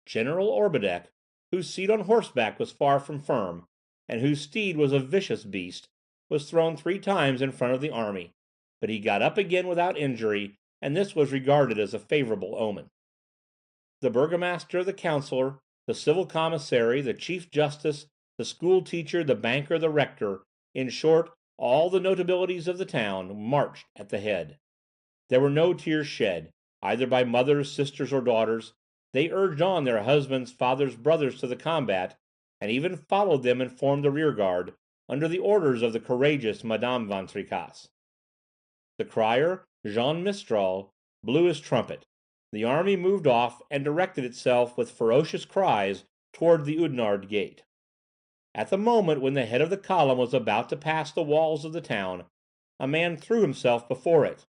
General Orbideck, whose seat on horseback was far from firm, and whose steed was a vicious beast, was thrown 3 times in front of the army, but he got up again without injury, and this was regarded as a favourable omen. The burgomaster, the councillor, the civil commissary, the chief justice, the school teacher, the banker, the rector, in short, all the notabilities of the town, marched at the head. There were no tears shed, either by mothers, sisters, or daughters. They urged on their husbands, fathers, brothers to the combat, and even followed them and formed the rearguard, under the orders of the courageous Madame Van Tricasse. The crier, Jean Mistral, blew his trumpet. The army moved off and directed itself with ferocious cries toward the Oudenarde gate. At the moment when the head of the column was about to pass the walls of the town, a man threw himself before it.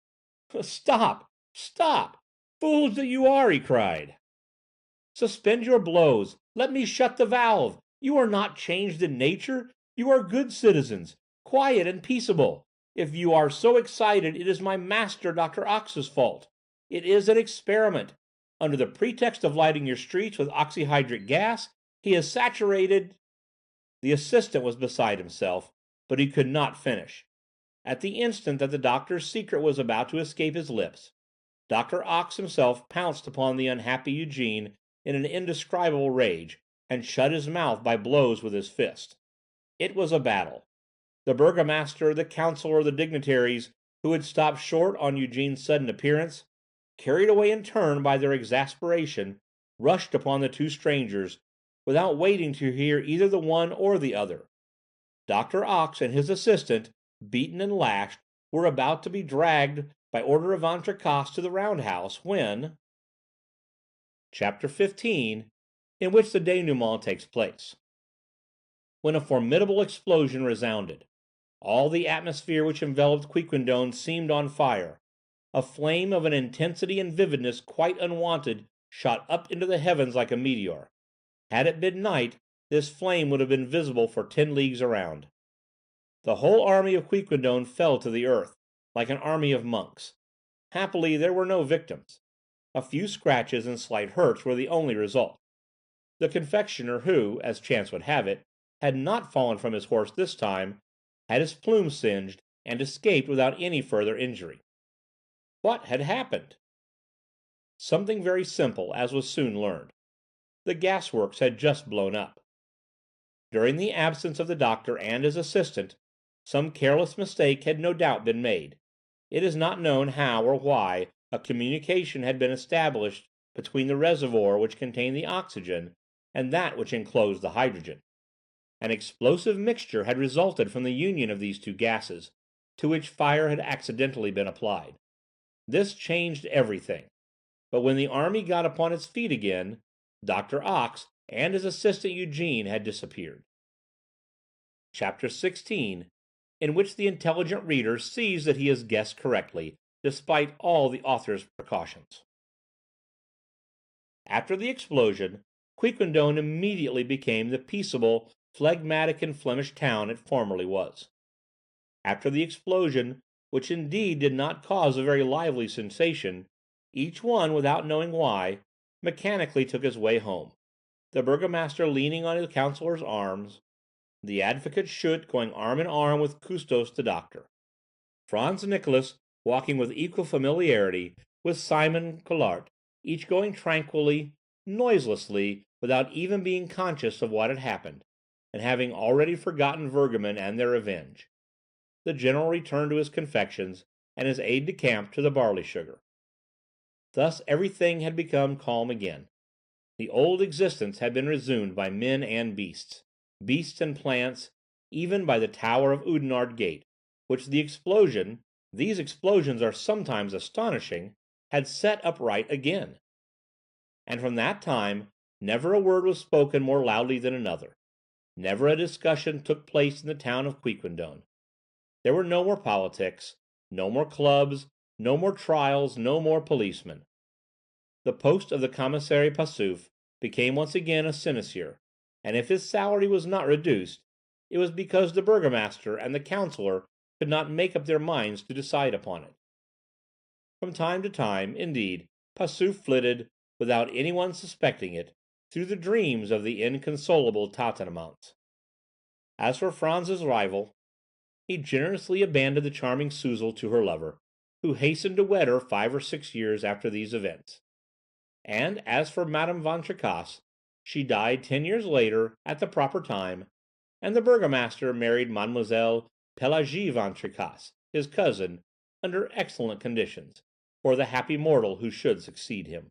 "Stop! Stop! Fools that you are!" he cried. "Suspend your blows! Let me shut the valve! You are not changed in nature! You are good citizens, quiet and peaceable! If you are so excited, it is my master, Dr. Ox's fault. It is an experiment. Under the pretext of lighting your streets with oxyhydric gas, he has saturated—" The assistant was beside himself, but he could not finish. At the instant that the doctor's secret was about to escape his lips, Dr. Ox himself pounced upon the unhappy Eugene in an indescribable rage, and shut his mouth by blows with his fist. It was a battle. The burgomaster, the councillor, the dignitaries, who had stopped short on Eugene's sudden appearance, carried away in turn by their exasperation, rushed upon the two strangers, without waiting to hear either the one or the other. Dr. Ox and his assistant, beaten and lashed, were about to be dragged by order of Van Tricasse to the roundhouse, when— Chapter 15, in which the denouement takes place. When a formidable explosion resounded. All the atmosphere which enveloped Quiquendone seemed on fire. A flame of an intensity and vividness quite unwonted shot up into the heavens like a meteor. Had it been night, this flame would have been visible for 10 leagues around. The whole army of Quiquendone fell to the earth, like an army of monks. Happily there were no victims. A few scratches and slight hurts were the only result. The confectioner, who, as chance would have it, had not fallen from his horse this time, had his plume singed, and escaped without any further injury. What had happened? Something very simple, as was soon learned. The gas-works had just blown up. During the absence of the doctor and his assistant, some careless mistake had no doubt been made. It is not known how or why a communication had been established between the reservoir which contained the oxygen and that which enclosed the hydrogen. An explosive mixture had resulted from the union of these two gases, to which fire had accidentally been applied. This changed everything. But when the army got upon its feet again, Dr. Ox and his assistant Eugene had disappeared. Chapter 16, in which the intelligent reader sees that he has guessed correctly, despite all the author's precautions. After the explosion, Quiquendone immediately became the peaceable, phlegmatic and Flemish town it formerly was. After the explosion, which indeed did not cause a very lively sensation, each one, without knowing why, mechanically took his way home, the burgomaster leaning on the councillor's arms, the advocate Schutt going arm in arm with Custos the doctor, Franz and Nicholas walking with equal familiarity with Simon Collart, each going tranquilly, noiselessly, without even being conscious of what had happened, and having already forgotten Vergamon and their revenge. The general returned to his confections, and his aide-de-camp to the barley-sugar. Thus everything had become calm again. The old existence had been resumed by men and beasts, beasts and plants, even by the tower of Oudenarde Gate, which the explosion—these explosions are sometimes astonishing—had set upright again. And from that time never a word was spoken more loudly than another. Never a discussion took place in the town of Quiquendone. There were no more politics, no more clubs, no more trials, no more policemen. The post of the commissary Passeuf became once again a sinecure, and if his salary was not reduced, it was because the burgomaster and the councillor could not make up their minds to decide upon it. From time to time, indeed, Passeuf flitted, without anyone suspecting it, through the dreams of the inconsolable Tatanemant. As for Franz's rival, he generously abandoned the charming Suzel to her lover, who hastened to wed her 5 or 6 years after these events. And as for Madame Van Tricasse, she died 10 years later, at the proper time, and the burgomaster married Mademoiselle Pelagie Van Tricasse, his cousin, under excellent conditions, for the happy mortal who should succeed him.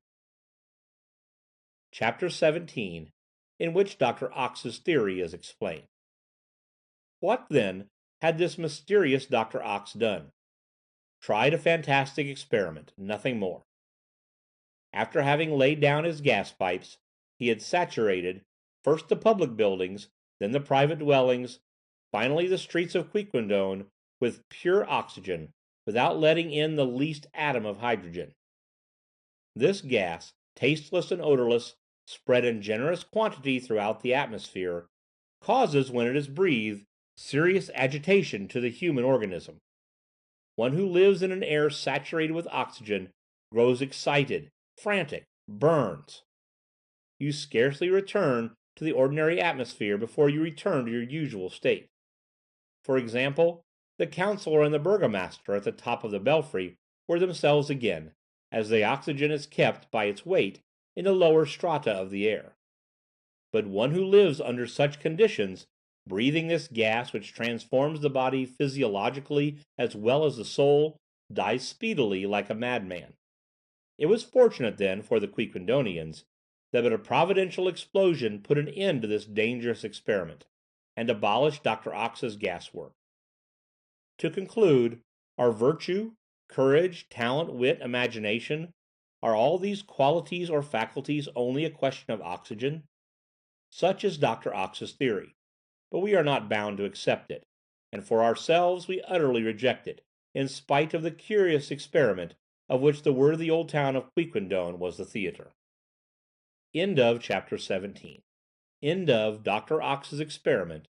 Chapter 17, in which Dr. Ox's theory is explained. What, then, had this mysterious Dr. Ox done? Tried a fantastic experiment, nothing more. After having laid down his gas pipes, he had saturated, first the public buildings, then the private dwellings, finally the streets of Quiquendone, with pure oxygen, without letting in the least atom of hydrogen. This gas, tasteless and odorless, spread in generous quantity throughout the atmosphere, causes, when it is breathed, serious agitation to the human organism. One who lives in an air saturated with oxygen grows excited, frantic, burns. You scarcely return to the ordinary atmosphere before you return to your usual state. For example, the councillor and the burgomaster at the top of the belfry were themselves again, as the oxygen is kept by its weight in the lower strata of the air. But one who lives under such conditions, breathing this gas which transforms the body physiologically as well as the soul, dies speedily like a madman. It was fortunate, then, for the Quiquendonians, that a providential explosion put an end to this dangerous experiment, and abolished Dr. Ox's gas work. To conclude, are virtue, courage, talent, wit, imagination, are all these qualities or faculties only a question of oxygen? Such is Dr. Ox's theory, but we are not bound to accept it, and for ourselves we utterly reject it, in spite of the curious experiment of which the worthy old town of Quiquendone was the theatre. End of chapter 17. End of Dr. Ox's experiment